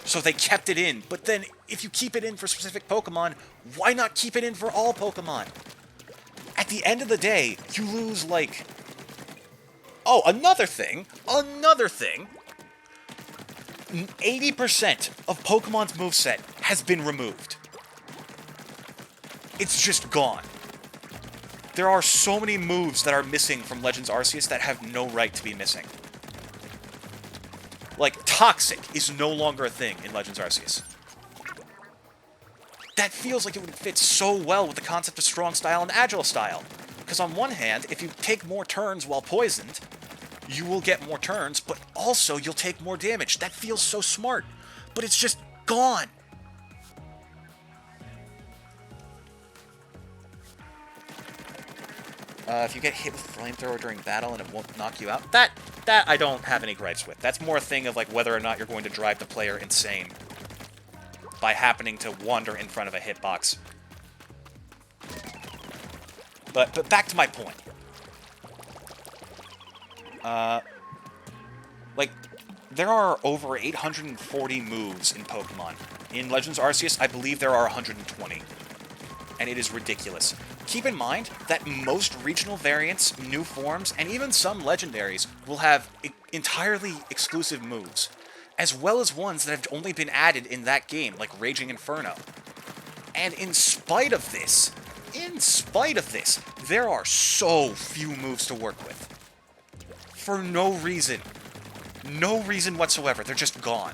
So they kept it in, but then if you keep it in for specific Pokemon, why not keep it in for all Pokemon? At the end of the day, you lose, like... Oh, another thing! 80% of Pokemon's moveset has been removed. It's just gone. There are so many moves that are missing from Legends Arceus that have no right to be missing. Like, Toxic is no longer a thing in Legends Arceus. That feels like it would fit so well with the concept of strong style and agile style. Because on one hand, if you take more turns while poisoned, you will get more turns, but also you'll take more damage. That feels so smart. But it's just gone. If you get hit with flamethrower during battle and it won't knock you out, that I don't have any gripes with. That's more a thing of like whether or not you're going to drive the player insane by happening to wander in front of a hitbox. But back to my point. Like, there are over 840 moves in Pokemon. In Legends Arceus, I believe there are 120. And it is ridiculous. Keep in mind that most regional variants, new forms, and even some legendaries will have entirely exclusive moves, as well as ones that have only been added in that game, like Raging Inferno. And in spite of this, there are so few moves to work with. For no reason. No reason whatsoever. They're just gone.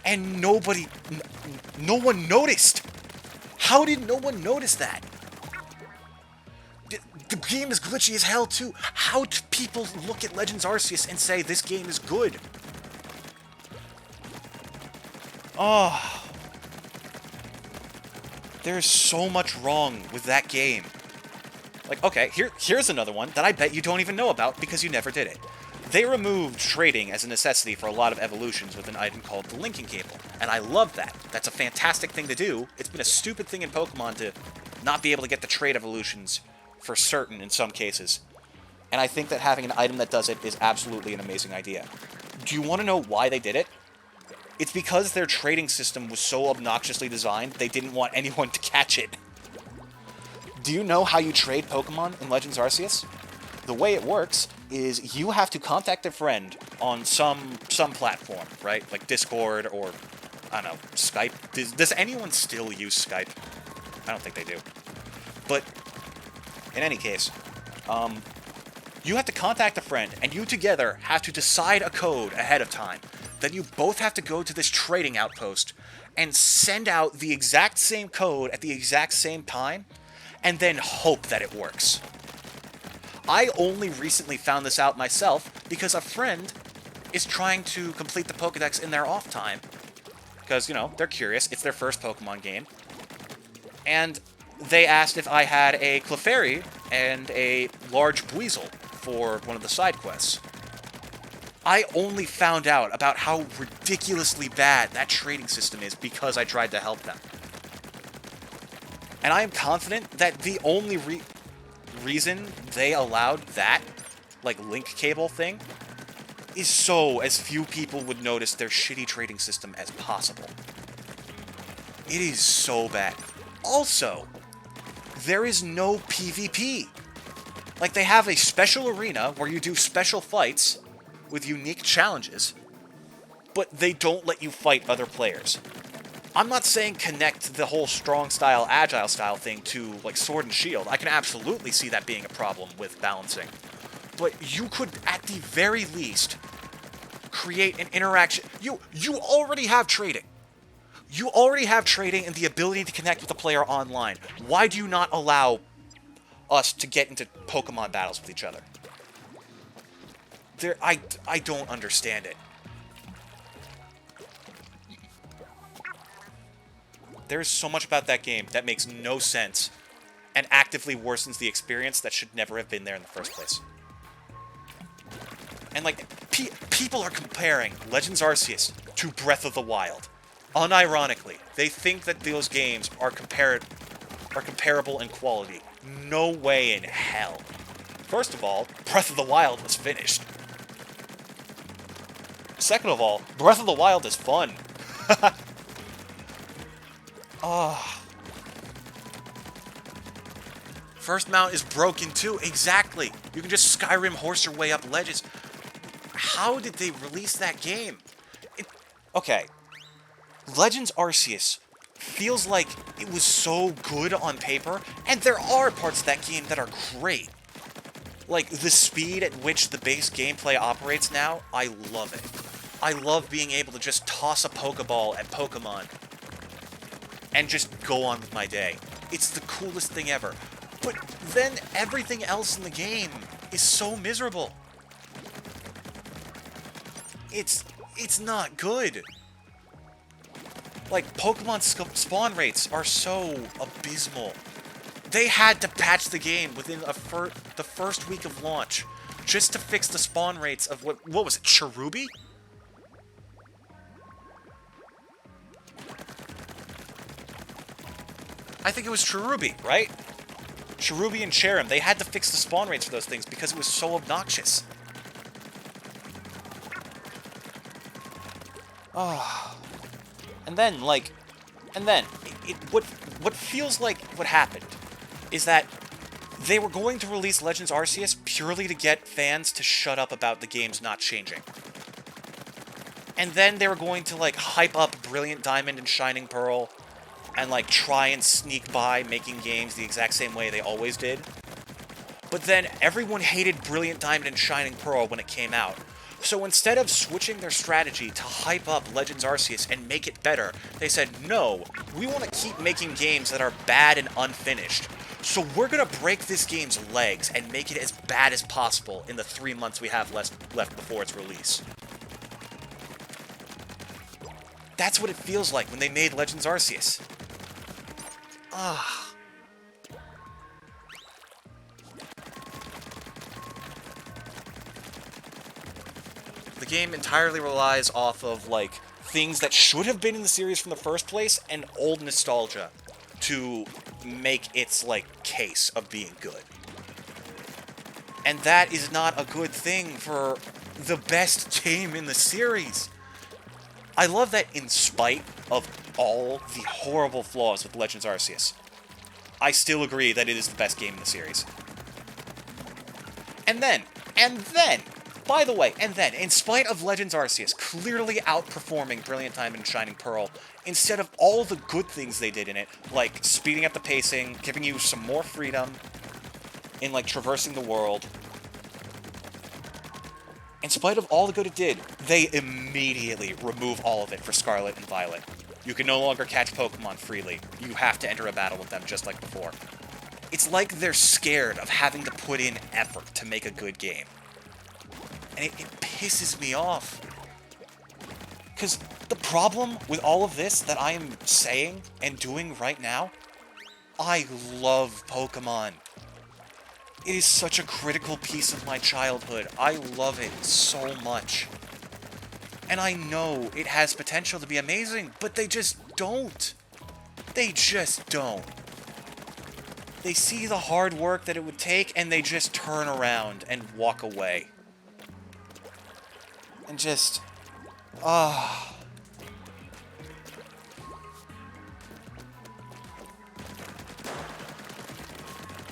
And no one noticed. How did no one notice that? The game is glitchy as hell, too. How do people look at Legends Arceus and say this game is good? Oh. There's so much wrong with that game. Like, okay, here's another one that I bet you don't even know about because you never did it. They removed trading as a necessity for a lot of evolutions with an item called the linking cable, and I love that. That's a fantastic thing to do. It's been a stupid thing in Pokemon to not be able to get the trade evolutions for certain in some cases. And I think that having an item that does it is absolutely an amazing idea. Do you want to know why they did it? It's because their trading system was so obnoxiously designed, they didn't want anyone to catch it. Do you know how you trade Pokemon in Legends Arceus? The way it works is you have to contact a friend on some platform, right? Like Discord or, I don't know, Skype. Does anyone still use Skype? I don't think they do. But, in any case, you have to contact a friend, and you together have to decide a code ahead of time. Then you both have to go to this trading outpost and send out the exact same code at the exact same time, and then hope that it works. I only recently found this out myself because a friend is trying to complete the Pokedex in their off time. Because, you know, they're curious. It's their first Pokemon game. And they asked if I had a Clefairy and a large Buizel for one of the side quests. I only found out about how ridiculously bad that trading system is because I tried to help them. And I am confident that the only reason they allowed that, like, link cable thing, is so as few people would notice their shitty trading system as possible. It is so bad. Also, there is no PvP. Like, they have a special arena where you do special fights with unique challenges, but they don't let you fight other players. I'm not saying connect the whole strong style, agile style thing to, like, Sword and Shield. I can absolutely see that being a problem with balancing. But you could, at the very least, create an interaction. You already have trading. You already have trading and the ability to connect with a player online. Why do you not allow us to get into Pokemon battles with each other? I don't understand it. There's so much about that game that makes no sense and actively worsens the experience that should never have been there in the first place. And, like, people are comparing Legends Arceus to Breath of the Wild. Unironically, they think that those games are comparable in quality. No way in hell. First of all, Breath of the Wild was finished. Second of all, Breath of the Wild is fun. Oh. First mount is broken too. Exactly. You can just Skyrim horse your way up ledges. How did they release that game? Okay. Legends Arceus feels like it was so good on paper, and there are parts of that game that are great. Like, the speed at which the base gameplay operates now, I love it. I love being able to just toss a Pokeball at Pokemon and just go on with my day. It's the coolest thing ever. But then everything else in the game is so miserable. It's not good. Like, Pokemon spawn rates are so abysmal. They had to patch the game within the first week of launch just to fix the spawn rates of what was it, Cherubi? I think it was Cherubi, right? Cherubi and Cherrim, they had to fix the spawn rates for those things because it was so obnoxious. Oh. And then, like, what feels like what happened is that they were going to release Legends Arceus purely to get fans to shut up about the games not changing. And then they were going to, like, hype up Brilliant Diamond and Shining Pearl and, like, try and sneak by making games the exact same way they always did. But then everyone hated Brilliant Diamond and Shining Pearl when it came out. So instead of switching their strategy to hype up Legends Arceus and make it better, they said, no, we want to keep making games that are bad and unfinished. So we're going to break this game's legs and make it as bad as possible in the 3 months we have left before its release. That's what it feels like when they made Legends Arceus. Ah. The game entirely relies off of, like, things that should have been in the series from the first place and old nostalgia to make its, like, case of being good. And that is not a good thing for the best game in the series. I love that in spite of all the horrible flaws with Legends Arceus, I still agree that it is the best game in the series. And then, by the way, in spite of Legends Arceus clearly outperforming Brilliant Diamond and Shining Pearl, instead of all the good things they did in it, like speeding up the pacing, giving you some more freedom in, like, traversing the world, in spite of all the good it did, they immediately remove all of it for Scarlet and Violet. You can no longer catch Pokemon freely. You have to enter a battle with them just like before. It's like they're scared of having to put in effort to make a good game. And it pisses me off. Because the problem with all of this that I am saying and doing right now, I love Pokemon. It is such a critical piece of my childhood. I love it so much. And I know it has potential to be amazing, but they just don't. They just don't. They see the hard work that it would take, and they just turn around and walk away. And just...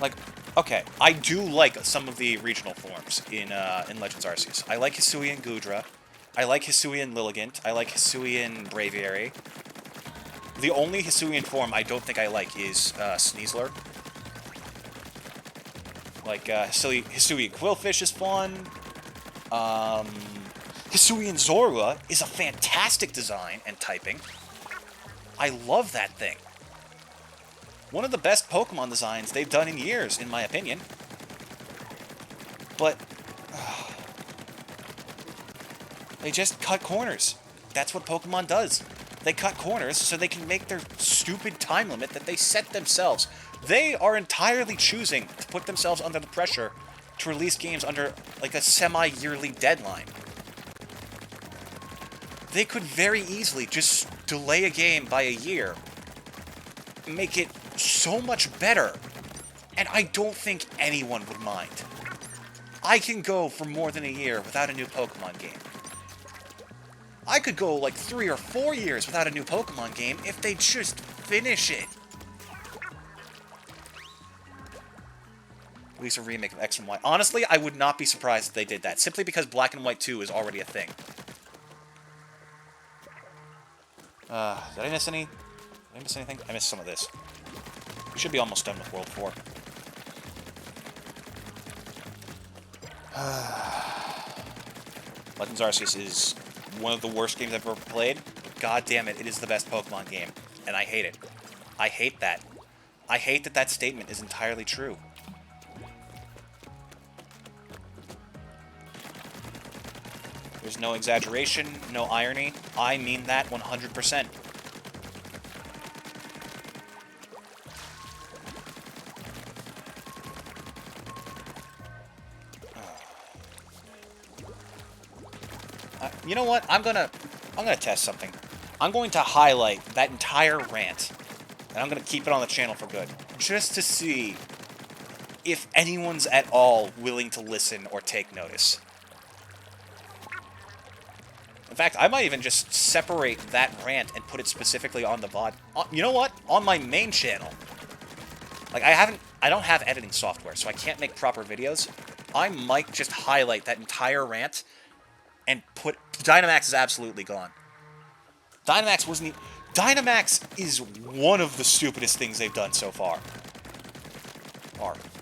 Like, okay, I do like some of the regional forms in Legends Arceus. I like Hisuian Gudra. I like Hisuian Lilligant. I like Hisuian Braviary. The only Hisuian form I don't think I like is Sneasler. Like, Hisuian Quillfish is fun. Hisuian Zorua is a fantastic design and typing. I love that thing. One of the best Pokemon designs they've done in years, in my opinion. But... they just cut corners. That's what Pokemon does. They cut corners so they can make their stupid time limit that they set themselves. They are entirely choosing to put themselves under the pressure to release games under, like, a semi-yearly deadline. They could very easily just delay a game by a year, make it so much better, and I don't think anyone would mind. I can go for more than a year without a new Pokemon game. I could go like 3 or 4 years without a new Pokemon game if they just finish it. Release a remake of X and Y. Honestly, I would not be surprised if they did that, simply because Black and White 2 is already a thing. Did I miss any? Did I miss anything? I missed some of this. We should be almost done with World 4. Legends Arceus is one of the worst games I've ever played. God damn it, it is the best Pokemon game. And I hate it. I hate that. I hate that that statement is entirely true. There's no exaggeration, no irony. I mean that 100%. You know what? I'm gonna test something. I'm going to highlight that entire rant, and I'm gonna keep it on the channel for good, just to see if anyone's at all willing to listen or take notice. In fact, I might even just separate that rant and put it specifically on the VOD. You know what? On my main channel. Like, I don't have editing software, so I can't make proper videos. I might just highlight that entire rant and put... Dynamax is absolutely gone. Dynamax wasn't even... Dynamax is one of the stupidest things they've done so far.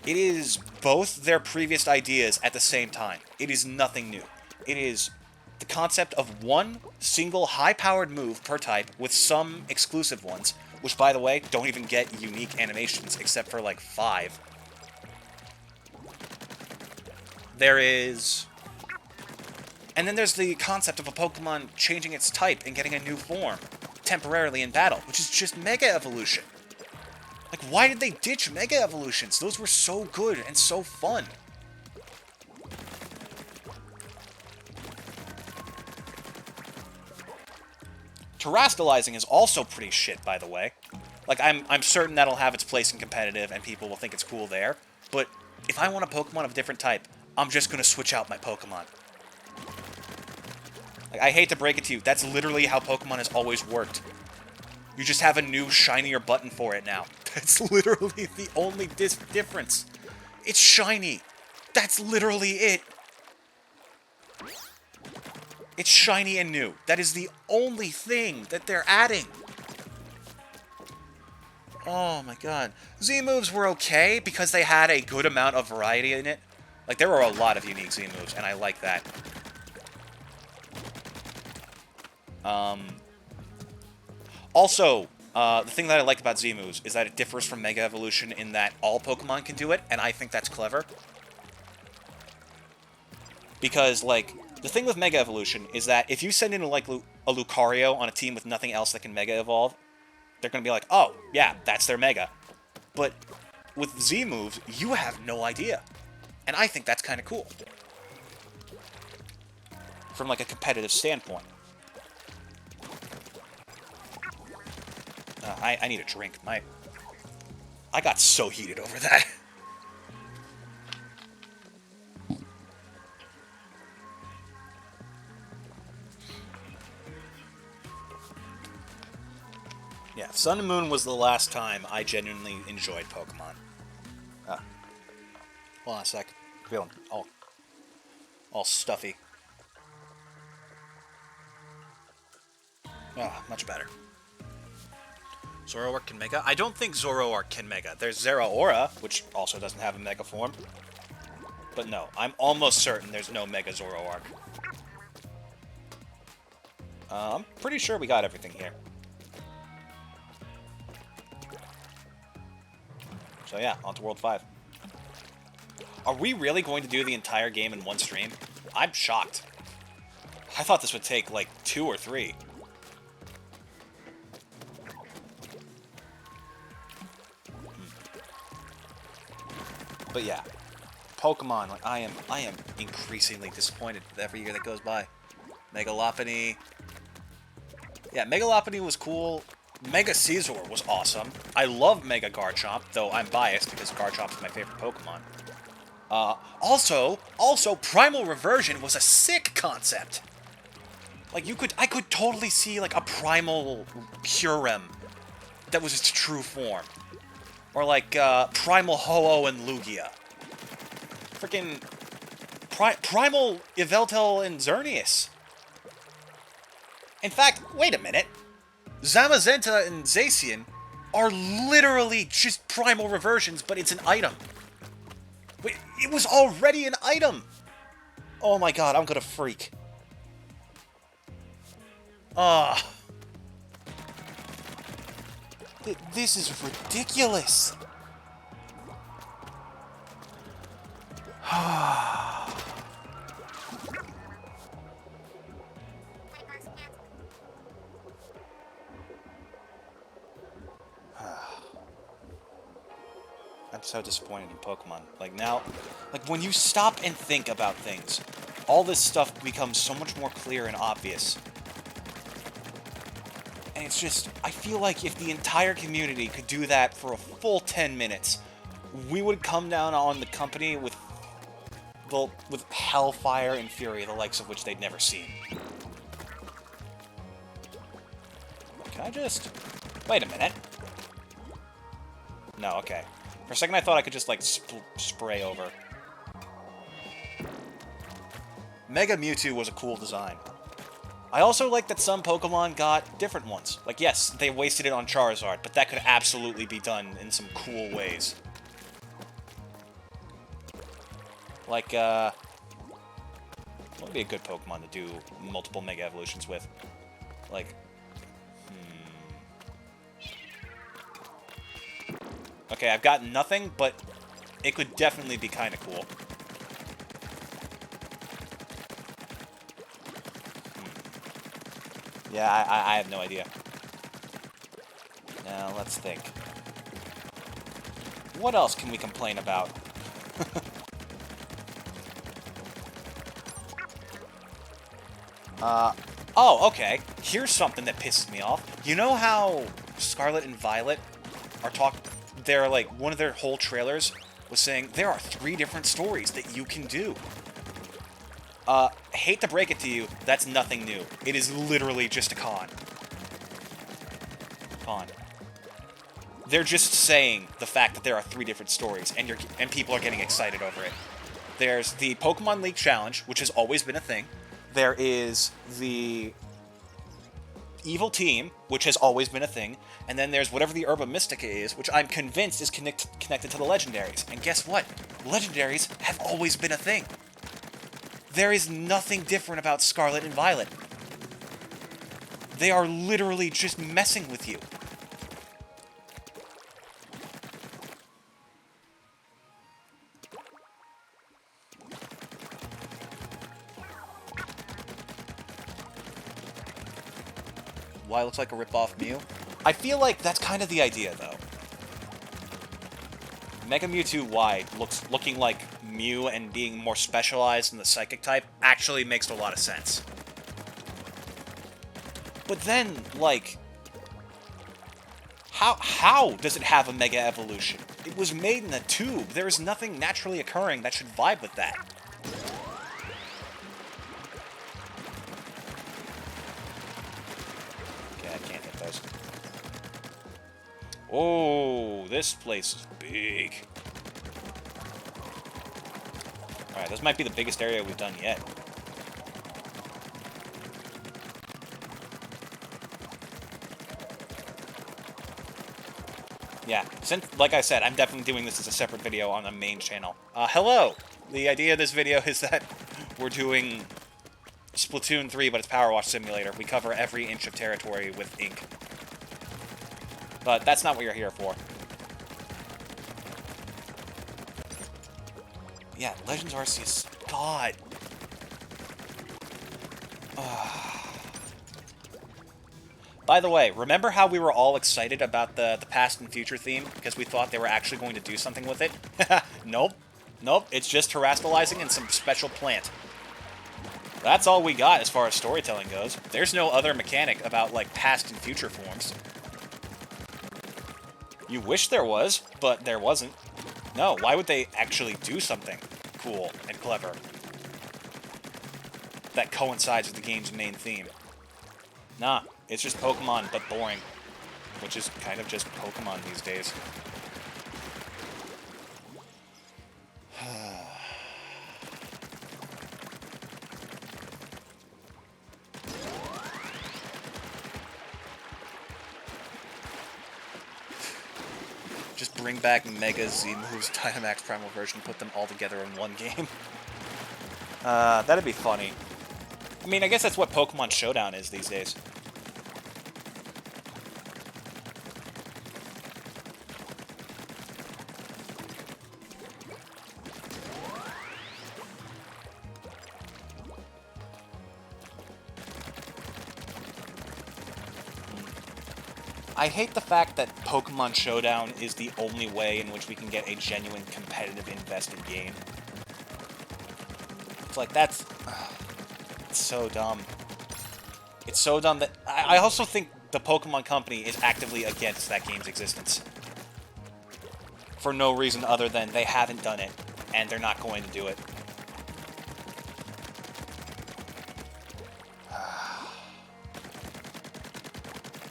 It is both their previous ideas at the same time. It is nothing new. It is the concept of one single high-powered move per type with some exclusive ones, which, by the way, don't even get unique animations except for, like, 5. There is... And then there's the concept of a Pokemon changing its type and getting a new form, temporarily in battle, which is just Mega Evolution. Like, why did they ditch Mega Evolutions? Those were so good and so fun. Terastallizing is also pretty shit, by the way. Like, I'm certain that'll have its place in competitive and people will think it's cool there. But if I want a Pokemon of a different type, I'm just gonna switch out my Pokemon. Like, I hate to break it to you, that's literally how Pokemon has always worked. You just have a new, shinier button for it now. That's literally the only difference. It's shiny. That's literally it. It's shiny and new. That is the only thing that they're adding. Oh my god. Z-moves were okay because they had a good amount of variety in it. Like, there were a lot of unique Z-moves, and I like that. Also, the thing that I like about Z-moves is that it differs from Mega Evolution in that all Pokemon can do it, and I think that's clever. Because, like, the thing with Mega Evolution is that if you send in, like, a Lucario on a team with nothing else that can Mega Evolve, they're gonna be like, oh, yeah, that's their Mega. But with Z-moves, you have no idea. And I think that's kind of cool. From, like, a competitive standpoint. I need a drink. I got so heated over that. Yeah, Sun and Moon was the last time I genuinely enjoyed Pokemon. Hold on a sec. I'm feeling all stuffy. Ah, much better. Zoroark can Mega? I don't think Zoroark can Mega. There's Zeraora, which also doesn't have a Mega form. But no, I'm almost certain there's no Mega Zoroark. I'm pretty sure we got everything here. So yeah, on to World 5. Are we really going to do the entire game in one stream? I'm shocked. I thought this would take, like, 2 or 3. But yeah, Pokemon, like, I am increasingly disappointed with every year that goes by. Mega Lopunny. Yeah, Mega Lopunny was cool. Mega Caesar was awesome. I love Mega Garchomp, though I'm biased because Garchomp's my favorite Pokemon. Also, Primal Reversion was a sick concept. Like, I could totally see, like, a Primal Kyurem that was its true form. Or, like, Primal Ho-Oh and Lugia. Freaking Primal Yveltal and Xerneas. In fact, wait a minute. Zamazenta and Zacian are literally just Primal Reversions, but it's an item. Wait, it was already an item! Oh my god, I'm gonna freak. This is ridiculous. I'm so disappointed in Pokemon. Like, now, like, when you stop and think about things, all this stuff becomes so much more clear and obvious. And it's just, I feel like if the entire community could do that for a full 10 minutes, we would come down on the company with hellfire and fury, the likes of which they'd never seen. Can I just... Wait a minute. No, okay. For a second I thought I could just, like, spray over. Mega Mewtwo was a cool design. I also like that some Pokemon got different ones. Like, yes, they wasted it on Charizard, but that could absolutely be done in some cool ways. Like, what would be a good Pokemon to do multiple Mega Evolutions with? Like, Okay, I've got nothing, but it could definitely be kind of cool. Yeah, I have no idea. Now, let's think. What else can we complain about? Oh, okay. Here's something that pisses me off. You know how Scarlet and Violet are they're like, one of their whole trailers was saying, there are 3 different stories that you can do. Hate to break it to you, that's nothing new. It is literally just a con. They're just saying the fact that there are 3 different stories, and people are getting excited over it. There's the Pokemon League Challenge, which has always been a thing. There is the Evil Team, which has always been a thing. And then there's whatever the Herba Mystica is, which I'm convinced is connected to the Legendaries. And guess what? Legendaries have always been a thing. There is nothing different about Scarlet and Violet. They are literally just messing with you. Why it looks like a rip-off Mew? I feel like that's kind of the idea, though. Mega Mewtwo Y looking like Mew and being more specialized in the Psychic type actually makes a lot of sense. But then, like... How does it have a Mega Evolution? It was made in a tube. There is nothing naturally occurring that should vibe with that. Oh, this place is big. Alright, this might be the biggest area we've done yet. Yeah, like I said, I'm definitely doing this as a separate video on the main channel. Hello! The idea of this video is that we're doing Splatoon 3, but it's Power Wash Simulator. We cover every inch of territory with ink. But that's not what you're here for. Yeah, Legends Arceus. God. By the way, remember how we were all excited about the past and future theme because we thought they were actually going to do something with it? Nope. Nope, it's just terastallizing and some special plant. That's all we got as far as storytelling goes. There's no other mechanic about, like, past and future forms. You wish there was, but there wasn't. No, why would they actually do something cool and clever that coincides with the game's main theme? Nah, it's just Pokemon, but boring. Which is kind of just Pokemon these days. Just bring back Mega Z moves, Dynamax Primal version, put them all together in one game. That'd be funny. I mean, I guess that's what Pokemon Showdown is these days. I hate the fact that Pokemon Showdown is the only way in which we can get a genuine competitive invested game. It's like, that's... it's so dumb. It's so dumb that... I also think the Pokemon Company is actively against that game's existence. For no reason other than they haven't done it, and they're not going to do it.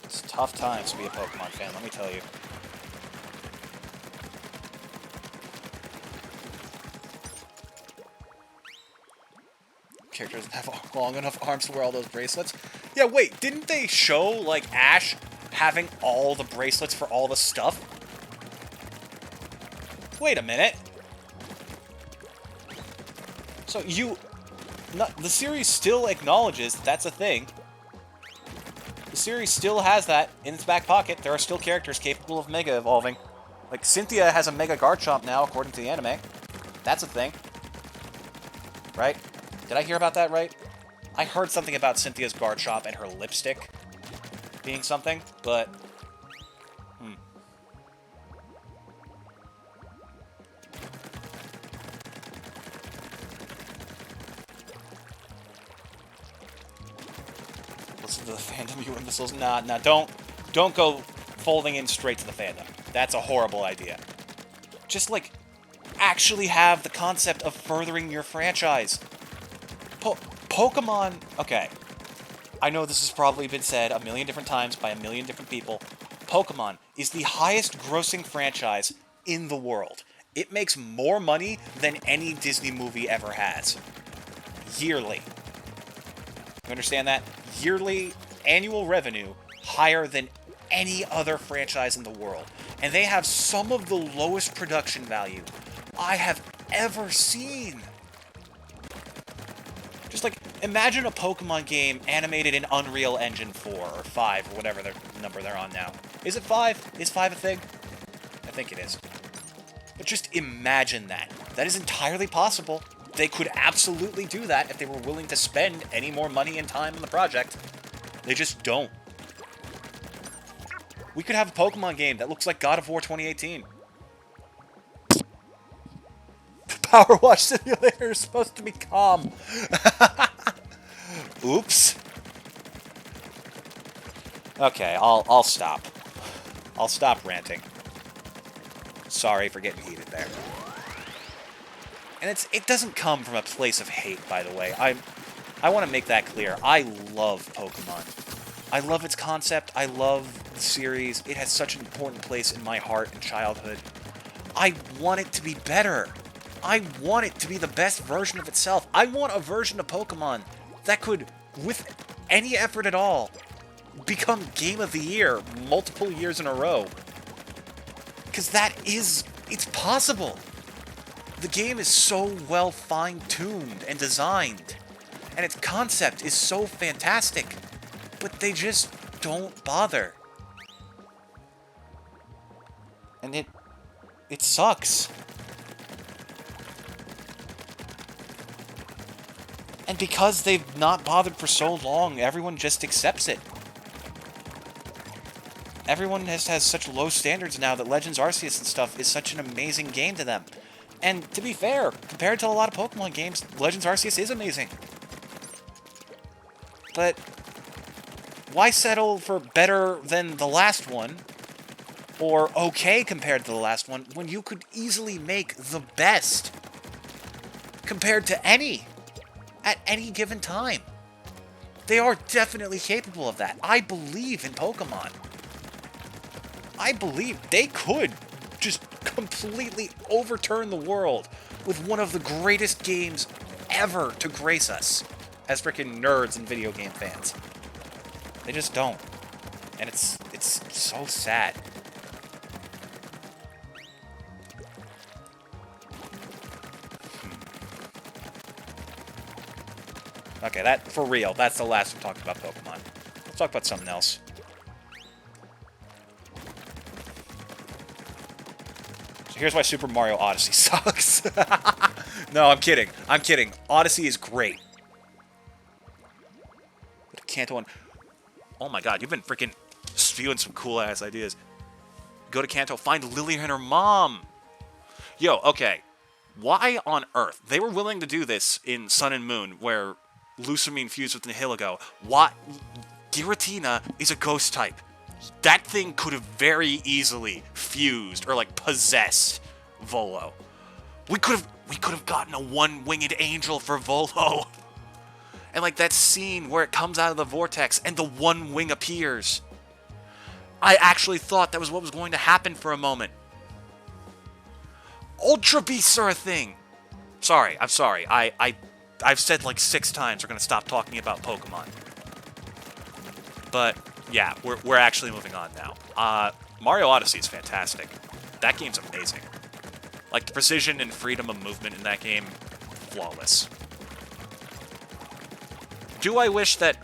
It's tough times to be a Pokemon fan, let me tell you. Character doesn't have long enough arms to wear all those bracelets. Yeah, wait, didn't they show, like, Ash having all the bracelets for all the stuff? Wait a minute. So the series still acknowledges that's a thing. The series still has that in its back pocket. There are still characters capable of Mega Evolving. Like, Cynthia has a Mega Garchomp now, according to the anime. That's a thing. Right? Did I hear about that right? I heard something about Cynthia's Garchomp and her lipstick being something, but... Listen to the fandom, you imbeciles. Nah, don't go folding in straight to the fandom. That's a horrible idea. Just, like, actually have the concept of furthering your franchise. Pokemon... Okay. I know this has probably been said a million different times by a million different people. Pokemon is the highest grossing franchise in the world. It makes more money than any Disney movie ever has. Yearly. You understand that? Yearly annual revenue higher than any other franchise in the world. And they have some of the lowest production value I have ever seen. Just like, imagine a Pokemon game animated in Unreal Engine 4 or 5 or whatever number they're on now. Is it 5? Is 5 a thing? I think it is. But just imagine that. That is entirely possible. They could absolutely do that if they were willing to spend any more money and time on the project. They just don't. We could have a Pokemon game that looks like God of War 2018. Power Wash Simulator is supposed to be calm. Oops. Okay, I'll stop. I'll stop ranting. Sorry for getting heated there. And it doesn't come from a place of hate, by the way. I want to make that clear. I love Pokemon. I love its concept. I love the series. It has such an important place in my heart and childhood. I want it to be better. I want it to be the best version of itself. I want a version of Pokemon that could, with any effort at all, become Game of the Year multiple years in a row. Because it's possible. The game is so well fine-tuned and designed, and its concept is so fantastic, but they just don't bother. And it sucks. And because they've not bothered for so long, everyone just accepts it. Everyone has such low standards now that Legends Arceus and stuff is such an amazing game to them. And to be fair, compared to a lot of Pokemon games, Legends Arceus is amazing. But why settle for better than the last one, or okay compared to the last one, when you could easily make the best compared to any at any given time? They are definitely capable of that. I believe in Pokemon. I believe they could just completely overturn the world with one of the greatest games ever to grace us as freaking nerds and video game fans. They just don't. And it's so sad. Okay, that, for real, that's the last we're talking about Pokemon. Let's talk about something else. So here's why Super Mario Odyssey sucks. No, I'm kidding. I'm kidding. Odyssey is great. But Kanto one... Oh my god, you've been freaking spewing some cool-ass ideas. Go to Kanto, find Lily and her mom. Yo, okay. Why on earth? They were willing to do this in Sun and Moon, where Lusamine fused with Nihilego. Why? Giratina is a ghost type. That thing could have very easily fused or, like, possessed Volo. We could have gotten a one-winged angel for Volo. And, like, that scene where it comes out of the vortex and the one wing appears. I actually thought that was what was going to happen for a moment. Ultra Beasts are a thing. Sorry, I'm sorry. I've said like 6 times we're going to stop talking about Pokemon. But, yeah, we're actually moving on now. Mario Odyssey is fantastic. That game's amazing. Like, the precision and freedom of movement in that game, flawless. Do I wish that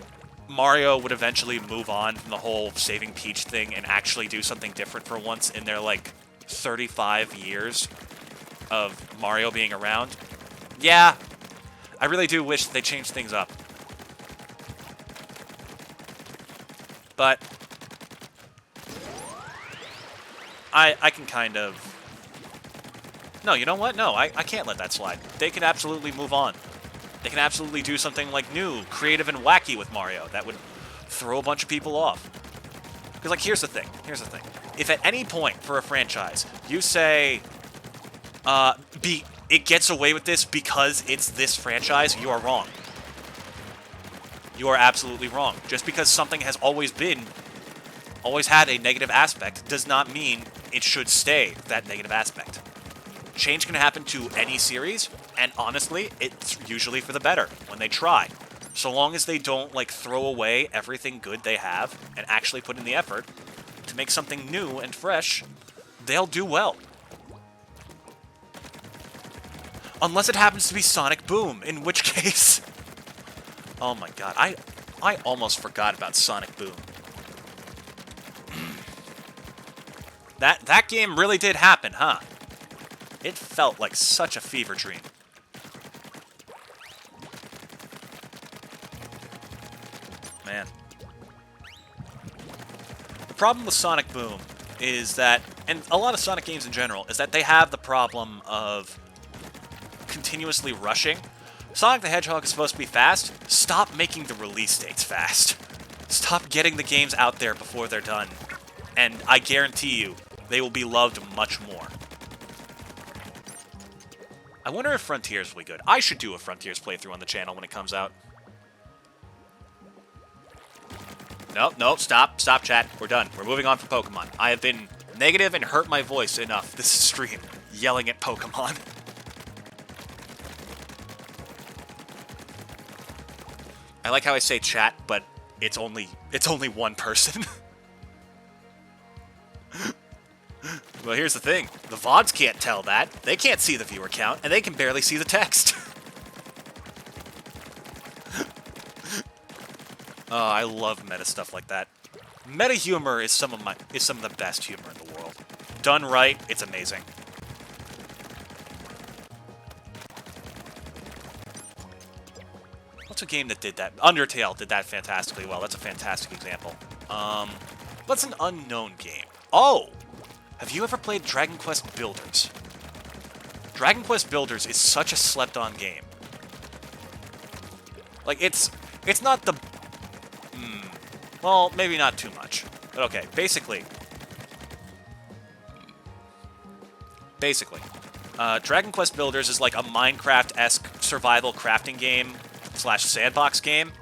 Mario would eventually move on from the whole saving Peach thing and actually do something different for once in their, like, 35 years of Mario being around? Yeah, I really do wish they changed things up. But I can kind of... No, you know what? No, I can't let that slide. They can absolutely move on. They can absolutely do something, like, new, creative, and wacky with Mario that would throw a bunch of people off. Because, like, here's the thing. Here's the thing. If at any point for a franchise you say, it gets away with this because it's this franchise, you are wrong. You are absolutely wrong. Just because something has always had a negative aspect does not mean it should stay that negative aspect. Change can happen to any series, and honestly, it's usually for the better when they try. So long as they don't, like, throw away everything good they have and actually put in the effort to make something new and fresh, they'll do well. Unless it happens to be Sonic Boom, in which case... Oh my god, I almost forgot about Sonic Boom. That game really did happen, huh? It felt like such a fever dream. Man. The problem with Sonic Boom is that, and a lot of Sonic games in general, is that they have the problem of continuously rushing. Sonic the Hedgehog is supposed to be fast. Stop making the release dates fast. Stop getting the games out there before they're done. And I guarantee you, they will be loved much more. I wonder if Frontiers will be good. I should do a Frontiers playthrough on the channel when it comes out. Nope, stop, chat. We're done. We're moving on from Pokemon. I have been negative and hurt my voice enough this stream, yelling at Pokemon. I like how I say chat, but it's only one person. Well, here's the thing. The VODs can't tell that. They can't see the viewer count, and they can barely see the text. Oh, I love meta stuff like that. Meta humor is some of the best humor in the world. Done right, it's amazing. What's a game that did that? Undertale did that fantastically well. That's a fantastic example. What's an unknown game? Oh! Have you ever played Dragon Quest Builders? Dragon Quest Builders is such a slept-on game. Like, it's not the... well, maybe not too much. But okay, basically, Dragon Quest Builders is like a Minecraft-esque survival crafting game / sandbox game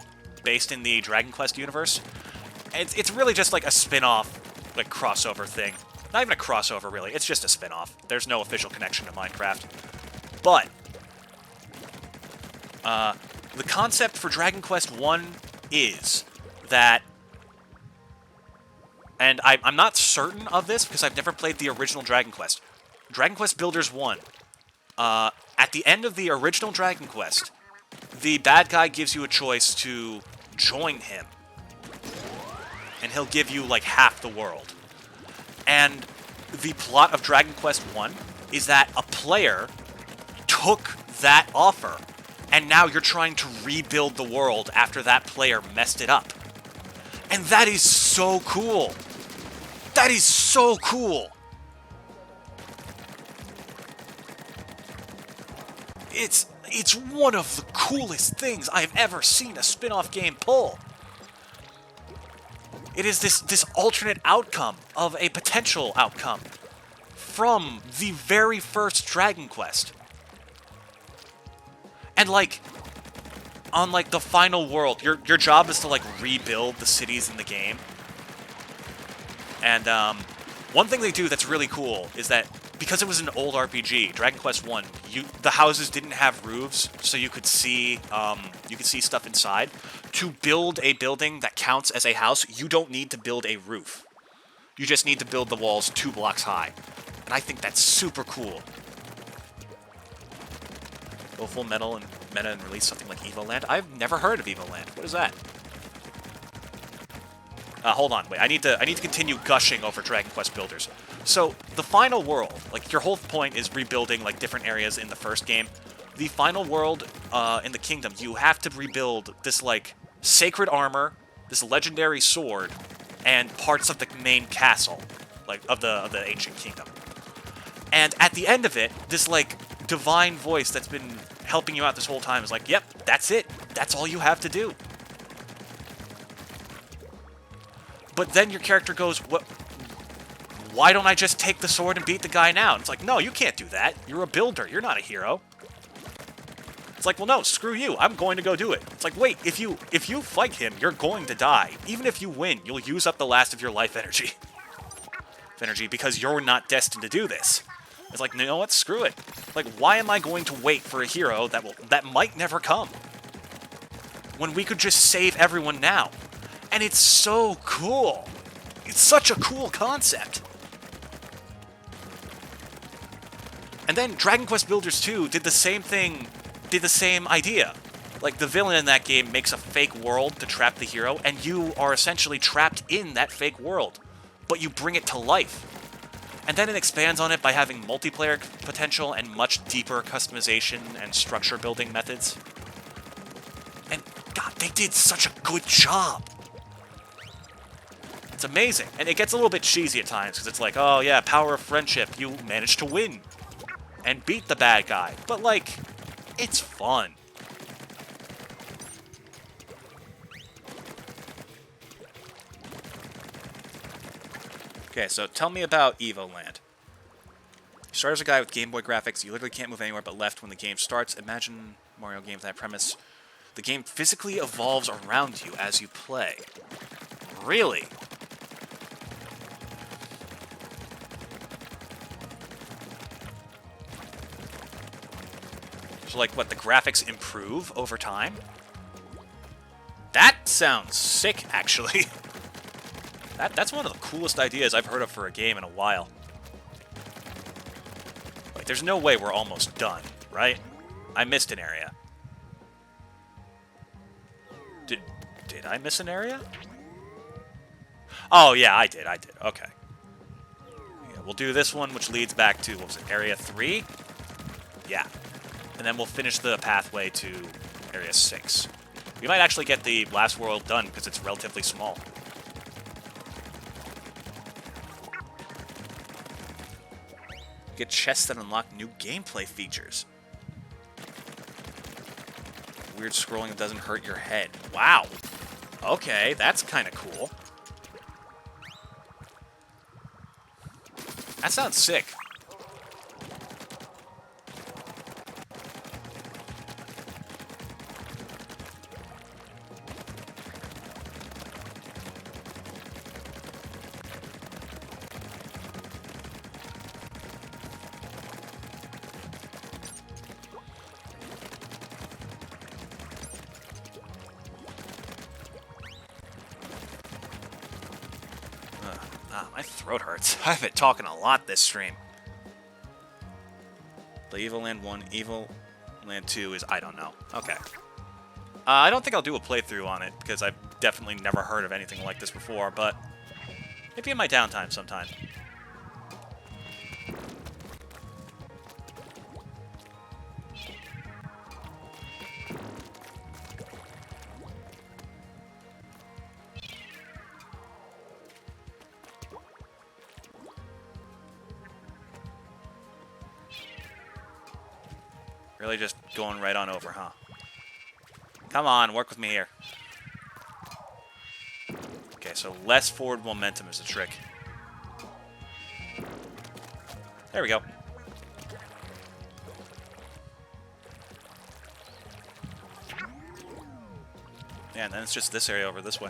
based in the Dragon Quest universe. And it's really just like a spin-off, like, crossover thing. Not even a crossover, really. It's just a spin-off. There's no official connection to Minecraft. But the concept for Dragon Quest 1 is that, and I'm not certain of this because I've never played the original Dragon Quest. Dragon Quest Builders 1. At the end of the original Dragon Quest, the bad guy gives you a choice to join him. And he'll give you, like, half the world. And the plot of Dragon Quest 1 is that a player took that offer, and now you're trying to rebuild the world after that player messed it up. And that is so cool. That is so cool. It's one of the coolest things I've ever seen a spin-off game pull. It is this alternate outcome of a potential outcome from the very first Dragon Quest. And like, on like the final world, your job is to like rebuild the cities in the game. And one thing they do that's really cool is that because it was an old RPG, Dragon Quest 1, the houses didn't have roofs, so you could see stuff inside. To build a building that counts as a house, you don't need to build a roof. You just need to build the walls 2 blocks high. And I think that's super cool. Go full meta and release something like Evoland. I've never heard of Evoland. What is that? Hold on, wait. I need to continue gushing over Dragon Quest Builders. So the final world, like your whole point is rebuilding like different areas in the first game. The final world in the kingdom, you have to rebuild this like sacred armor, this legendary sword, and parts of the main castle, like of the ancient kingdom. And at the end of it, this like divine voice that's been helping you out this whole time is like, "Yep, that's it. That's all you have to do." But then your character goes, "What? Why don't I just take the sword and beat the guy now?" And it's like, "No, you can't do that. You're a builder. You're not a hero." It's like, "Well, no, screw you. I'm going to go do it." It's like, "Wait, if you fight him, you're going to die. Even if you win, you'll use up the last of your life energy." Because you're not destined to do this. It's like, you know what? Screw it. Like, why am I going to wait for a hero that might never come? When we could just save everyone now. And it's so cool. It's such a cool concept. And then Dragon Quest Builders 2 did the same thing, did the same idea. Like, the villain in that game makes a fake world to trap the hero, and you are essentially trapped in that fake world. But you bring it to life. And then it expands on it by having multiplayer potential and much deeper customization and structure building methods. And, God, they did such a good job. It's amazing. And it gets a little bit cheesy at times, because it's like, oh yeah, power of friendship, you managed to win. And beat the bad guy. But, like, it's fun. Okay, so tell me about Evoland. You start as a guy with Game Boy graphics. You literally can't move anywhere but left when the game starts. Imagine Mario game with that premise. The game physically evolves around you as you play. Really? So, like, what, the graphics improve over time? That sounds sick, actually. That's one of the coolest ideas I've heard of for a game in a while. Like, there's no way we're almost done, right? I missed an area. Did I miss an area? Oh, yeah, I did. Okay. Yeah, we'll do this one, which leads back to, what was it, Area 3? Yeah. And then we'll finish the pathway to Area 6. We might actually get the last world done, because it's relatively small. Get chests that unlock new gameplay features. Weird scrolling that doesn't hurt your head. Wow. Okay, that's kind of cool. That sounds sick. My throat hurts. I've been talking a lot this stream. The Evoland 1, Evoland 2 is... I don't know. Okay. I don't think I'll do a playthrough on it, because I've definitely never heard of anything like this before, but... maybe in my downtime sometime. Really just going right on over, huh? Come on, work with me here. Okay, so less forward momentum is the trick. There we go. Yeah, and then it's just this area over this way.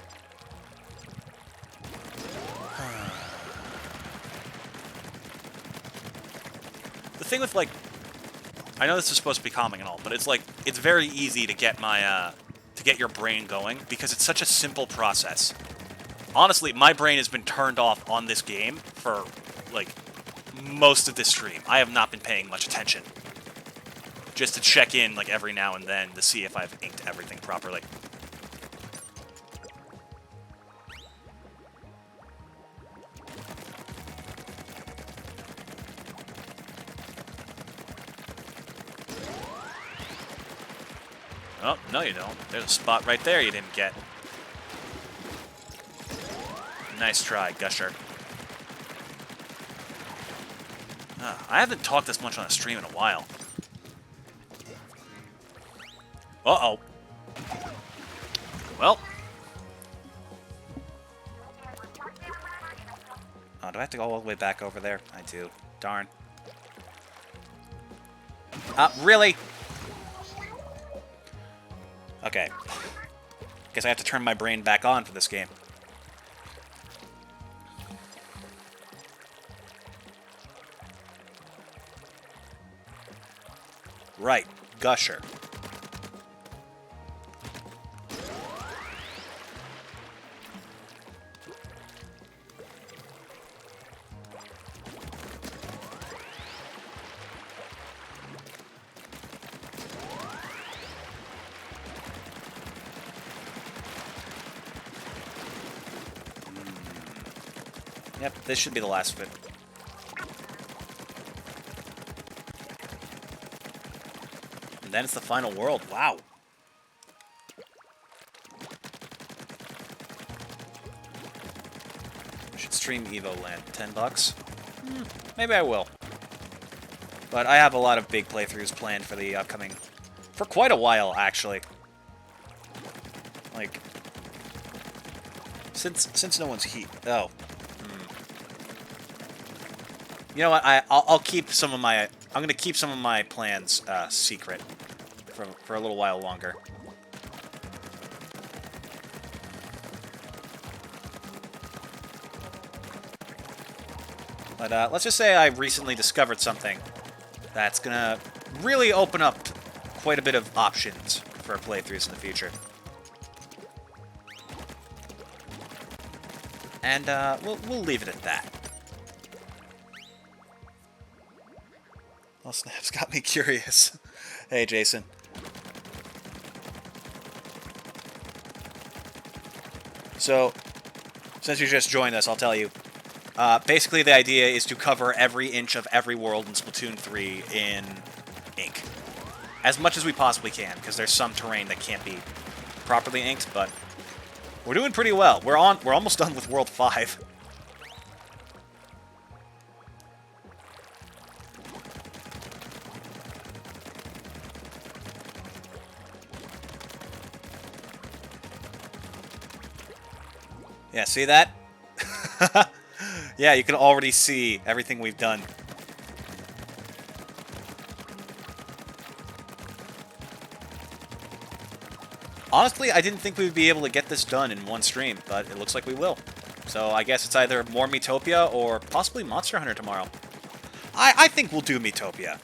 The thing with, like, I know this is supposed to be calming and all, but it's like, it's very easy to get my, to get your brain going, because it's such a simple process. Honestly, my brain has been turned off on this game for, like, most of this stream. I have not been paying much attention. Just to check in, like, every now and then to see if I've inked everything properly. Oh, no you don't. There's a spot right there you didn't get. Nice try, Gusher. I haven't talked this much on a stream in a while. Uh-oh. Well. Oh, do I have to go all the way back over there? I do. Darn. Really? Okay. Guess I have to turn my brain back on for this game. Right. Gusher. Yep, this should be the last of it. And then it's the final world. Wow. Should stream Evo Land. $10? Maybe I will. But I have a lot of big playthroughs planned for the upcoming... For quite a while, actually. Like... Since no one's heat... Oh. You know what? I'll keep some of my... I'm gonna keep some of my plans secret for a little while longer. But let's just say I recently discovered something that's gonna really open up quite a bit of options for playthroughs in the future. And we'll leave it at that. Oh, Snap's got me curious. Hey, Jason. So, since you just joined us, I'll tell you. Basically, the idea is to cover every inch of every world in Splatoon 3 in ink. As much as we possibly can, because there's some terrain that can't be properly inked, but we're doing pretty well. We're almost done with World 5. Yeah, see that? Yeah, you can already see everything we've done. Honestly, I didn't think we would be able to get this done in one stream, but it looks like we will. So I guess it's either more Miitopia or possibly Monster Hunter tomorrow. I think we'll do Miitopia.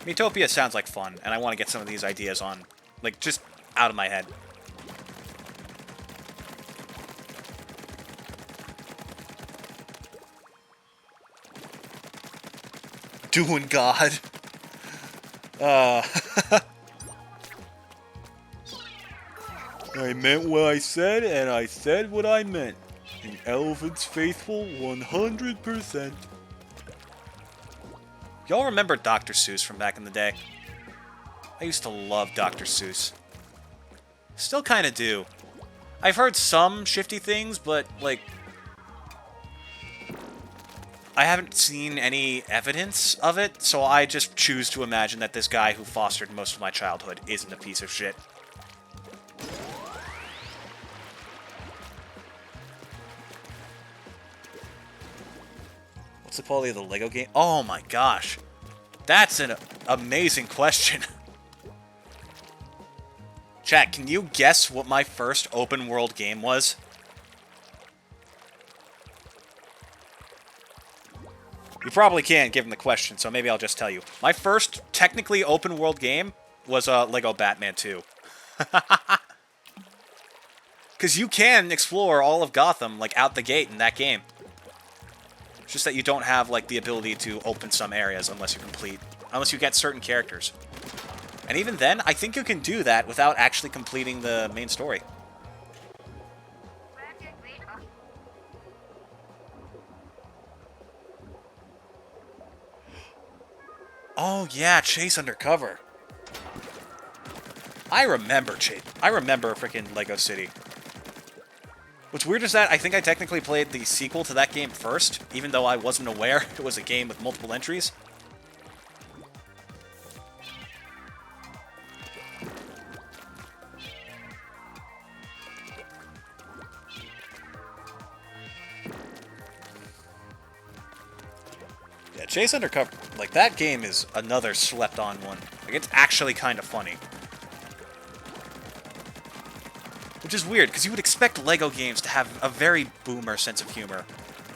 Miitopia sounds like fun, and I want to get some of these ideas on, like, just out of my head. Doing God. I meant what I said, and I said what I meant. An elephant's faithful 100%. Y'all remember Dr. Seuss from back in the day? I used to love Dr. Seuss. Still kind of do. I've heard some shifty things, but, like... I haven't seen any evidence of it, so I just choose to imagine that this guy who fostered most of my childhood isn't a piece of shit. What's the quality of the Lego game? Oh my gosh. That's an amazing question. Chat, can you guess what my first open world game was? You probably can't, given the question, so maybe I'll just tell you. My first technically open world game was Lego Batman 2. Because you can explore all of Gotham, like, out the gate in that game. It's just that you don't have, like, the ability to open some areas unless you get certain characters. And even then, I think you can do that without actually completing the main story. Oh, yeah, Chase Undercover. I remember freaking Lego City. What's weird is that I think I technically played the sequel to that game first, even though I wasn't aware it was a game with multiple entries. Yeah, Chase Undercover, like, that game is another slept-on one. Like, it's actually kind of funny. Which is weird, because you would expect Lego games to have a very boomer sense of humor.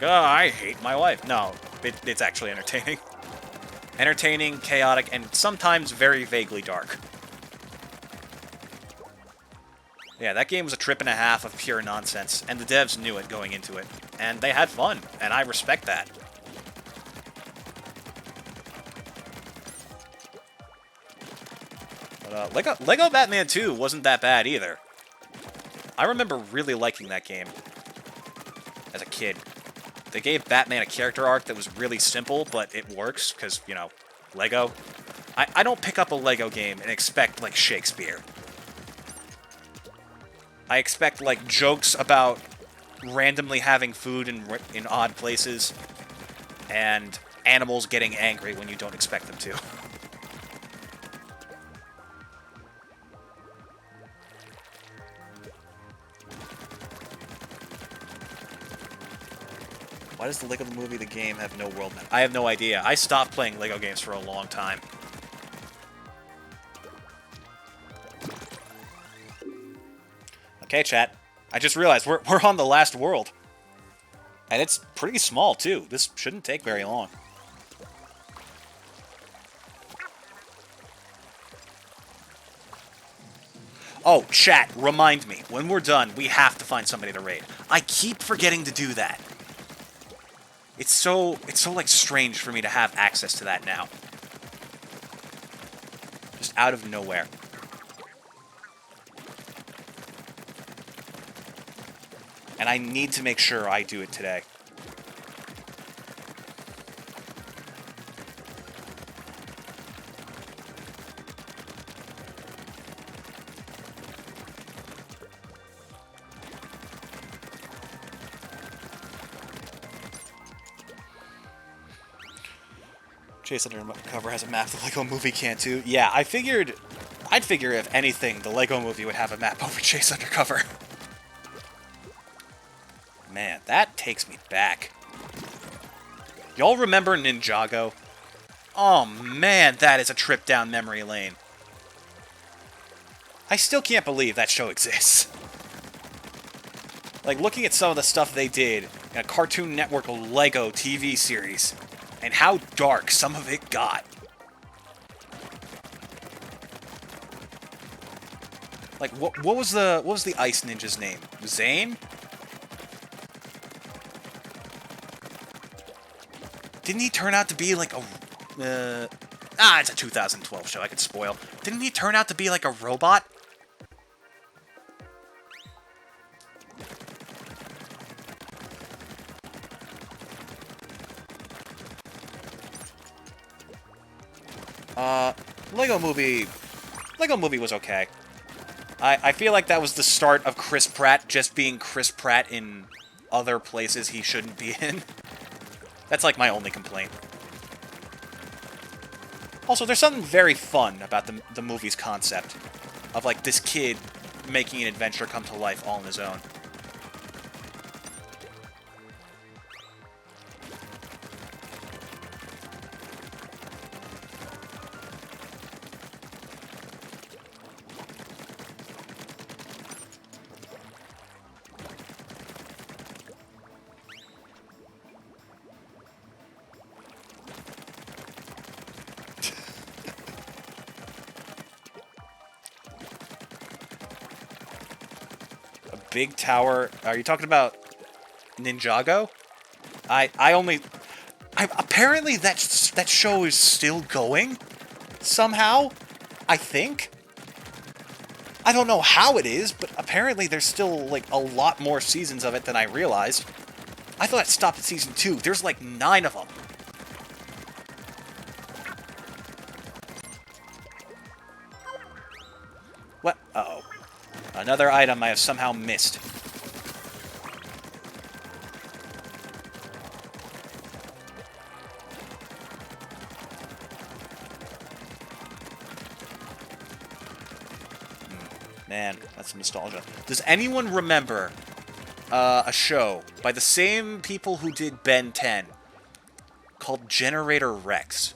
Oh, I hate my wife. No, it's actually entertaining. Entertaining, chaotic, and sometimes very vaguely dark. Yeah, that game was a trip and a half of pure nonsense, and the devs knew it going into it. And they had fun, and I respect that. But, Lego Batman 2 wasn't that bad either. I remember really liking that game as a kid. They gave Batman a character arc that was really simple, but it works, because, you know, Lego. I don't pick up a Lego game and expect, like, Shakespeare. I expect, like, jokes about randomly having food in odd places, and animals getting angry when you don't expect them to. Why does the Lego movie, the game, have no world map? I have no idea. I stopped playing Lego games for a long time. Okay, chat. I just realized we're on the last world. And it's pretty small, too. This shouldn't take very long. Oh, chat, remind me. When we're done, we have to find somebody to raid. I keep forgetting to do that. It's so, like, strange for me to have access to that now. Just out of nowhere. And I need to make sure I do it today. Chase Undercover has a map the Lego movie can't too. Yeah, I'd figure if anything, the Lego movie would have a map over Chase Undercover. Man, that takes me back. Y'all remember Ninjago? Oh man, that is a trip down memory lane. I still can't believe that show exists. Like, looking at some of the stuff they did in a Cartoon Network Lego TV series, and how dark some of it got. Like, what was the Ice Ninja's name? Zane? Didn't he turn out to be like a... it's a 2012 show, I could spoil. Didn't he turn out to be like a robot? Lego Movie was okay. I feel like that was the start of Chris Pratt just being Chris Pratt in other places he shouldn't be in. That's like my only complaint. Also, there's something very fun about the movie's concept of like this kid making an adventure come to life all on his own. Big tower. Are you talking about Ninjago? Apparently that show is still going somehow. I think. I don't know how it is, but apparently there's still like a lot more seasons of it than I realized. I thought it stopped at season 2. There's like 9 of them. What? Uh-oh. Another item I have somehow missed. Man, that's nostalgia. Does anyone remember a show by the same people who did Ben 10 called Generator Rex?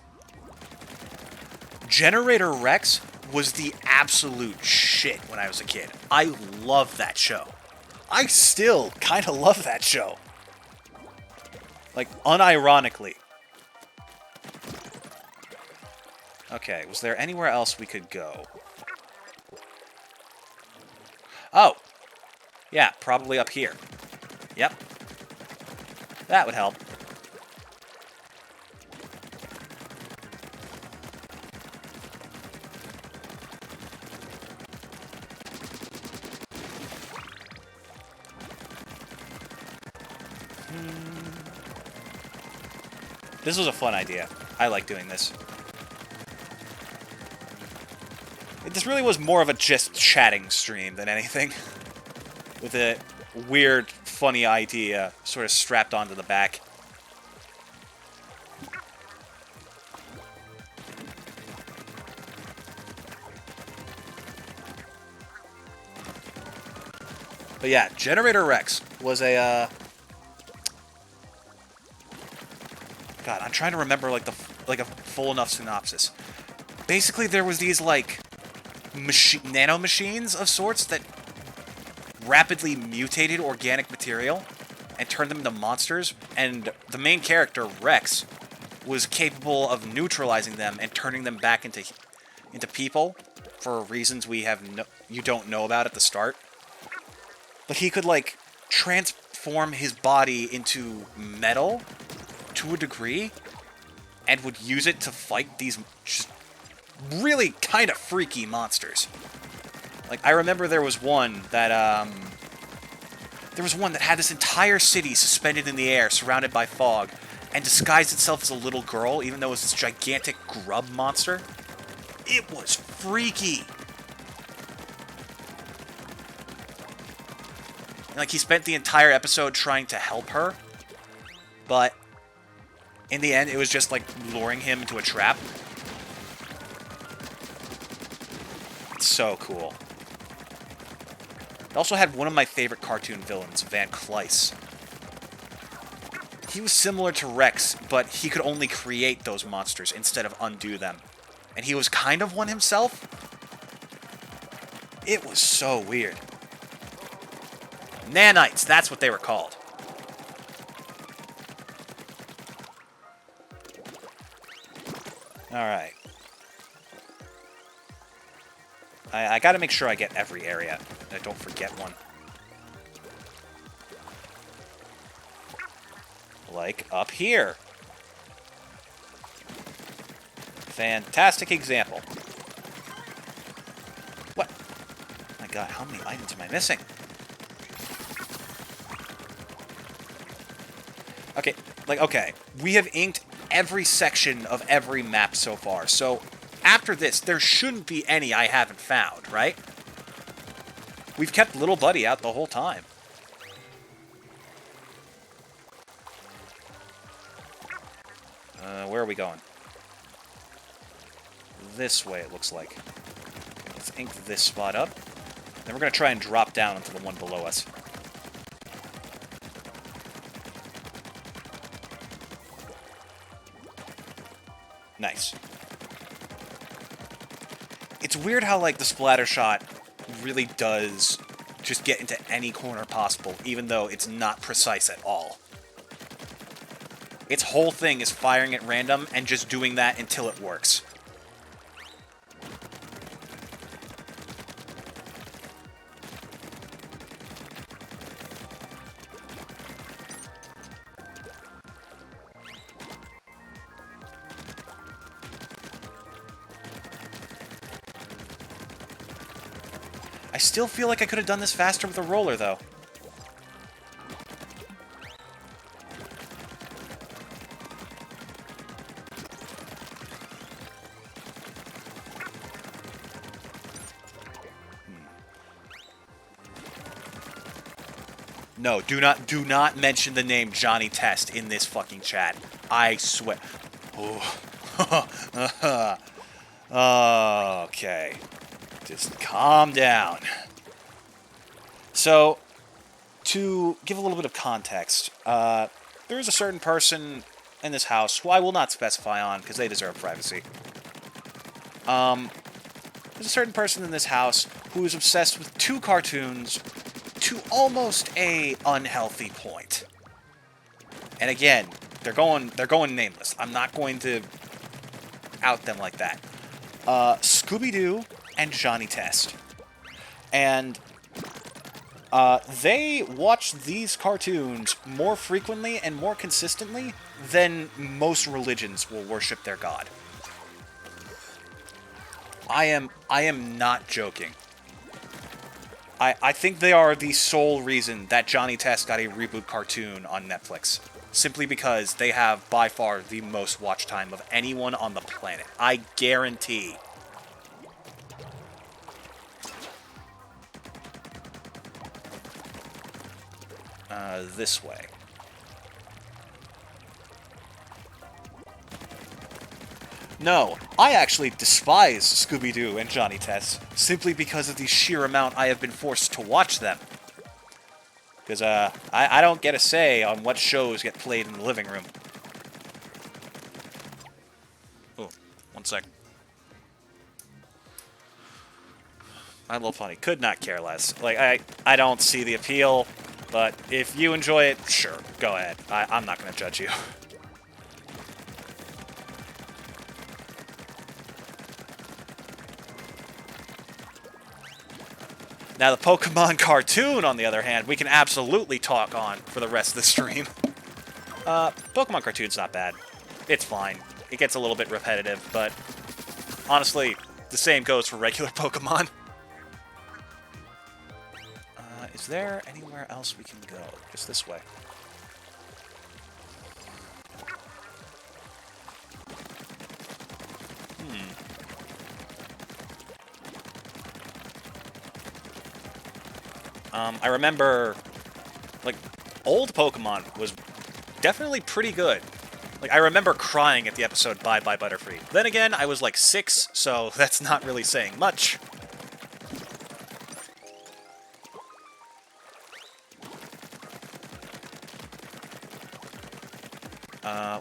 Generator Rex was the absolute shit when I was a kid. I loved that show. I still kind of love that show. Like, unironically. Okay, was there anywhere else we could go? Oh! Yeah, probably up here. Yep. That would help. This was a fun idea. I like doing this. This really was more of a just chatting stream than anything. With a weird, funny idea sort of strapped onto the back. But yeah, Generator Rex was a, God, I'm trying to remember like a full enough synopsis. Basically, there was these like nano machines of sorts that rapidly mutated organic material and turned them into monsters, and the main character, Rex, was capable of neutralizing them and turning them back into people for reasons you don't know about at the start. But he could like transform his body into metal to a degree and would use it to fight these just really kind of freaky monsters. Like, I remember there was one that had this entire city suspended in the air, surrounded by fog, and disguised itself as a little girl, even though it was this gigantic grub monster. It was freaky. And, like, he spent the entire episode trying to help her, but in the end, it was just, like, luring him into a trap. It's so cool. It also had one of my favorite cartoon villains, Van Cleis. He was similar to Rex, but he could only create those monsters instead of undo them. And he was kind of one himself. It was so weird. Nanites, that's what they were called. Alright. I gotta make sure I get every area. I don't forget one. Like up here. Fantastic example. What? Oh my god, how many items am I missing? Okay, okay. We have inked every section of every map so far, so after this, there shouldn't be any I haven't found, right? We've kept Little Buddy out the whole time. Where are we going? This way, it looks like. Let's ink this spot up. Then we're going to try and drop down into the one below us. Nice. It's weird how, like, the splatter shot really does just get into any corner possible, even though it's not precise at all. Its whole thing is firing at random and just doing that until it works. I still feel like I could have done this faster with a roller, though. No, do not mention the name Johnny Test in this fucking chat. I swear. Oh. Okay. Just calm down. So, to give a little bit of context, there is a certain person in this house who I will not specify on because they deserve privacy. There's a certain person in this house who is obsessed with two cartoons to almost a unhealthy point. And again, they're going nameless. I'm not going to out them like that. Scooby-Doo and Johnny Test. And they watch these cartoons more frequently and more consistently than most religions will worship their god. I am not joking. I think they are the sole reason that Johnny Test got a reboot cartoon on Netflix. Simply because they have, by far, the most watch time of anyone on the planet. I guarantee. This way. No, I actually despise Scooby-Doo and Johnny Test, simply because of the sheer amount I have been forced to watch them. Because, I don't get a say on what shows get played in the living room. Oh, one sec. My Little Pony could not care less. Like, I don't see the appeal, but if you enjoy it, sure, go ahead. I'm not going to judge you. Now, the Pokemon cartoon, on the other hand, we can absolutely talk on for the rest of the stream. Pokemon cartoon's not bad. It's fine. It gets a little bit repetitive, but honestly, the same goes for regular Pokemon. Is there anywhere else we can go? Just this way. I remember, like, old Pokemon was definitely pretty good. Like, I remember crying at the episode Bye Bye Butterfree. Then again, I was like 6, so that's not really saying much.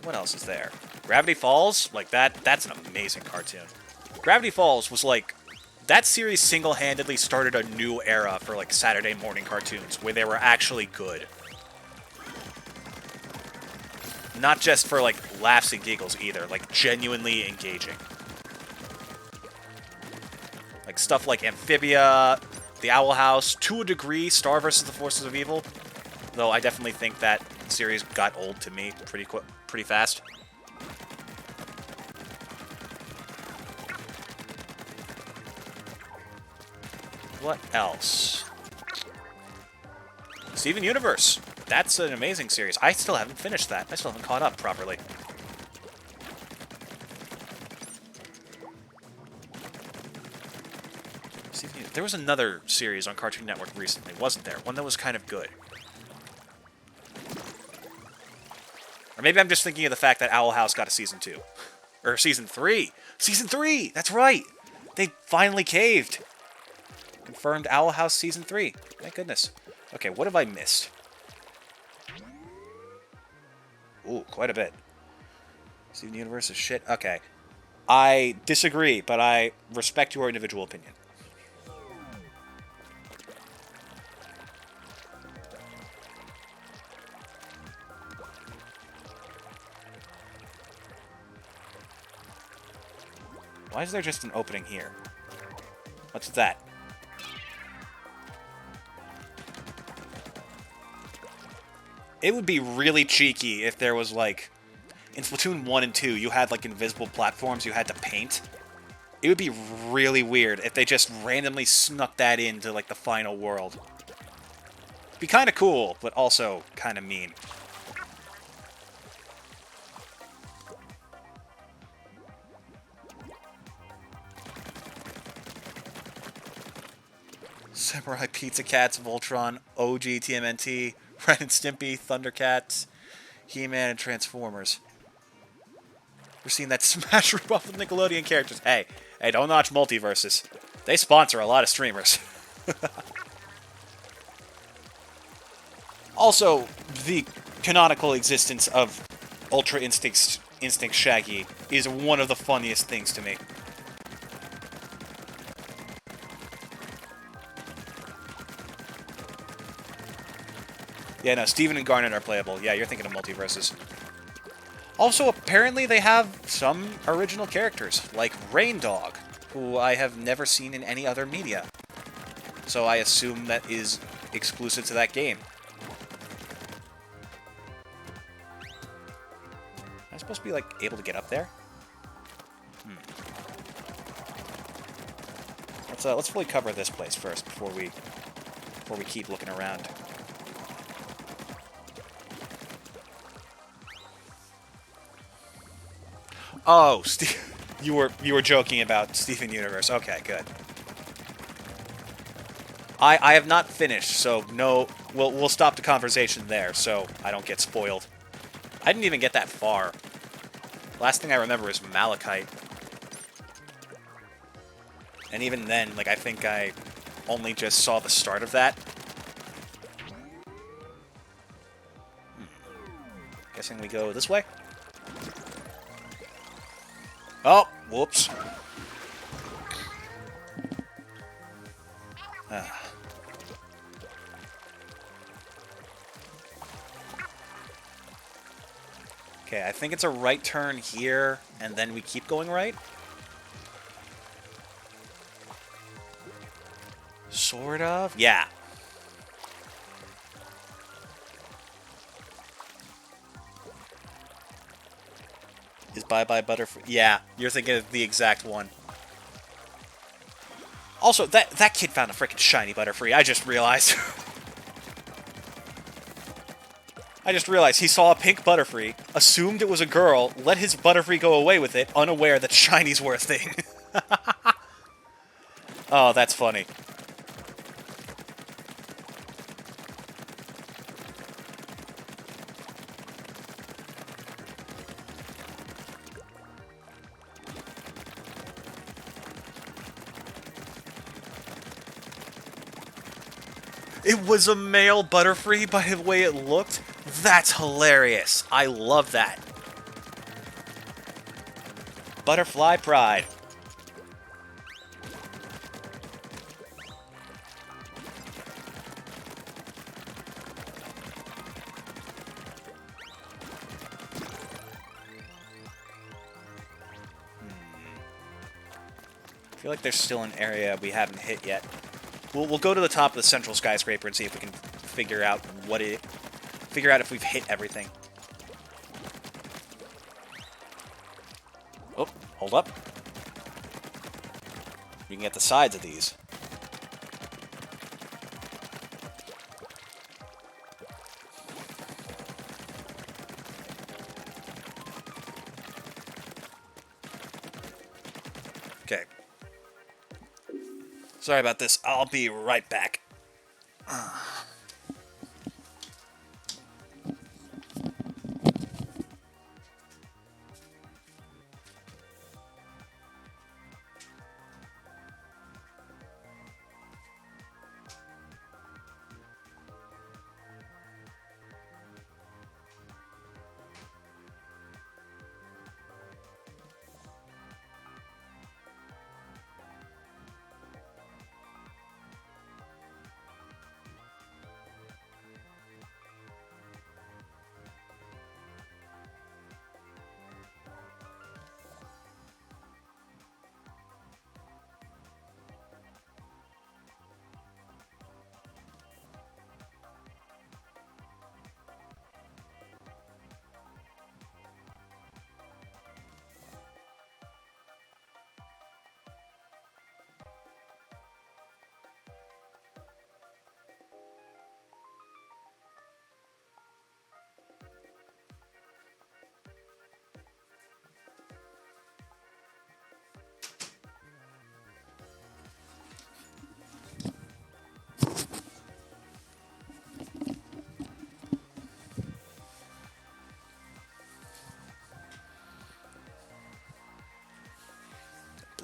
What else is there? Gravity Falls? Like, that's an amazing cartoon. Gravity Falls was like... That series single-handedly started a new era for, like, Saturday morning cartoons, where they were actually good. Not just for, like, laughs and giggles, either. Like, genuinely engaging. Like, stuff like Amphibia, The Owl House, to a degree, Star vs. the Forces of Evil. Though I definitely think that series got old to me pretty fast. What else? Steven Universe. That's an amazing series. I still haven't finished that. I still haven't caught up properly. There was another series on Cartoon Network recently, wasn't there? One that was kind of good. Or maybe I'm just thinking of the fact that Owl House got a Season 2. Or Season 3! Season 3! That's right! They finally caved! Confirmed Owl House Season 3. Thank goodness. Okay, what have I missed? Ooh, quite a bit. Steven Universe is shit? Okay. I disagree, but I respect your individual opinion. Why is there just an opening here? What's that? It would be really cheeky if there was, like... In Splatoon 1 and 2, you had, like, invisible platforms you had to paint. It would be really weird if they just randomly snuck that into, like, the final world. It'd be kind of cool, but also kind of mean. Samurai Pizza Cats, Voltron, OG TMNT, Ren and Stimpy, Thundercats, He-Man, and Transformers. We're seeing that smash ripoff of Nickelodeon characters. Hey, don't notch multiverses. They sponsor a lot of streamers. Also, the canonical existence of Ultra Instinct Shaggy is one of the funniest things to me. Yeah, no, Steven and Garnet are playable. Yeah, you're thinking of multiverses. Also, apparently they have some original characters, like Rain Dog, who I have never seen in any other media. So I assume that is exclusive to that game. Am I supposed to be, like, able to get up there? Let's fully cover this place first before we keep looking around. Oh, you were joking about Steven Universe. Okay, good. I have not finished, so no, we'll stop the conversation there, so I don't get spoiled. I didn't even get that far. Last thing I remember is Malachite. And even then, like, I think I only just saw the start of that. Guessing we go this way? Oh, whoops. Okay, I think it's a right turn here, and then we keep going right? Sort of? Yeah. Is Bye Bye Butterfree? Yeah, you're thinking of the exact one. Also, that kid found a freaking shiny Butterfree. I just realized. I just realized he saw a pink Butterfree, assumed it was a girl, let his Butterfree go away with it, unaware that shinies were a thing. Oh, that's funny. It was a male Butterfree by the way it looked? That's hilarious. I love that. Butterfly pride. I feel like there's still an area we haven't hit yet. We'll go to the top of the central skyscraper and see if we can figure out if we've hit everything. Oh, hold up. You can get the sides of these. Okay. Sorry about this. I'll be right back.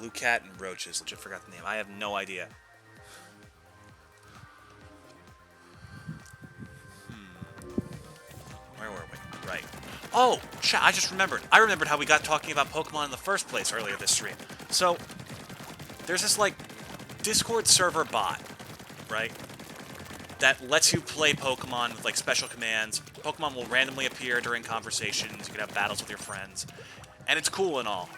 Blue cat and roaches. I just forgot the name. I have no idea. Where were we? Right. Oh, chat, I just remembered. I remembered how we got talking about Pokemon in the first place earlier this stream. So, there's this, like, Discord server bot, right? That lets you play Pokemon with, like, special commands. Pokemon will randomly appear during conversations. You can have battles with your friends. And it's cool and all.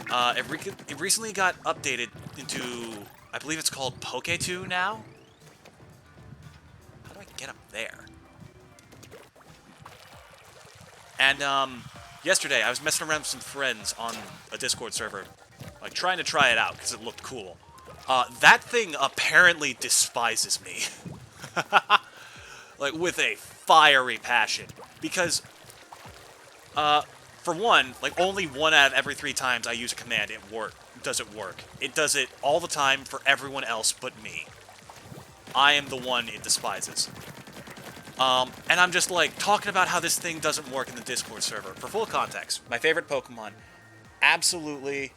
It recently got updated into, I believe it's called Poke2 now? How do I get up there? And, yesterday, I was messing around with some friends on a Discord server, like, trying to try it out, because it looked cool. That thing apparently despises me. Like, with a fiery passion. Because, for one, like, only 1 out of every 3 times I use a command, does it work. It does it all the time for everyone else but me. I am the one it despises. And I'm just, like, talking about how this thing doesn't work in the Discord server. For full context, my favorite Pokemon, absolutely,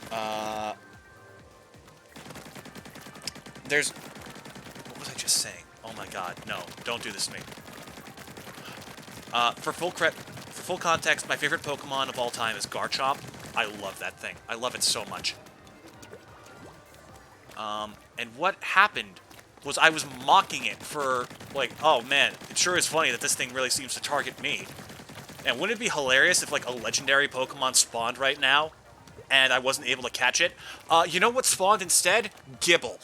what was I just saying? Oh my god, no, don't do this to me. For full context, my favorite Pokemon of all time is Garchomp. I love that thing. I love it so much. And what happened was I was mocking it for, like, oh man, it sure is funny that this thing really seems to target me. And wouldn't it be hilarious if, like, a legendary Pokemon spawned right now, and I wasn't able to catch it? You know what spawned instead? Gibble.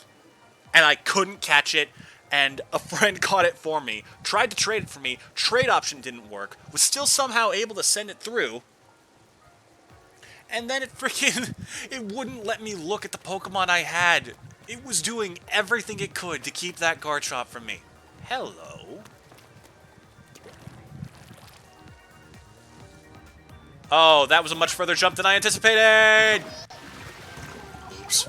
And I couldn't catch it, and a friend caught it for me, tried to trade it for me, trade option didn't work, was still somehow able to send it through, and then it freaking, it wouldn't let me look at the Pokemon I had. It was doing everything it could to keep that Garchomp from me. Hello? Oh, that was a much further jump than I anticipated! Oops.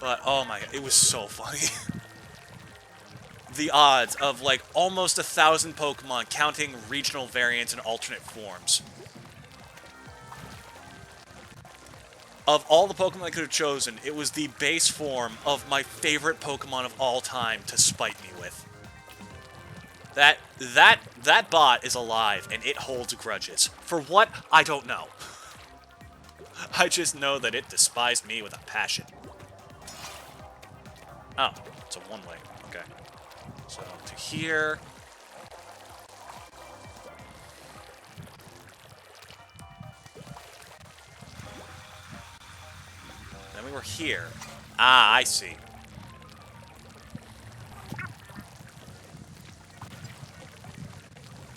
But, oh my god, it was so funny. The odds of, like, almost 1,000 Pokemon, counting regional variants and alternate forms. Of all the Pokemon I could have chosen, it was the base form of my favorite Pokemon of all time to spite me with. That bot is alive, and it holds grudges. For what? I don't know. I just know that it despised me with a passion. Oh, it's a one-way. Okay. So, to here. Then we were here. Ah, I see.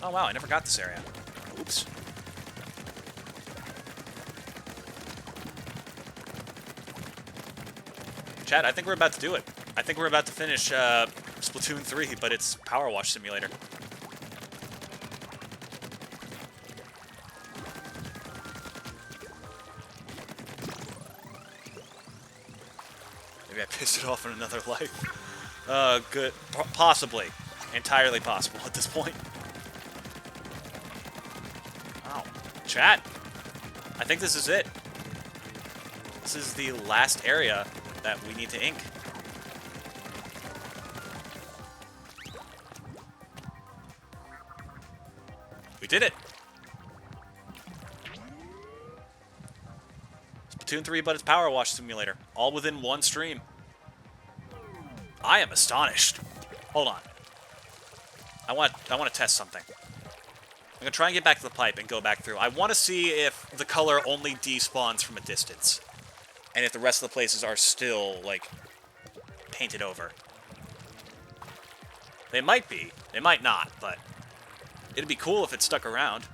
Oh, wow, I never got this area. Oops. Chat, I think we're about to do it. I think we're about to finish Splatoon 3, but it's Power Wash Simulator. Maybe I pissed it off in another life. Good. Possibly. Entirely possible at this point. Wow. Chat, I think this is it. This is the last area that we need to ink. We did it! Splatoon 3, but it's Power Wash Simulator. All within one stream. I am astonished. Hold on. I want to test something. I'm going to try and get back to the pipe and go back through. I want to see if the color only despawns from a distance. And if the rest of the places are still, like, painted over. They might be. They might not, but it'd be cool if it stuck around.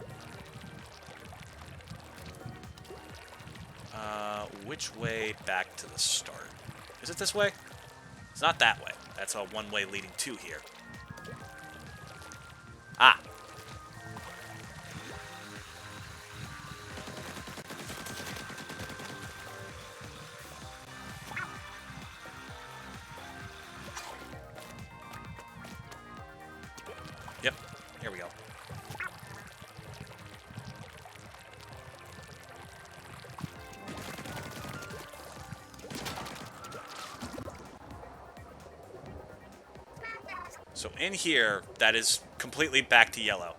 Which way back to the start? Is it this way? It's not that way. That's a one-way leading to here. Ah! Yep, here we go. So in here, that is completely back to yellow.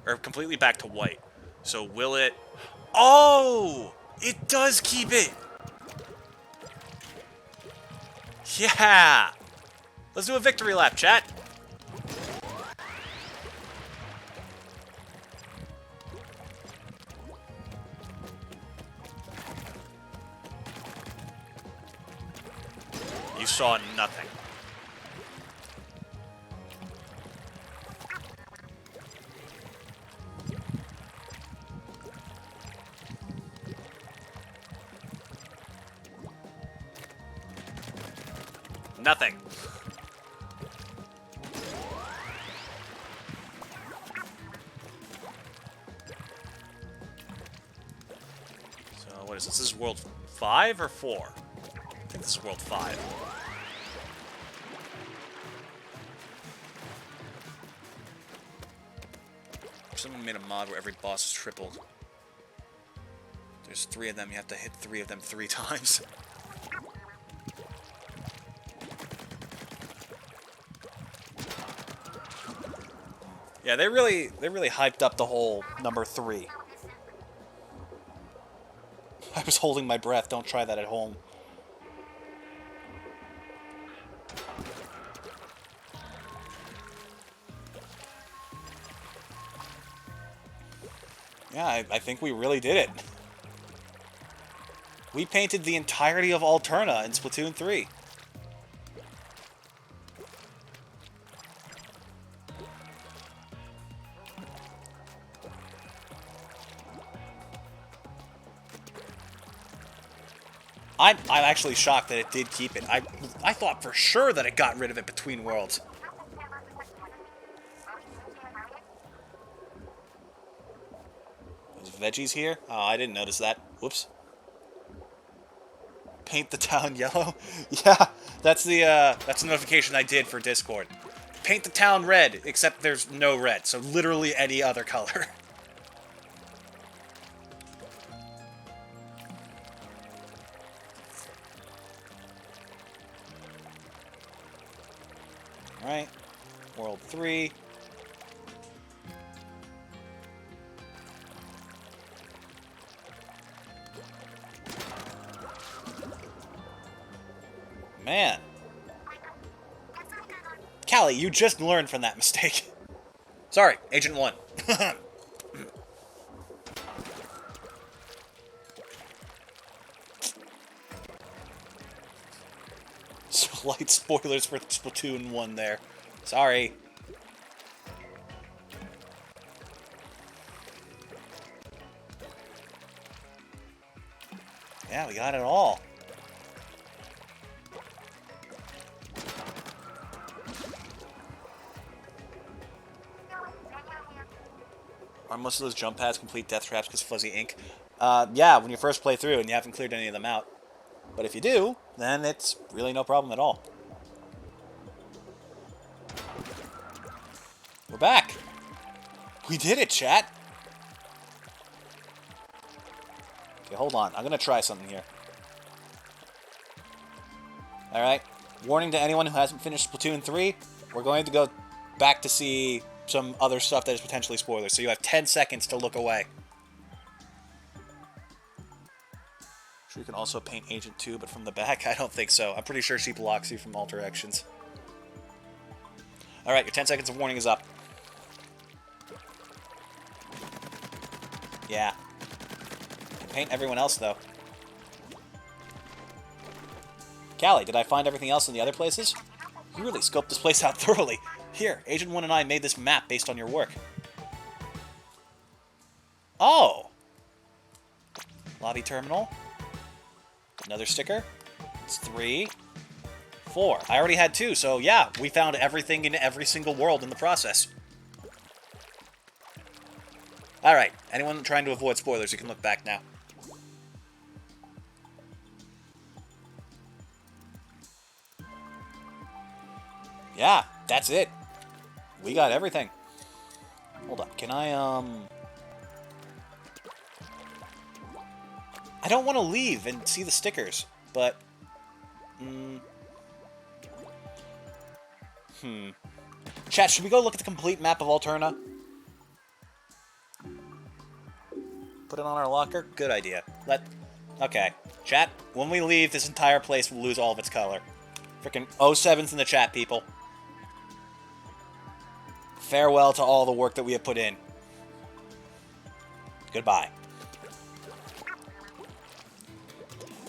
Or completely back to white. So will it... Oh! It does keep it! Yeah! Let's do a victory lap, chat. You saw nothing. Nothing. So, what is this? This is World 5 or 4? I think this is World 5. Someone made a mod where every boss is tripled. There's 3 of them, you have to hit 3 of them 3 times. Yeah, they really hyped up the whole number 3. I was holding my breath, don't try that at home. Yeah, I think we really did it. We painted the entirety of Alterna in Splatoon 3. I'm actually shocked that it did keep it. I thought for sure that it got rid of it between worlds. There's veggies here? Oh, I didn't notice that. Whoops. Paint the town yellow? Yeah, that's the notification I did for Discord. Paint the town red, except there's no red, so literally any other color. Alright. World 3. Man. Callie, you just learned from that mistake. Sorry, Agent 1. Slight spoilers for Splatoon 1 there. Sorry. Yeah, we got it all. Are most of those jump pads complete death traps because fuzzy ink? Yeah, when you first play through and you haven't cleared any of them out. But if you do, then it's really no problem at all. We're back! We did it, chat! Okay, hold on. I'm gonna try something here. Alright. Warning to anyone who hasn't finished Splatoon 3, we're going to go back to see some other stuff that is potentially spoilers, so you have 10 seconds to look away. Sure, you can also paint Agent 2, but from the back? I don't think so. I'm pretty sure she blocks you from all directions. Alright, your 10 seconds of warning is up. Yeah. Paint everyone else, though. Callie, did I find everything else in the other places? You really scoped this place out thoroughly. Here, Agent 1 and I made this map based on your work. Oh! Lobby terminal. Another sticker. It's 3. 4. I already had 2, so yeah, we found everything in every single world in the process. Alright, anyone trying to avoid spoilers, you can look back now. Yeah, that's it. We got everything. Hold up, can I don't want to leave and see the stickers, but... Chat, should we go look at the complete map of Alterna? Put it on our locker? Good idea. Okay. Chat, when we leave, this entire place will lose all of its color. Frickin' 07's in the chat, people. Farewell to all the work that we have put in. Goodbye.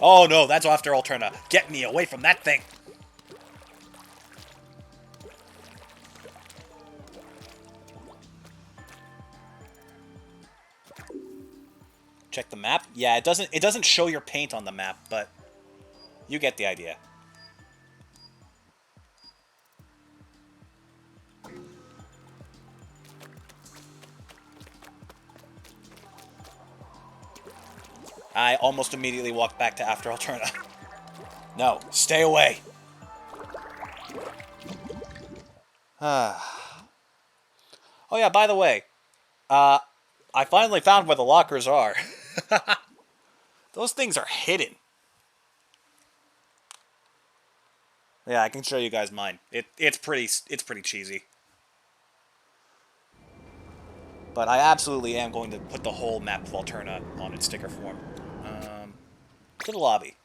Oh no, that's after Alterna. Get me away from that thing! Check the map? Yeah, it doesn't show your paint on the map, but you get the idea. I almost immediately walked back to after Alterna. No, stay away. Oh yeah, by the way, I finally found where the lockers are. Those things are hidden. Yeah, I can show you guys mine. It's pretty cheesy. But I absolutely am going to put the whole map of Alterna on its sticker form. To the lobby.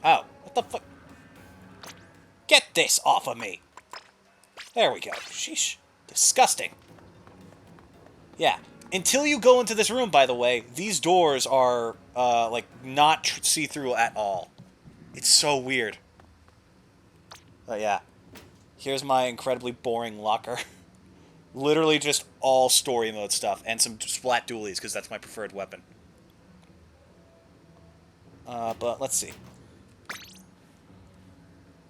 Oh, what the fuck? Get this off of me! There we go. Sheesh. Disgusting. Yeah. Until you go into this room, by the way, these doors are, like, not see-through at all. It's so weird. But yeah. Here's my incredibly boring locker. Literally just all story mode stuff, and some splat dualies, because that's my preferred weapon. But let's see.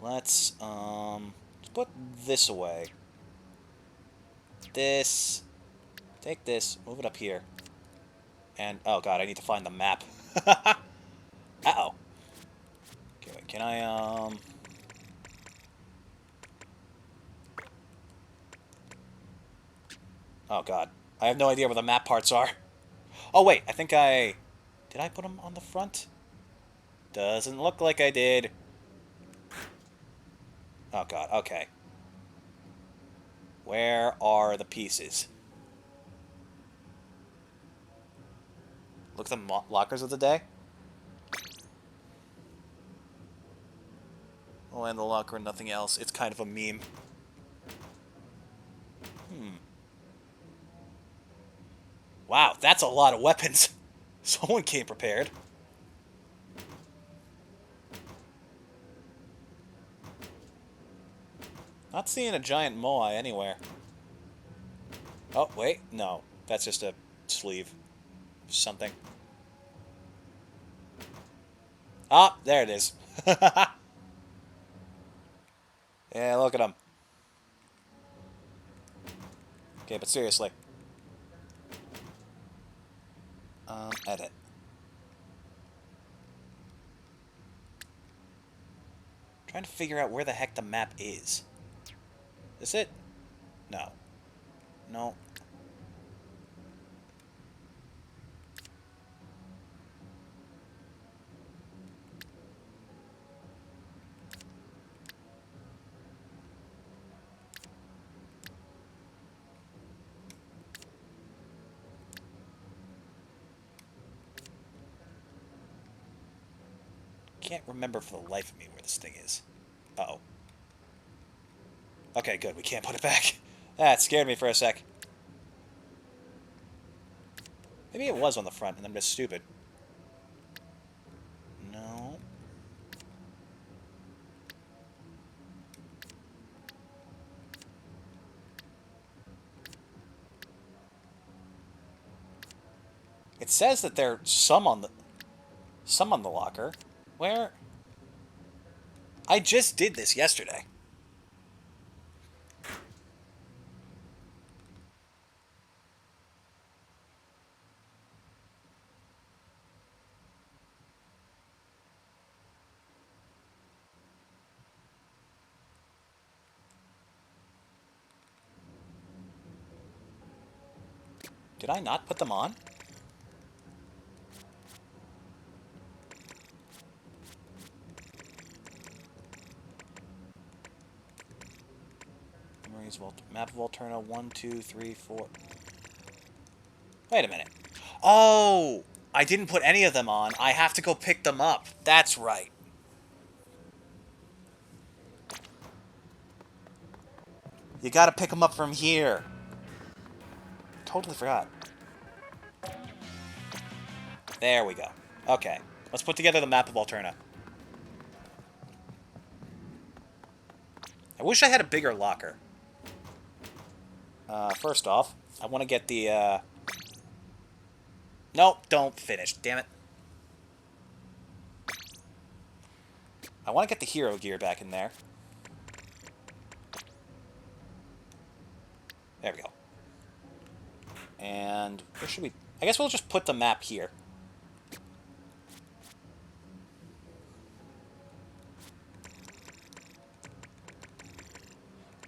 Let's put this away. This. Take this, move it up here. And, oh god, I need to find the map. Uh-oh. Okay, wait, can I, oh god. I have no idea where the map parts are. Oh wait, I think did I put them on the front? Doesn't look like I did. Oh god, okay. Where are the pieces? Look at the lockers of the day. Oh, and the locker and nothing else. It's kind of a meme. Wow, that's a lot of weapons. Someone came prepared. Not seeing a giant moai anywhere. Oh, wait. No. That's just a sleeve. Something. Ah, there it is. Yeah, look at him. Okay, but seriously. Edit. Trying to figure out where the heck the map is. Is it? No. No. Can't remember for the life of me where this thing is. Uh-oh. Okay, good. We can't put it back. That scared me for a sec. Maybe it was on the front and I'm just stupid. No. It says that there's some on the locker. Where? I just did this yesterday. Did I not put them on? Map of Alterna, 1, 2, 3, 4. Wait a minute. Oh! I didn't put any of them on. I have to go pick them up. That's right. You gotta pick them up from here. Totally forgot. There we go. Okay. Let's put together the map of Alterna. I wish I had a bigger locker. First off, I want to get the, Nope, don't finish. Damn it. I want to get the hero gear back in there. There we go. And where should we... I guess we'll just put the map here.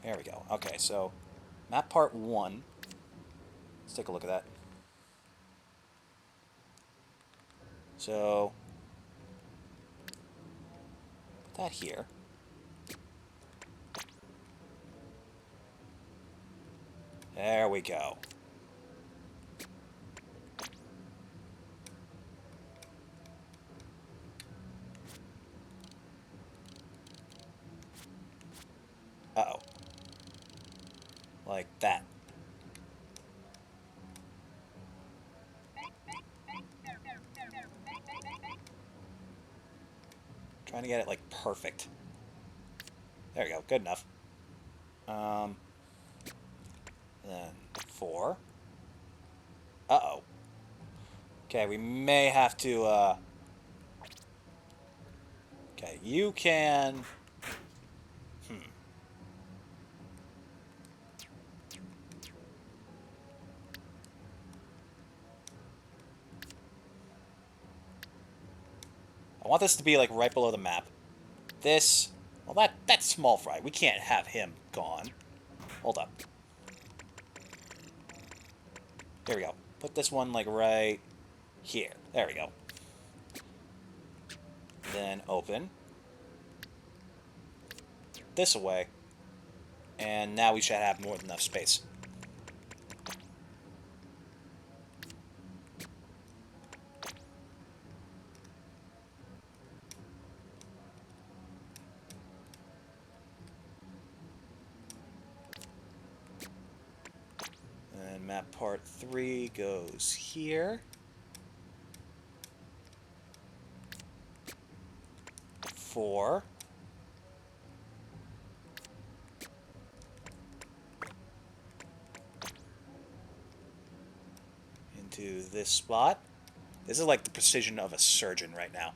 There we go. Okay, so map part 1. Let's take a look at that. So, put that here. There we go. Uh-oh. Like that. Trying to get it, like, perfect. There we go. Good enough. Then 4. Uh-oh. Okay, we may have to, Okay, you can... I want this to be, like, right below the map. This... Well, that's small fry. We can't have him gone. Hold up. There we go. Put this one, like, right here. There we go. Then open. This away. And now we should have more than enough space. And map part 3 goes here. 4. Into this spot. This is like the precision of a surgeon right now.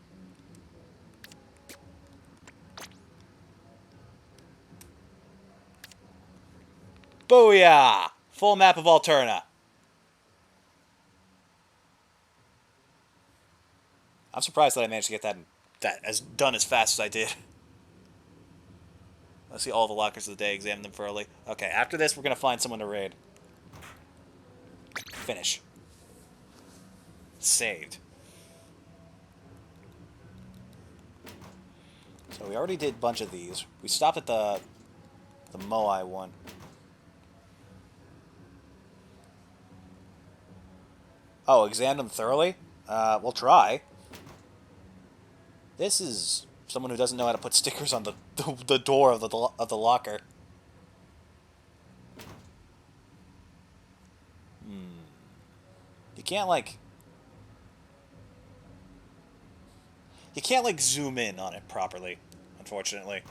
Booyah! Full map of Alterna. I'm surprised that I managed to get that as done as fast as I did. Let's see all the lockers of the day, examine them thoroughly. Okay, after this, we're going to find someone to raid. Finish. Saved. So we already did a bunch of these. We stopped at the Moai one. Oh, examine them thoroughly? We'll try. This is someone who doesn't know how to put stickers on the door of the locker. You can't like zoom in on it properly, unfortunately.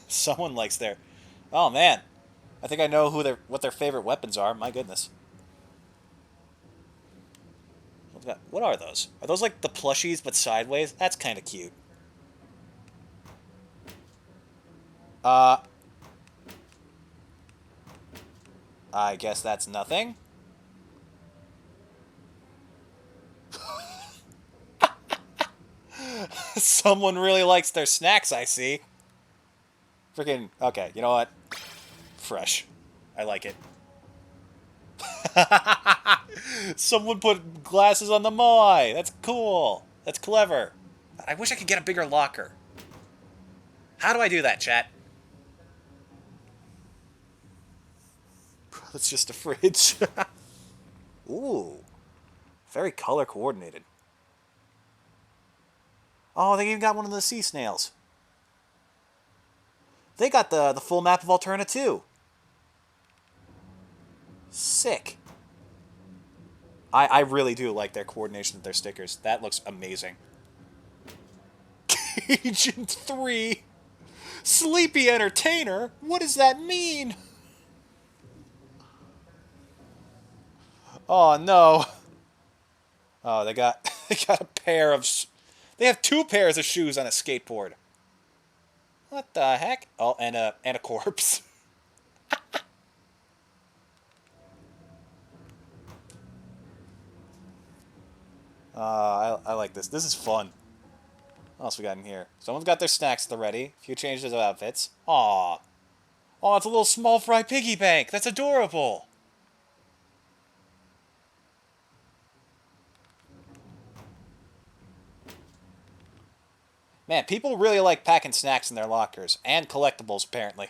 Someone likes their... Oh man, I think I know what their favorite weapons are. My goodness. What are those? Are those like the plushies but sideways? That's kind of cute. I guess that's nothing. Someone really likes their snacks, I see. Freaking... Okay, you know what? Fresh. I like it. Someone put glasses on the Moai. That's cool. That's clever. I wish I could get a bigger locker. How do I do that, chat? That's just a fridge. Ooh. Very color coordinated. Oh, they even got one of the sea snails. They got the full map of Alterna too. Sick. I really do like their coordination of their stickers. That looks amazing. Agent 3. Sleepy Entertainer? What does that mean? Oh no. Oh, they got they got a pair of they have two pairs of shoes on a skateboard. What the heck? Oh, and a corpse. I like this. This is fun. What else we got in here? Someone's got their snacks at the ready. A few changes of outfits. Aw. Oh, it's a little small fry piggy bank. That's adorable. Man, people really like packing snacks in their lockers. And collectibles, apparently.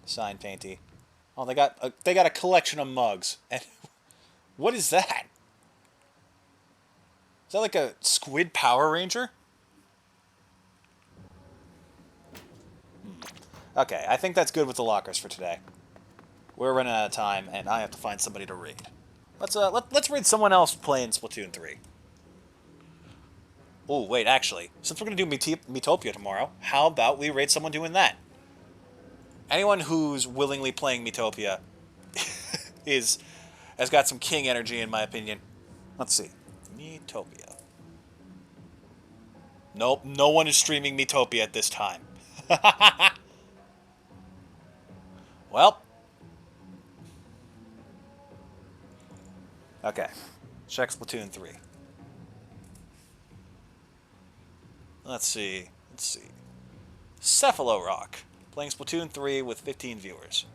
Sign painty. Oh, they got a collection of mugs. And what is that? Is that like a squid Power Ranger? Okay, I think that's good with the lockers for today. We're running out of time, and I have to find somebody to raid. Let's raid someone else playing Splatoon 3. Oh, wait, actually, since we're gonna do Metopia tomorrow, how about we raid someone doing that? Anyone who's willingly playing Metopia has got some king energy, in my opinion. Let's see, Metopia. Nope, no one is streaming Metopia at this time. Well, okay. Check Splatoon 3. Let's see. Cephalo Rock. Playing Splatoon 3 with 15 viewers.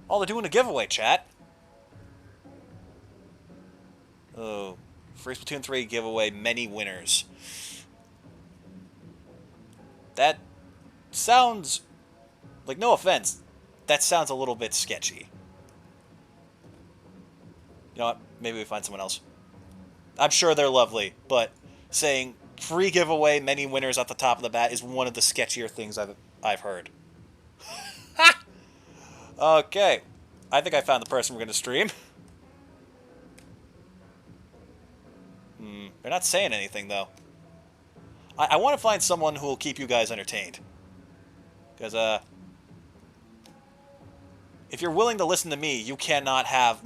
Oh, they're doing a giveaway, chat. Oh. Free Splatoon 3 giveaway, many winners. That sounds... like, no offense. That sounds a little bit sketchy. You know what? Maybe we find someone else. I'm sure they're lovely, but saying free giveaway, many winners at the top of the bat is one of the sketchier things I've heard. Okay. I think I found the person we're going to stream. They're not saying anything, though. I want to find someone who will keep you guys entertained. Because, if you're willing to listen to me, you cannot have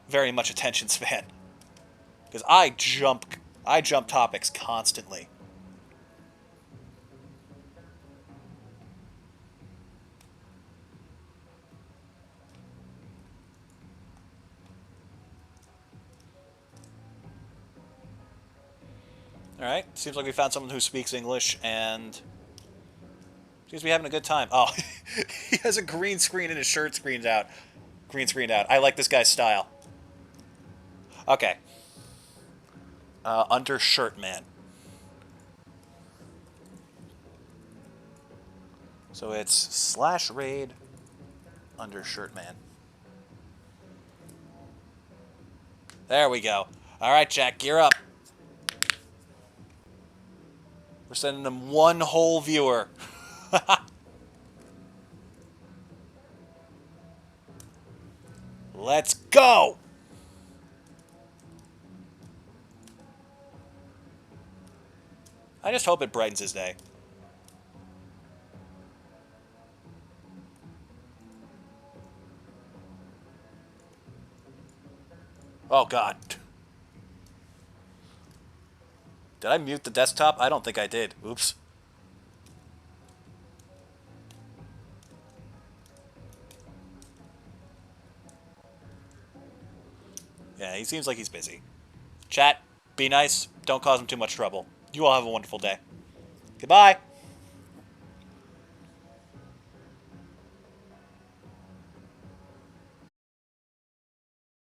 very much attention span. Because I jump topics constantly. Alright, seems like we found someone who speaks English and seems to be having a good time. Oh, he has a green screen and his shirt screened out. Green screened out. I like this guy's style. Okay. Undershirt man. So it's /raid undershirt man. There we go. Alright, Jack, gear up. We're sending them one whole viewer. Let's go! I just hope it brightens his day. Oh, God. Did I mute the desktop? I don't think I did. Oops. Yeah, he seems like he's busy. Chat, be nice. Don't cause him too much trouble. You all have a wonderful day. Goodbye.